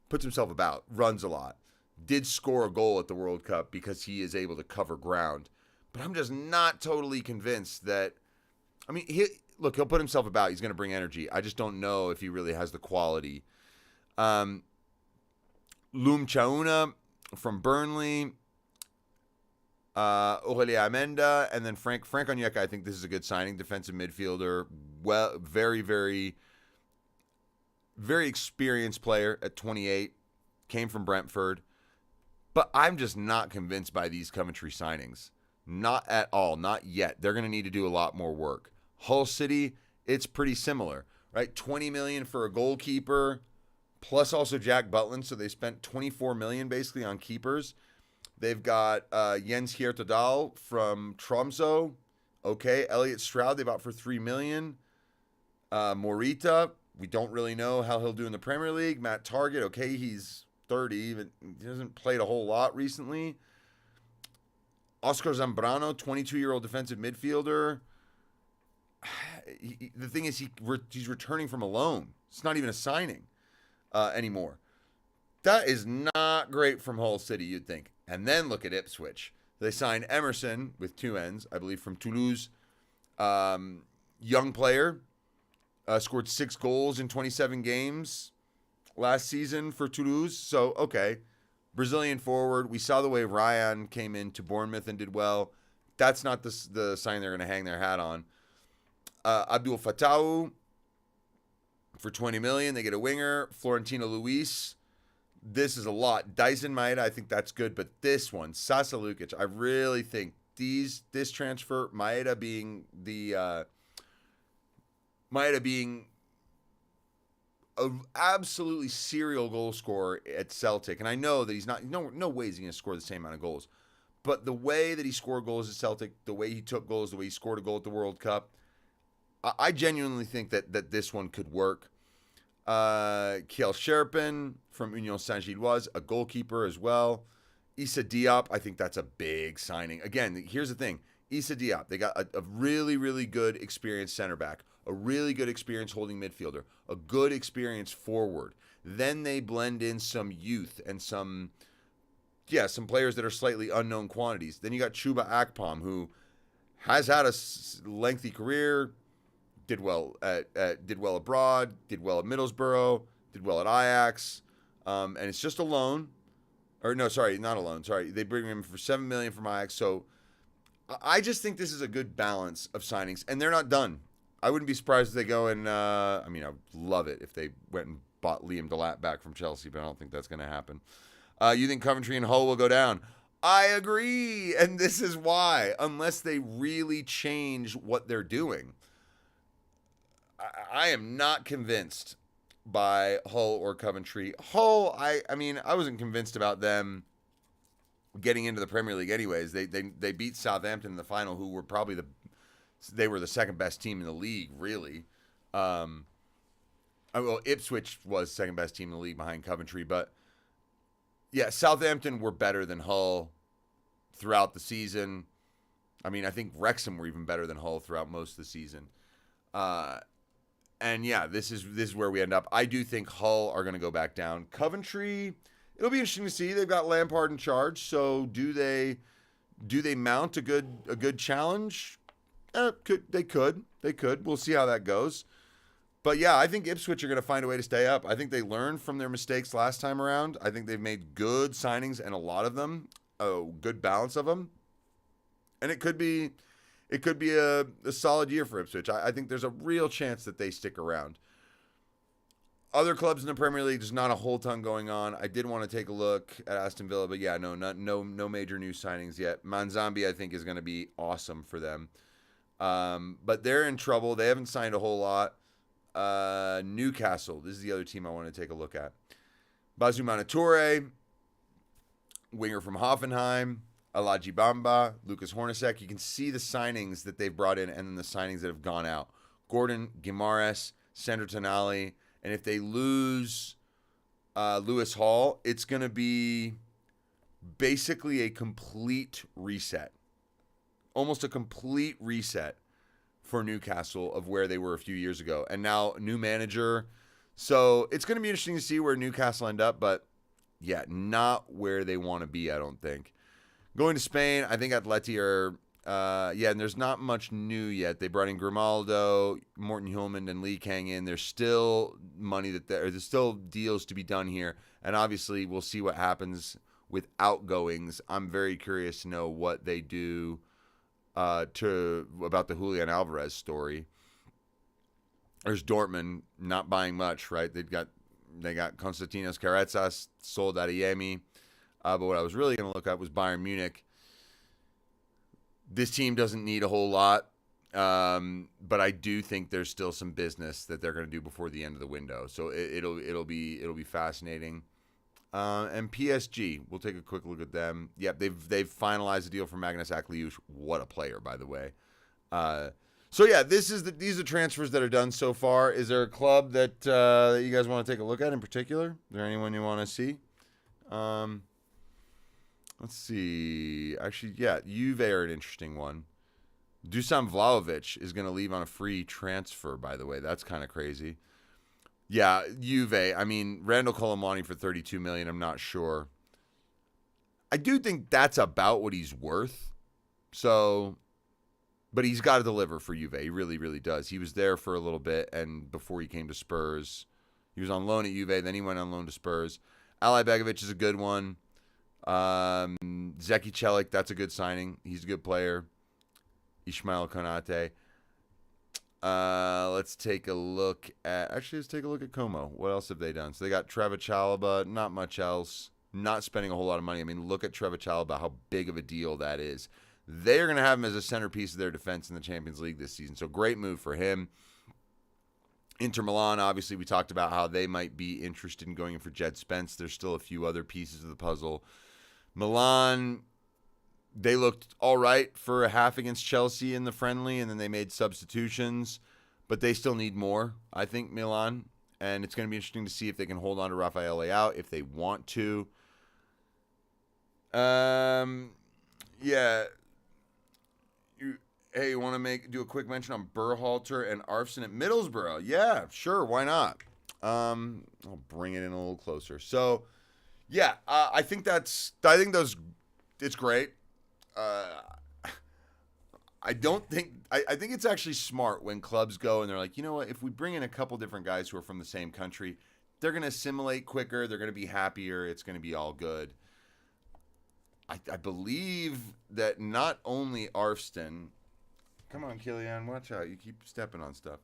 puts himself about, runs a lot. Did score a goal at the World Cup because he is able to cover ground. But I'm just not totally convinced that, I mean, he'll put himself about. He's going to bring energy. I just don't know if he really has the quality. Loum Chauna from Burnley. Aurelia Amenda. And then Frank Onyeka. I think this is a good signing. Defensive midfielder. very, very, very experienced player at 28, came from Brentford. But I'm just not convinced by these Coventry signings. Not at all. Not yet. They're going to need to do a lot more work. Hull City, it's pretty similar, right? 20 million for a goalkeeper, plus also Jack Butland. So they spent 24 million basically on keepers. They've got Jens Hjertedal from Tromsø. Okay. Elliot Stroud, they bought for 3 million. Morita, we don't really know how he'll do in the Premier League. Matt Target, okay, he's 30, but he hasn't played a whole lot recently. Oscar Zambrano, 22-year-old defensive midfielder. The thing is, he's returning from a loan. It's not even a signing anymore. That is not great from Hull City, you'd think. And then look at Ipswich. They signed Emerson with 2 N's, I believe, from Toulouse. Young player. Scored 6 goals in 27 games last season for Toulouse. So, okay. Brazilian forward. We saw the way Ryan came into Bournemouth and did well. That's not the sign they're going to hang their hat on. Abdul Fattah for 20 million. They get a winger. Florentino Luis. This is a lot. Dyson Maeda, I think that's good. But this one, Sasa Lukic, I really think this transfer, Maeda being an absolutely serial goal scorer at Celtic. And I know that he's not, no way is he going to score the same amount of goals. But the way that he scored goals at Celtic, the way he took goals, the way he scored a goal at the World Cup, I genuinely think that this one could work. Kiel Sherpen from Union Saint-Gilloise, a goalkeeper as well. Issa Diop, I think that's a big signing. Again, here's the thing. Issa Diop, they got a really, really good experienced center back, a really good experienced holding midfielder, a good experienced forward. Then they blend in some youth and some players that are slightly unknown quantities. Then you got Chuba Akpom, who has had a lengthy career, did well abroad, did well at Middlesbrough, did well at Ajax, and it's just a loan. Or no, sorry, not a loan. Sorry, they bring him for $7 million from Ajax. So I just think this is a good balance of signings, and they're not done. I wouldn't be surprised if they go and I would love it if they went and bought Liam Delap back from Chelsea, but I don't think that's going to happen. You think Coventry and Hull will go down? I agree, and this is why. Unless they really change what they're doing, I am not convinced by Hull or Coventry. Hull, I wasn't convinced about them getting into the Premier League anyways. They beat Southampton in the final, who were probably they were the second best team in the league, really. Ipswich was second best team in the league behind Coventry, but yeah, Southampton were better than Hull throughout the season. I think Wrexham were even better than Hull throughout most of the season. And yeah, this is where we end up. I do think Hull are going to go back down. Coventry, it'll be interesting to see. They've got Lampard in charge, so do they mount a good challenge? They could. We'll see how that goes. But yeah, I think Ipswich are going to find a way to stay up. I think they learned from their mistakes last time around. I think they've made good signings, and a lot of them, a good balance of them. And it could be a solid year for Ipswich. I think there's a real chance that they stick around. Other clubs in the Premier League, there's not a whole ton going on. I did want to take a look at Aston Villa, but yeah, no major new signings yet. Manzambi, I think, is going to be awesome for them. But they're in trouble. They haven't signed a whole lot. Newcastle, this is the other team I want to take a look at. Bazumana Toure, winger from Hoffenheim. Alaji Bamba, Lucas Hornacek. You can see the signings that they've brought in and then the signings that have gone out. Gordon, Guimaraes, Sandro Tonali. And if they lose Lewis Hall, it's going to be basically a complete reset. Almost a complete reset for Newcastle of where they were a few years ago. And now new manager. So it's going to be interesting to see where Newcastle end up. But yeah, not where they want to be, I don't think. Going to Spain, I think Atleti are, and there's not much new yet. They brought in Grimaldo, Morten Hulman, and Lee Kang in. There's still money there's still deals to be done here. And obviously, we'll see what happens with outgoings. I'm very curious to know what they do about the Julian Alvarez story. There's Dortmund not buying much, right? They got Konstantinos Karetsas sold out of Yemi. But what I was really going to look at was Bayern Munich. This team doesn't need a whole lot, but I do think there's still some business that they're going to do before the end of the window. So it'll be fascinating. And PSG, we'll take a quick look at them. Yep, they've finalized a deal for Magnus Akliush. What a player, by the way. So yeah, these are transfers that are done so far. Is there a club that you guys want to take a look at in particular? Is there anyone you want to see? Let's see. Actually, yeah, Juve are an interesting one. Dusan Vlahovic is going to leave on a free transfer, by the way. That's kind of crazy. Yeah, Juve. I mean, Randall Colomani for $32 million, I'm not sure. I do think that's about what he's worth. So, but he's got to deliver for Juve. He really, really does. He was there for a little bit, and before he came to Spurs, he was on loan at Juve. Then he went on loan to Spurs. Ali Begovic is a good one. Zeki Celik, that's a good signing. He's a good player. Ismail Konate. Let's take a look at Como. What else have they done? So they got Trevor Chalobah, not much else. Not spending a whole lot of money. I mean, look at Trevor Chalobah, how big of a deal that is. They're going to have him as a centerpiece of their defense in the Champions League this season. So great move for him. Inter Milan, obviously, we talked about how they might be interested in going in for Jed Spence. There's still a few other pieces of the puzzle. Milan, they looked all right for a half against Chelsea in the friendly, and then they made substitutions. But they still need more, I think, Milan. And it's going to be interesting to see if they can hold on to Rafael Leao, if they want to. Yeah. You want to do a quick mention on Berhalter and Arfsen at Middlesbrough? Yeah, sure, why not? I'll bring it in a little closer. So, yeah, I think it's great. I think it's actually smart when clubs go and they're like, you know what? If we bring in a couple different guys who are from the same country, they're going to assimilate quicker. They're going to be happier. It's going to be all good. I believe that not only Arfsten. Come on, Killian, watch out. You keep stepping on stuff.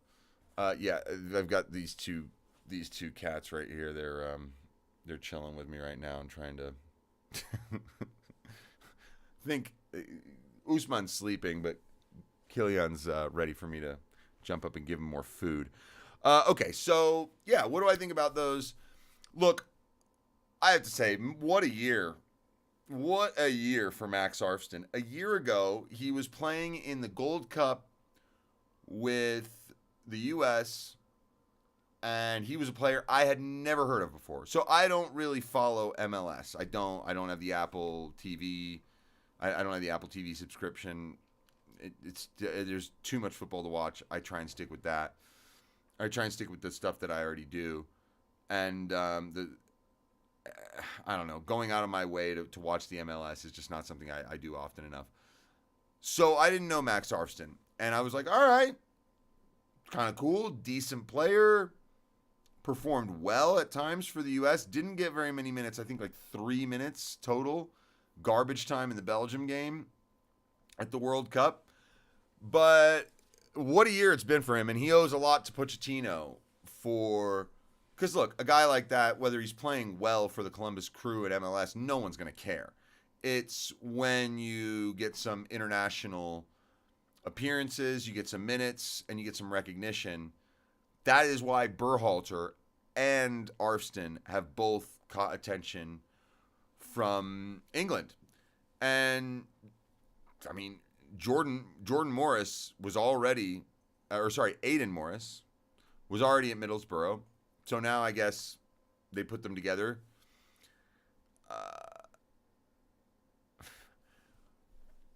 Yeah, I've got these two cats right here. They're chilling with me right now and trying to think Usman's sleeping, but Killian's ready for me to jump up and give him more food. Okay, so yeah, what do I think about those? Look, I have to say, what a year. What a year for Max Arfsten. A year ago, he was playing in the Gold Cup with the U.S., and he was a player I had never heard of before. So I don't really follow MLS. I don't have the Apple TV. I don't have the Apple TV subscription. There's too much football to watch. I try and stick with that. I try and stick with the stuff that I already do. And I don't know, going out of my way to watch the MLS is just not something I do often enough. So I didn't know Max Arfsten. And I was like, all right, kind of cool, decent player, performed well at times for the U.S., didn't get very many minutes, I think like 3 minutes total, garbage time in the Belgium game at the World Cup. But what a year it's been for him, and he owes a lot to Pochettino for... Because, look, a guy like that, whether he's playing well for the Columbus Crew at MLS, no one's going to care. It's when you get some international appearances, you get some minutes, and you get some recognition. That is why Berhalter and Arfsten have both caught attention from England. And, I mean, Jordan Morris was already... Aidan Morris was already at Middlesbrough. So now I guess they put them together.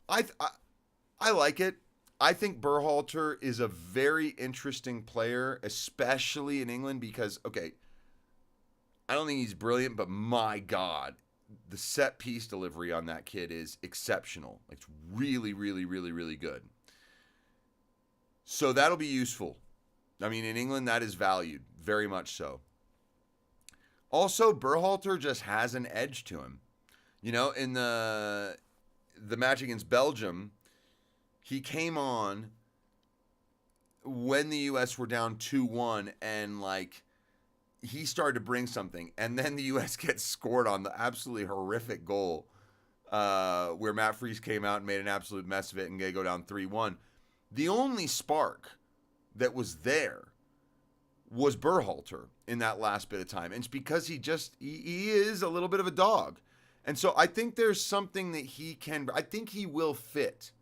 I like it. I think Berhalter is a very interesting player, especially in England, because, okay, I don't think he's brilliant, but my God, the set piece delivery on that kid is exceptional. It's really, really, really, really good. So that'll be useful. I mean, in England, that is valued, very much so. Also, Berhalter just has an edge to him. You know, in the match against Belgium, he came on when the U.S. were down 2-1 and like he started to bring something, and then the U.S. gets scored on the absolutely horrific goal where Matt Freese came out and made an absolute mess of it, and they go down 3-1. The only spark that was there was Berhalter in that last bit of time. And it's because he is a little bit of a dog. And so I think there's something that I think he will fit.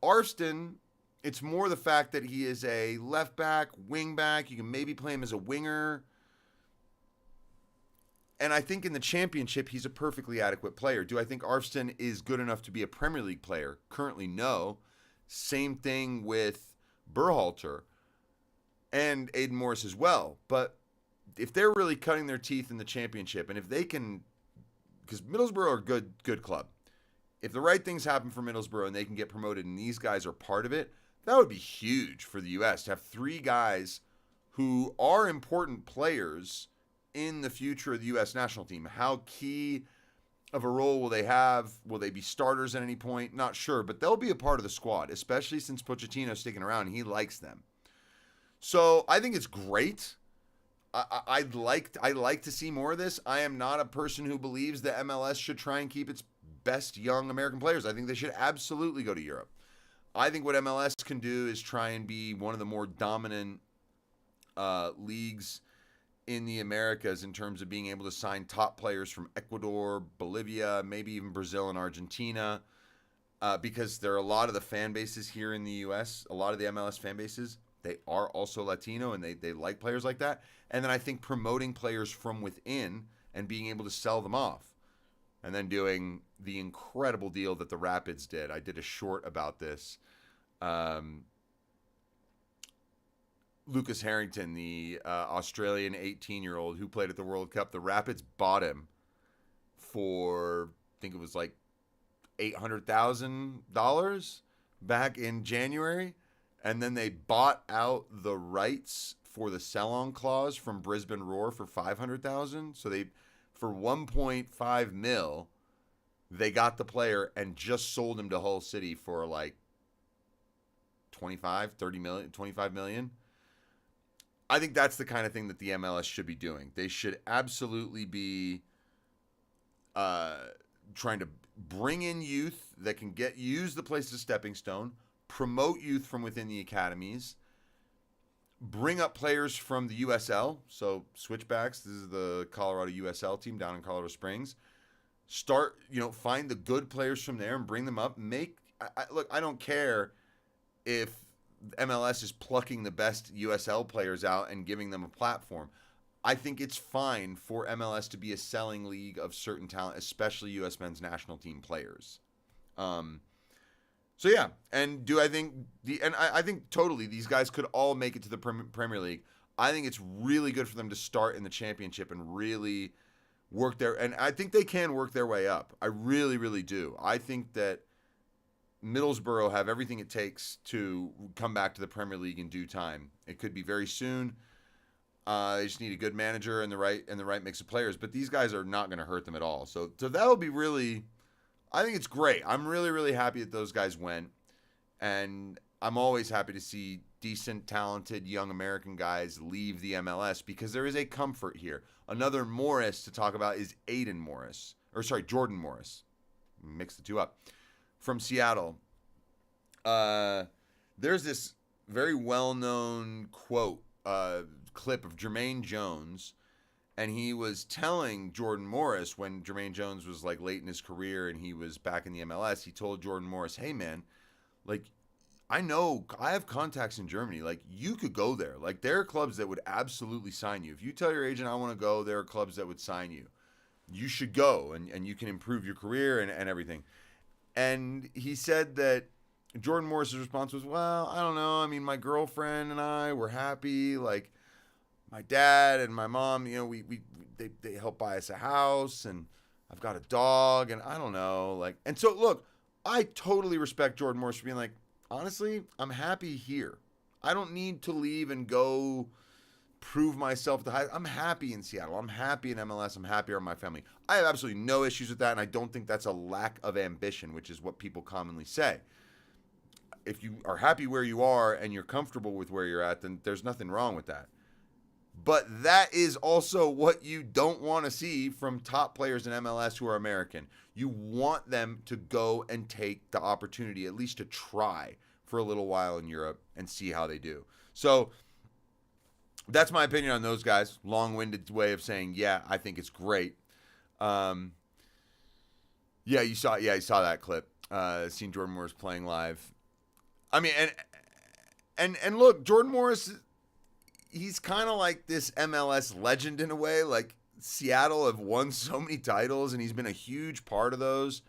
Arston, it's more the fact that he is a left back, wing back. You can maybe play him as a winger. And I think in the championship, he's a perfectly adequate player. Do I think Arston is good enough to be a Premier League player? Currently, no. Same thing with Berhalter and Aiden Morris as well. But if they're really cutting their teeth in the championship, and if they can, because Middlesbrough are a good club. If the right things happen for Middlesbrough and they can get promoted and these guys are part of it, that would be huge for the U.S. to have three guys who are important players in the future of the U.S. national team. How key of a role will they have? Will they be starters at any point? Not sure, but they'll be a part of the squad, especially since Pochettino's sticking around and he likes them. So I think it's great. I'd like to see more of this. I am not a person who believes that MLS should try and keep its best young American players. I think they should absolutely go to Europe. I think what MLS can do is try and be one of the more dominant leagues in the Americas in terms of being able to sign top players from Ecuador, Bolivia, maybe even Brazil and Argentina, because there are a lot of the fan bases here in the U.S., a lot of the MLS fan bases, they are also Latino and they like players like that. And then I think promoting players from within and being able to sell them off. And then doing the incredible deal that the Rapids did. I did a short about this. Lucas Harrington, the Australian 18-year-old who played at the World Cup, the Rapids bought him for, I think it was like $800,000 back in January. And then they bought out the rights for the sell-on clause from Brisbane Roar for $500,000. So they, for 1.5 mil, they got the player and just sold him to Hull City for like 30 million, 25 million. I think that's the kind of thing that the MLS should be doing. They should absolutely be trying to bring in youth that can use the place as a stepping stone, promote youth from within the academies, bring up players from the USL, so switchbacks. This is the Colorado USL team down in Colorado Springs. Start, find the good players from there and bring them up. Look, I don't care if MLS is plucking the best USL players out and giving them a platform. I think it's fine for MLS to be a selling league of certain talent, especially U.S. men's national team players. So yeah, and I think totally these guys could all make it to the Premier League. I think it's really good for them to start in the championship and really work there. And I think they can work their way up. I really, really do. I think that Middlesbrough have everything it takes to come back to the Premier League in due time. It could be very soon. They just need a good manager and the right mix of players. But these guys are not going to hurt them at all. So that'll be really. I think it's great. I'm really, really happy that those guys went. And I'm always happy to see decent, talented, young American guys leave the MLS because there is a comfort here. Another Morris to talk about is Jordan Morris. Mix the two up. From Seattle. There's this very well-known clip of Jermaine Jones. And he was telling Jordan Morris when Jermaine Jones was like late in his career and he was back in the MLS, he told Jordan Morris, hey man, like I know I have contacts in Germany. Like you could go there. Like there are clubs that would absolutely sign you. If you tell your agent I want to go, there are clubs that would sign you. You should go and you can improve your career and everything. And he said that Jordan Morris's response was, well, I don't know. I mean, my girlfriend and I were happy. Like, my dad and my mom, they helped buy us a house, and I've got a dog, and I don't know, like, and so look, I totally respect Jordan Morris for being like, honestly, I'm happy here. I don't need to leave and go prove myself I'm happy in Seattle. I'm happy in MLS. I'm happy around my family. I have absolutely no issues with that, and I don't think that's a lack of ambition, which is what people commonly say. if you are happy where you are and you're comfortable with where you're at, then there's nothing wrong with that. But that is also what you don't want to see from top players in MLS who are American. You want them to go and take the opportunity, at least to try for a little while in Europe and see how they do. So that's my opinion on those guys. Long-winded way of saying, yeah, I think it's great. You saw that clip. Seen Jordan Morris playing live. I mean, and look, Jordan Morris, he's kind of like this MLS legend in a way. Like, Seattle have won so many titles, and he's been a huge part of those.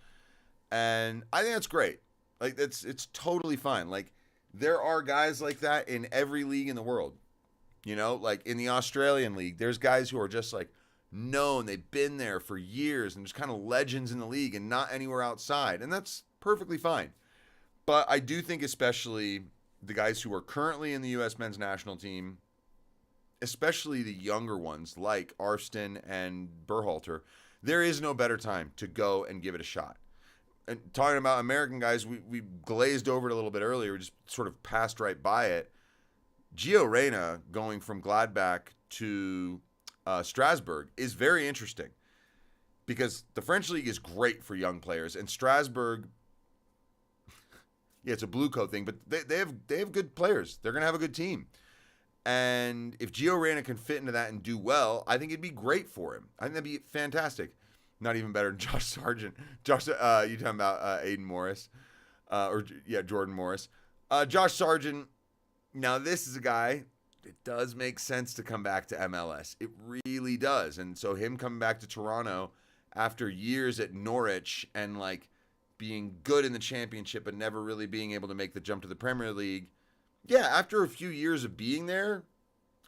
And I think that's great. Like, it's totally fine. Like, there are guys like that in every league in the world. You know, like in the Australian league, there's guys who are just like known. They've been there for years and just kind of legends in the league and not anywhere outside. And that's perfectly fine. But I do think especially the guys who are currently in the U.S. men's national team, especially the younger ones like Arston and Berhalter, there is no better time to go and give it a shot. And talking about American guys, we glazed over it a little bit earlier. We just sort of passed right by it. Gio Reyna going from Gladbach to Strasbourg is very interesting because the French league is great for young players, and Strasbourg, yeah, it's a blue coat thing, but they have good players. They're going to have a good team. And if Gio Reyna can fit into that and do well, I think it'd be great for him. I think that'd be fantastic. Not even better than Josh Sargent. You talking about Aiden Morris, Jordan Morris. Josh Sargent. Now, this is a guy, it does make sense to come back to MLS. It really does. And so him coming back to Toronto after years at Norwich and like being good in the championship but never really being able to make the jump to the Premier League. Yeah, after a few years of being there,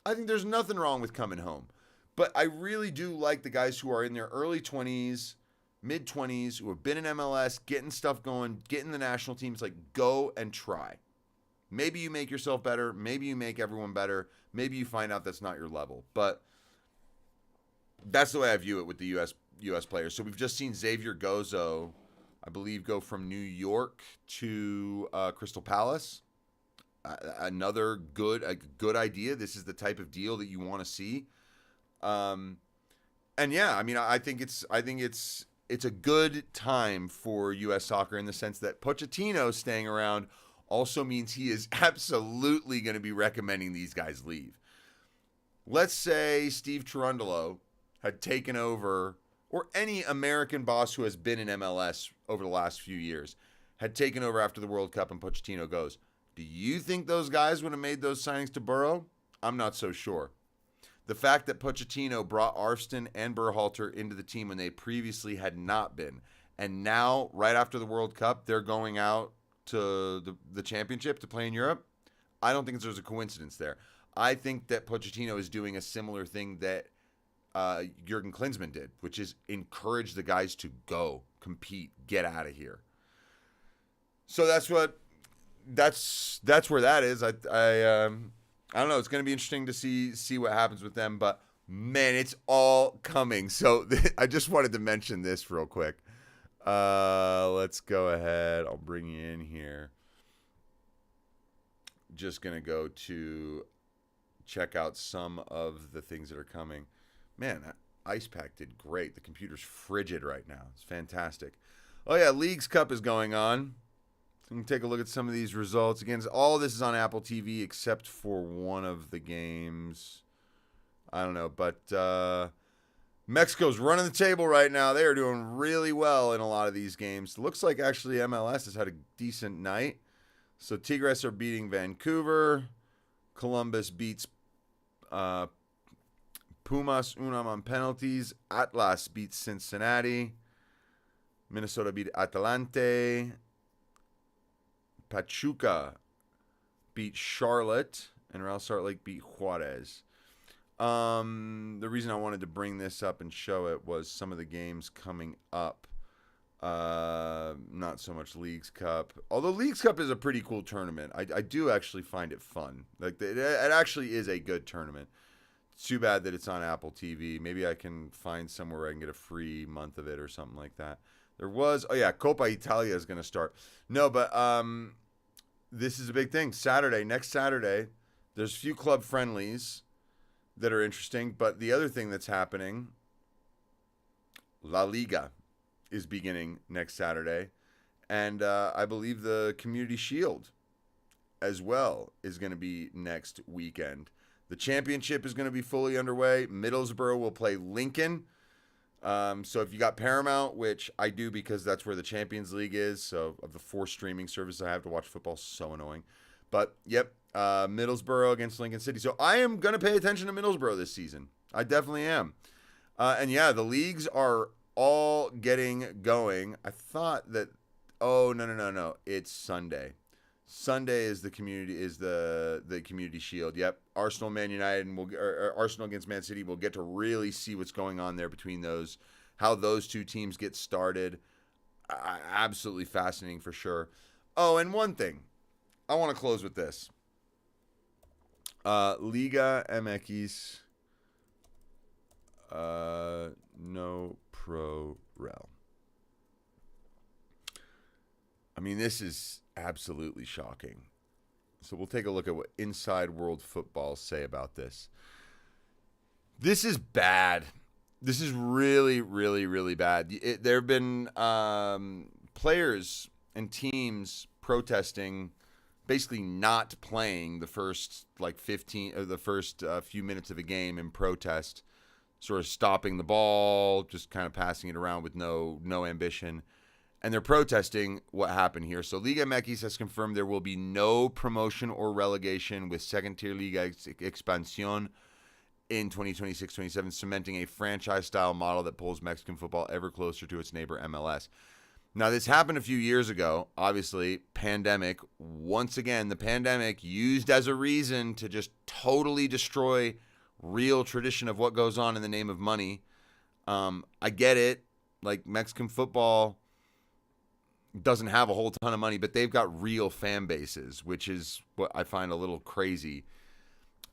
I think there's nothing wrong with coming home. But I really do like the guys who are in their early 20s, mid-20s, who have been in MLS, getting stuff going, getting the national teams, like go and try. Maybe you make yourself better. Maybe you make everyone better. Maybe you find out that's not your level. But that's the way I view it with the U.S. players. So we've just seen Xavier Gozo, I believe, go from New York to Crystal Palace. Another good idea. This is the type of deal that you want to see. And yeah, I mean, I think it's a good time for U.S. soccer in the sense that Pochettino staying around also means he is absolutely going to be recommending these guys leave. Let's say Steve Cherundolo had taken over, or any American boss who has been in MLS over the last few years had taken over after the World Cup and Pochettino goes. Do you think those guys would have made those signings to Burrow? I'm not so sure. The fact that Pochettino brought Arston and Berhalter into the team when they previously had not been, and now, right after the World Cup, they're going out to the championship to play in Europe, I don't think there's a coincidence there. I think that Pochettino is doing a similar thing that Jurgen Klinsmann did, which is encourage the guys to go, compete, get out of here. So that's where that is. I don't know. It's going to be interesting to see what happens with them, but man, it's all coming. So I just wanted to mention this real quick. Let's go ahead. I'll bring you in here. Just going to go to check out some of the things that are coming. Man, that Ice Pack did great. The computer's frigid right now. It's fantastic. Oh, yeah, Leagues Cup is going on. So we can take a look at some of these results. Again, all this is on Apple TV except for one of the games. I don't know, but Mexico's running the table right now. They are doing really well in a lot of these games. Looks like actually MLS has had a decent night. So Tigres are beating Vancouver. Columbus beats Pumas Unam on penalties. Atlas beats Cincinnati. Minnesota beat Atalante. Pachuca beat Charlotte. And Real Salt Lake beat Juarez. The reason I wanted to bring this up and show it was some of the games coming up. Not so much Leagues Cup. Although Leagues Cup is a pretty cool tournament. I do actually find it fun. Like it actually is a good tournament. It's too bad that it's on Apple TV. Maybe I can find somewhere where I can get a free month of it or something like that. There was, Copa Italia is going to start. No, but this is a big thing. Next Saturday, there's a few club friendlies that are interesting, but the other thing that's happening, La Liga is beginning next Saturday, and I believe the Community Shield as well is going to be next weekend. The championship is going to be fully underway. Middlesbrough will play Lincoln. So if you got Paramount, which I do because that's where the Champions League is, so of the 4 streaming services I have to watch football, so annoying. But, yep, Middlesbrough against Lincoln City. So I am going to pay attention to Middlesbrough this season. I definitely am. And, yeah, the leagues are all getting going. I thought that, no. It's Sunday. Sunday is the Community Shield. Yep, Arsenal, Man United, and Arsenal against Man City. We'll get to really see what's going on there between those, how those two teams get started. Absolutely fascinating for sure. Oh, and one thing, I want to close with this. Liga MX, no pro rel. I mean, this is absolutely shocking. So we'll take a look at what Inside World Football say about this. This is bad. This is really, really, really bad. There have been players and teams protesting, basically not playing the first few minutes of a game in protest, sort of stopping the ball, just kind of passing it around with no ambition. And they're protesting what happened here. So Liga MX has confirmed there will be no promotion or relegation with second-tier Liga Expansión in 2026-27, cementing a franchise-style model that pulls Mexican football ever closer to its neighbor MLS. Now, this happened a few years ago. Obviously, pandemic. Once again, the pandemic used as a reason to just totally destroy real tradition of what goes on in the name of money. I get it. Like, Mexican football doesn't have a whole ton of money, but they've got real fan bases, which is what I find a little crazy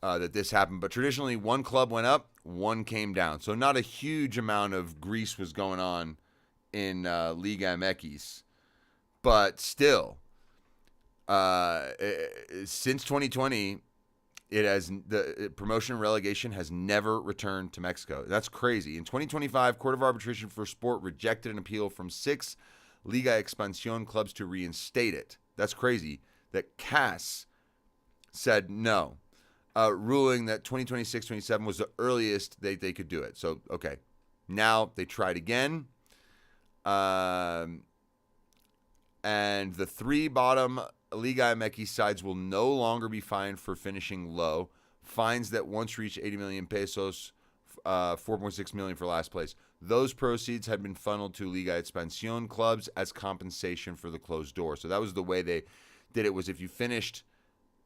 that this happened. But traditionally, one club went up, one came down. So not a huge amount of grease was going on in Liga MX. But still, since 2020, the promotion and relegation has never returned to Mexico. That's crazy. In 2025, Court of Arbitration for Sport rejected an appeal from 6 Liga Expansión clubs to reinstate it. That's crazy. That CAS said no, ruling that 2026-27 was the earliest they could do it. So, okay. Now they tried again. And the 3 bottom Liga MX sides will no longer be fined for finishing low. Fines that once reached 80 million pesos, 4.6 million for last place. Those proceeds had been funneled to Liga Expansión clubs as compensation for the closed door. So that was the way they did it, was if you finished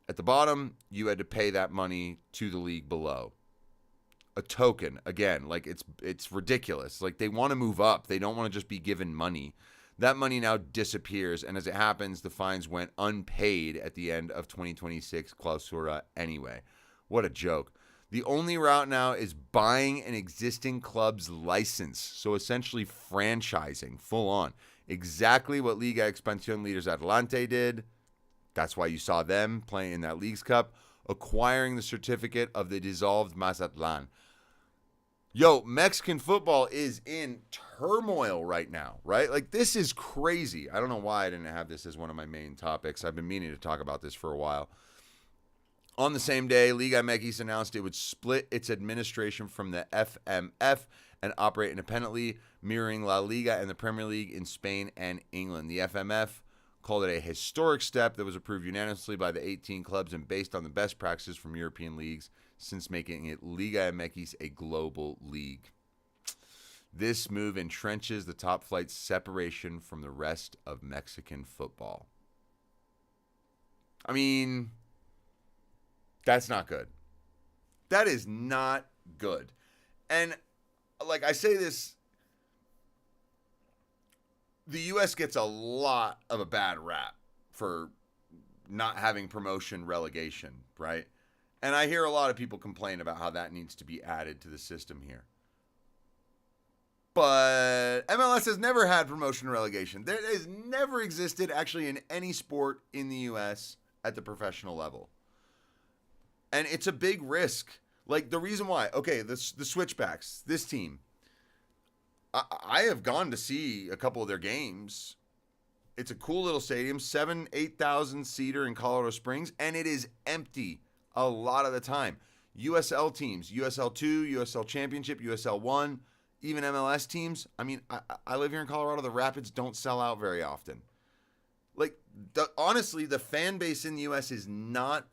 at the bottom, you had to pay that money to the league below. A token, again, like it's ridiculous. Like, they want to move up. They don't want to just be given money. That money now disappears, and as it happens, the fines went unpaid at the end of 2026 Clausura anyway. What a joke. The only route now is buying an existing club's license. So essentially franchising, full on. Exactly what Liga Expansión leaders Atlante did. That's why you saw them playing in that Leagues Cup. Acquiring the certificate of the dissolved Mazatlan. Yo, Mexican football is in turmoil right now, right? Like, this is crazy. I don't know why I didn't have this as one of my main topics. I've been meaning to talk about this for a while. On the same day, Liga MX announced it would split its administration from the FMF and operate independently, mirroring La Liga and the Premier League in Spain and England. The FMF called it a historic step that was approved unanimously by the 18 clubs and based on the best practices from European leagues, since making it Liga MX a global league. This move entrenches the top flight's separation from the rest of Mexican football. I mean, that's not good. That is not good. And like I say this, the U.S. gets a lot of a bad rap for not having promotion relegation, right? And I hear a lot of people complain about how that needs to be added to the system here. But MLS has never had promotion relegation. There has never existed actually in any sport in the U.S. at the professional level. And it's a big risk. Like, the reason why, okay, the Switchbacks, this team, I have gone to see a couple of their games. It's a cool little stadium, 8,000 seater in Colorado Springs, and it is empty a lot of the time. USL teams, USL 2, USL Championship, USL 1, even MLS teams. I mean, I live here in Colorado. The Rapids don't sell out very often. Like, honestly, the fan base in the U.S. is not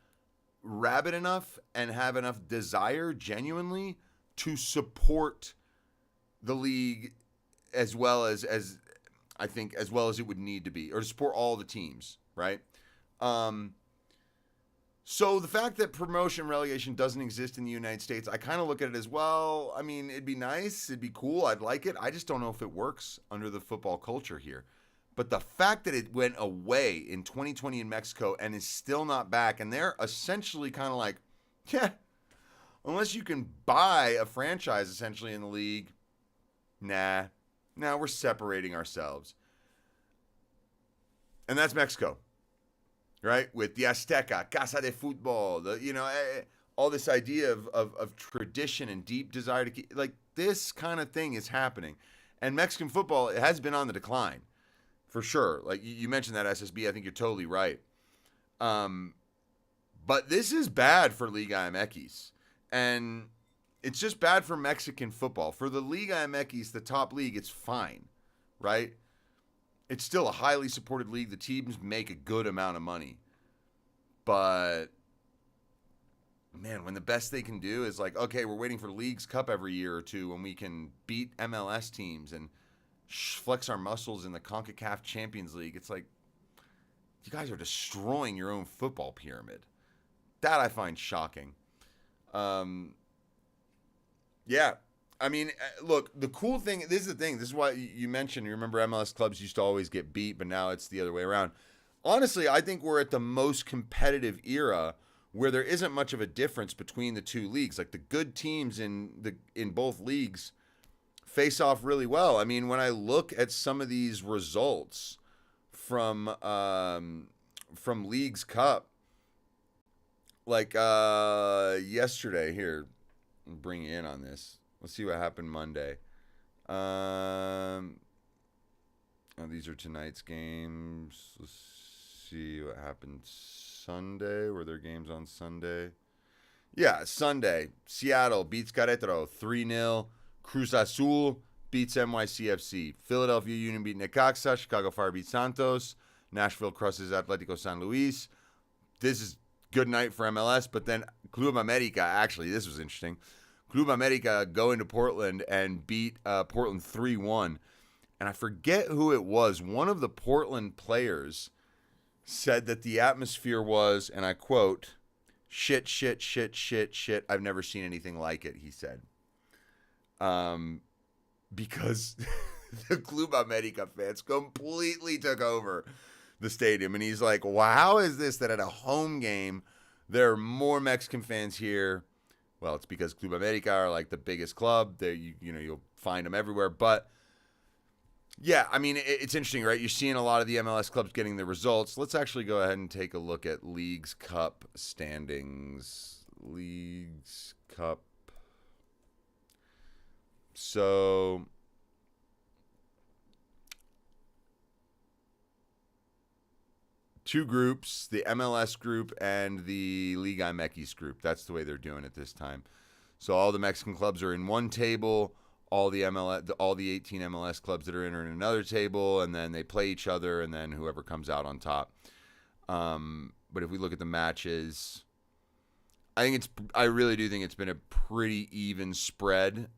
rabid enough and have enough desire genuinely to support the league as well as I think as well as it would need to be, or to support all the teams, right? So the fact that promotion relegation doesn't exist in the United States, I kind of look at it as, well, I mean, it'd be nice, it'd be cool, I'd like it. I just don't know if it works under the football culture here. But the fact that it went away in 2020 in Mexico and is still not back, and they're essentially kind of like, yeah, unless you can buy a franchise essentially in the league, nah, we're separating ourselves. And that's Mexico, right? With the Azteca, Casa de Futbol, all this idea of tradition and deep desire to keep, like, this kind of thing is happening. And Mexican football, it has been on the decline. For sure. Like, you mentioned that, SSB. I think you're totally right. But this is bad for Liga MX. And it's just bad for Mexican football. For the Liga MX, the top league, it's fine, right? It's still a highly supported league. The teams make a good amount of money. But, man, when the best they can do is like, okay, we're waiting for Leagues Cup every year or two when we can beat MLS teams and flex our muscles in the CONCACAF Champions League. It's like, you guys are destroying your own football pyramid. That I find shocking. Yeah. I mean, look, the cool thing, this is the thing. This is why you mentioned, you remember MLS clubs used to always get beat, but now it's the other way around. Honestly, I think we're at the most competitive era where there isn't much of a difference between the two leagues. Like, the good teams in both leagues face off really well. I mean, when I look at some of these results from Leagues Cup, like yesterday, here, I'll bring you in on this. Let's see what happened Monday. These are tonight's games. Let's see what happened Sunday. Were there games on Sunday? Yeah, Sunday. Seattle beats Querétaro 3-0. Cruz Azul beats NYCFC. Philadelphia Union beat Necaxa. Chicago Fire beats Santos. Nashville crushes Atlético San Luis. This is good night for MLS, but then Club America, actually, this was interesting. Club America go into Portland and beat Portland 3-1. And I forget who it was. One of the Portland players said that the atmosphere was, and I quote, shit. I've never seen anything like it, he said. Because the Club America fans completely took over the stadium. And he's like, wow, how is this that at a home game, there are more Mexican fans here? Well, it's because Club America are like the biggest club. You'll find them everywhere. But yeah, I mean, it's interesting, right? You're seeing a lot of the MLS clubs getting the results. Let's actually go ahead and take a look at Leagues Cup standings. Leagues Cup. So two groups, the MLS group and the Liga MX group. That's the way they're doing it this time. So all the Mexican clubs are in one table, all the 18 MLS clubs that are in another table, and then they play each other, and then whoever comes out on top. But if we look at the matches, I really do think it's been a pretty even spread.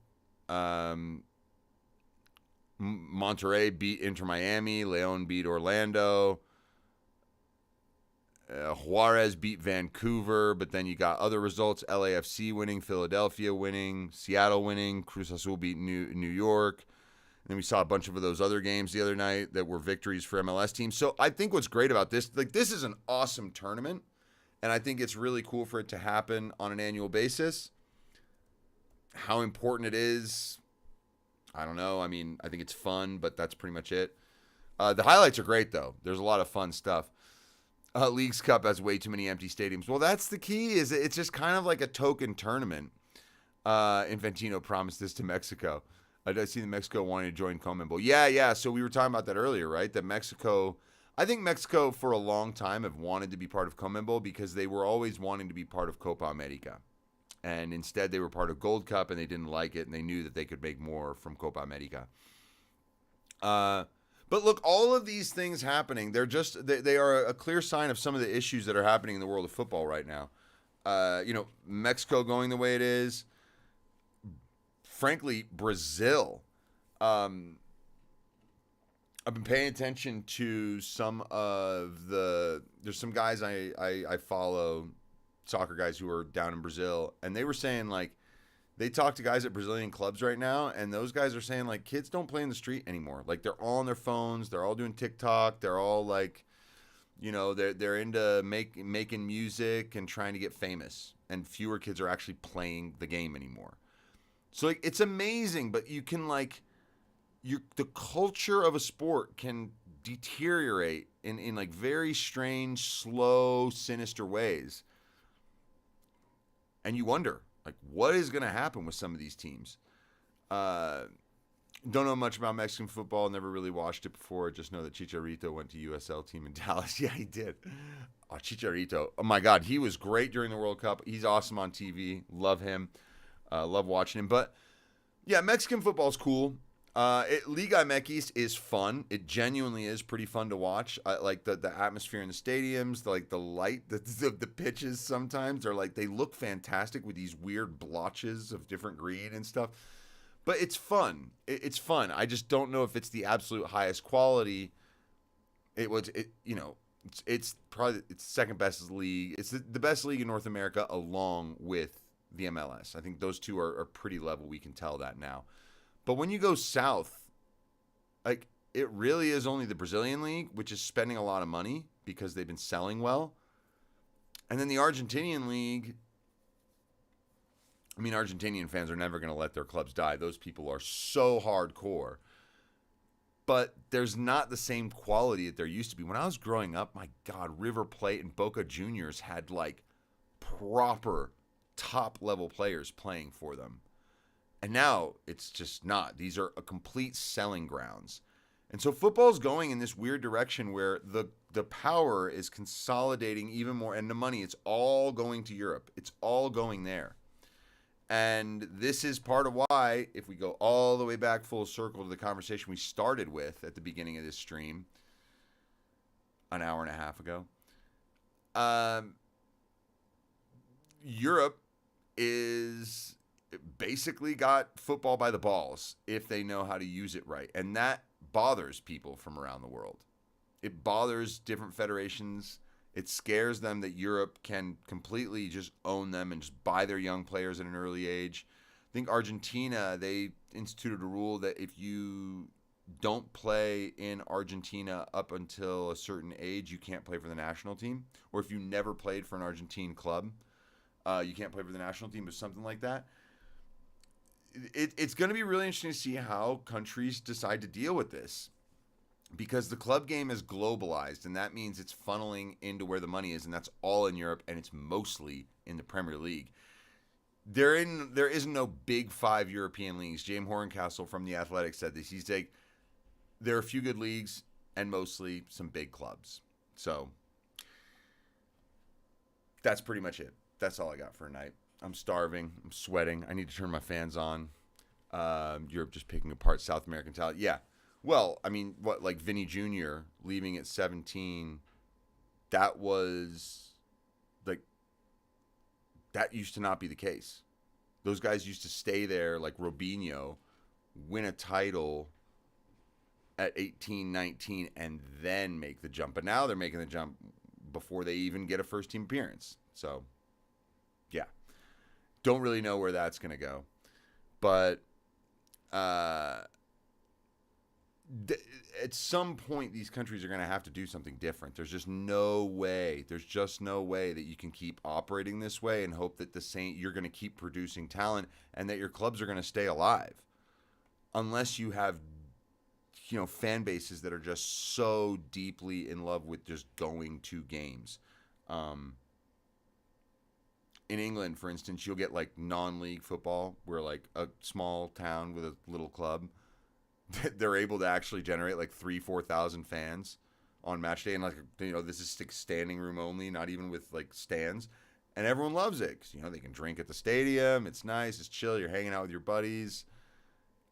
Monterrey beat Inter Miami. León beat Orlando. Juarez beat Vancouver, but then you got other results. LAFC winning, Philadelphia winning, Seattle winning, Cruz Azul beat New York. And then we saw a bunch of those other games the other night that were victories for MLS teams. So I think what's great about this, like, this is an awesome tournament, and I think it's really cool for it to happen on an annual basis. How important it is, I don't know. I mean, I think it's fun, but that's pretty much it. The highlights are great, though. There's a lot of fun stuff. Leagues Cup has way too many empty stadiums. Well, that's the key. Is it's just kind of like a token tournament. Infantino promised this to Mexico. I see the Mexico wanting to join CONMEBOL. Yeah. So we were talking about that earlier, right? That Mexico, I think Mexico for a long time have wanted to be part of CONMEBOL because they were always wanting to be part of Copa America. And instead they were part of Gold Cup and they didn't like it and they knew that they could make more from Copa America. But look, all of these things happening, they are a clear sign of some of the issues that are happening in the world of football right now. Mexico going the way it is. Frankly, Brazil. I've been paying attention to there's some guys I follow, soccer guys who are down in Brazil, and they were saying like, they talk to guys at Brazilian clubs right now, and those guys are saying like, kids don't play in the street anymore. Like they're all on their phones, they're all doing TikTok, they're all like, they're into making music and trying to get famous, and fewer kids are actually playing the game anymore. So like, it's amazing, but you can the culture of a sport can deteriorate in like very strange, slow, sinister ways. And you wonder, like, what is going to happen with some of these teams? Don't know much about Mexican football. Never really watched it before. Just know that Chicharito went to USL team in Dallas. Yeah, he did. Oh, Chicharito. Oh, my God. He was great during the World Cup. He's awesome on TV. Love him. Love watching him. But, yeah, Mexican football is cool. Liga MX is fun. It genuinely is pretty fun to watch. Like the atmosphere in the stadiums, the light, the pitches sometimes are like, they look fantastic with these weird blotches of different green and stuff. But it's fun. It's fun. I just don't know if it's the absolute highest quality. It's probably it's second best league. It's the best league in North America along with the MLS. I think those two are pretty level. We can tell that now. But when you go south, like, it really is only the Brazilian league, which is spending a lot of money because they've been selling well. And then the Argentinian league, I mean, Argentinian fans are never going to let their clubs die. Those people are so hardcore. But there's not the same quality that there used to be. When I was growing up, my God, River Plate and Boca Juniors had, like, proper top-level players playing for them. And now it's just not. These are a complete selling grounds. And so football's going in this weird direction where the power is consolidating even more. And the money, it's all going to Europe. It's all going there. And this is part of why, if we go all the way back full circle to the conversation we started with at the beginning of this stream, an hour and a half ago, Europe is basically got football by the balls if they know how to use it right. And that bothers people from around the world. It bothers different federations. It scares them that Europe can completely just own them and just buy their young players at an early age. I think Argentina, they instituted a rule that if you don't play in Argentina up until a certain age, you can't play for the national team. Or if you never played for an Argentine club, you can't play for the national team or something like that. It's going to be really interesting to see how countries decide to deal with this, because the club game is globalized, and that means it's funneling into where the money is, and that's all in Europe, and it's mostly in the Premier League. There isn't no big five European leagues. James Horncastle from The Athletic said this. He's like, there are a few good leagues and mostly some big clubs. So that's pretty much it. That's all I got for tonight. I'm starving. I'm sweating. I need to turn my fans on. Europe just picking apart South American talent. Yeah. Well, I mean, like Vinny Jr. leaving at 17, that was, like, that used to not be the case. Those guys used to stay there, like Robinho, win a title at 18, 19, and then make the jump. But now they're making the jump before they even get a first-team appearance. So, yeah. Don't really know where that's going to go. But at some point, these countries are going to have to do something different. There's just no way. There's just no way that you can keep operating this way and hope that you're going to keep producing talent and that your clubs are going to stay alive. Unless you have fan bases that are just so deeply in love with just going to games. In England, for instance, you'll get like non-league football where like a small town with a little club, they're able to actually generate like 3,000-4,000 fans on match day. And like, this is standing room only, not even with like stands. And everyone loves it because, they can drink at the stadium. It's nice. It's chill. You're hanging out with your buddies.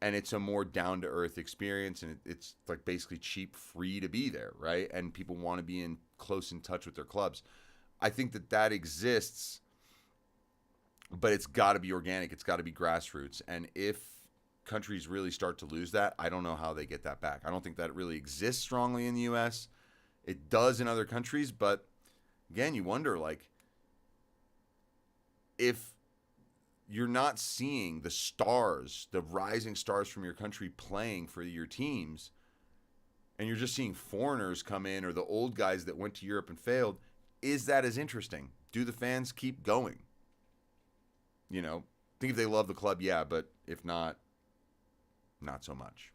And it's a more down-to-earth experience. And it's like basically cheap, free to be there, right? And people want to be close in touch with their clubs. I think that exists, but it's got to be organic. It's got to be grassroots. And if countries really start to lose that, I don't know how they get that back. I don't think that really exists strongly in the U.S. It does in other countries, but again, you wonder, like, if you're not seeing the stars, the rising stars from your country playing for your teams, and you're just seeing foreigners come in or the old guys that went to Europe and failed, is that as interesting? Do the fans keep going? I think if they love the club, yeah, but if not, not so much.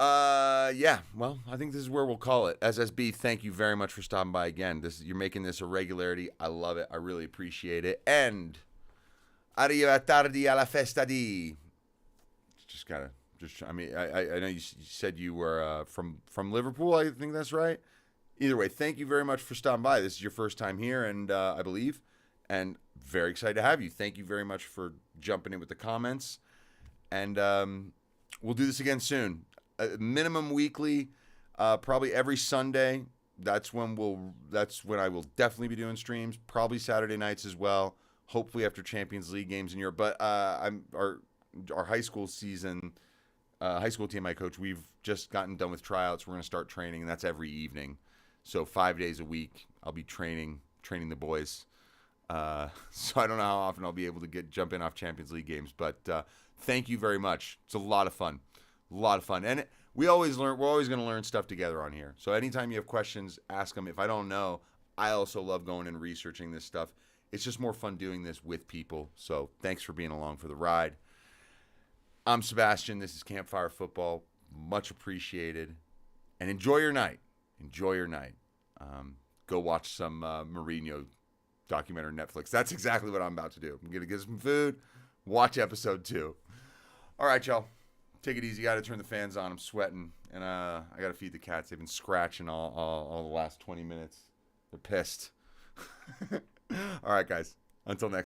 Yeah, well, I think this is where we'll call it. SSB, thank you very much for stopping by again. You're making this a regularity. I love it. I really appreciate it. And arriva tardi alla festa di. I know you said you were from Liverpool. I think that's right. Either way, thank you very much for stopping by. This is your first time here, and I believe, and very excited to have you. Thank you very much for jumping in with the comments, and we'll do this again soon. Minimum weekly, probably every Sunday. That's when I will definitely be doing streams. Probably Saturday nights as well. Hopefully after Champions League games in Europe. But our high school season, high school team I coach, we've just gotten done with tryouts. We're going to start training, and that's every evening. So 5 days a week, I'll be training the boys. So I don't know how often I'll be able to jump in off Champions League games, but thank you very much. It's a lot of fun. And we're always going to learn stuff together on here. So anytime you have questions, ask them. If I don't know, I also love going and researching this stuff. It's just more fun doing this with people. So thanks for being along for the ride. I'm Sebastian. This is Campfire Football. Much appreciated. And enjoy your night. Go watch some Mourinho documentary on Netflix. That's exactly what I'm about to do. I'm going to get some food, watch episode 2. All right, y'all. Take it easy. Got to turn the fans on. I'm sweating. And I got to feed the cats. They've been scratching all the last 20 minutes. They're pissed. All right, guys. Until next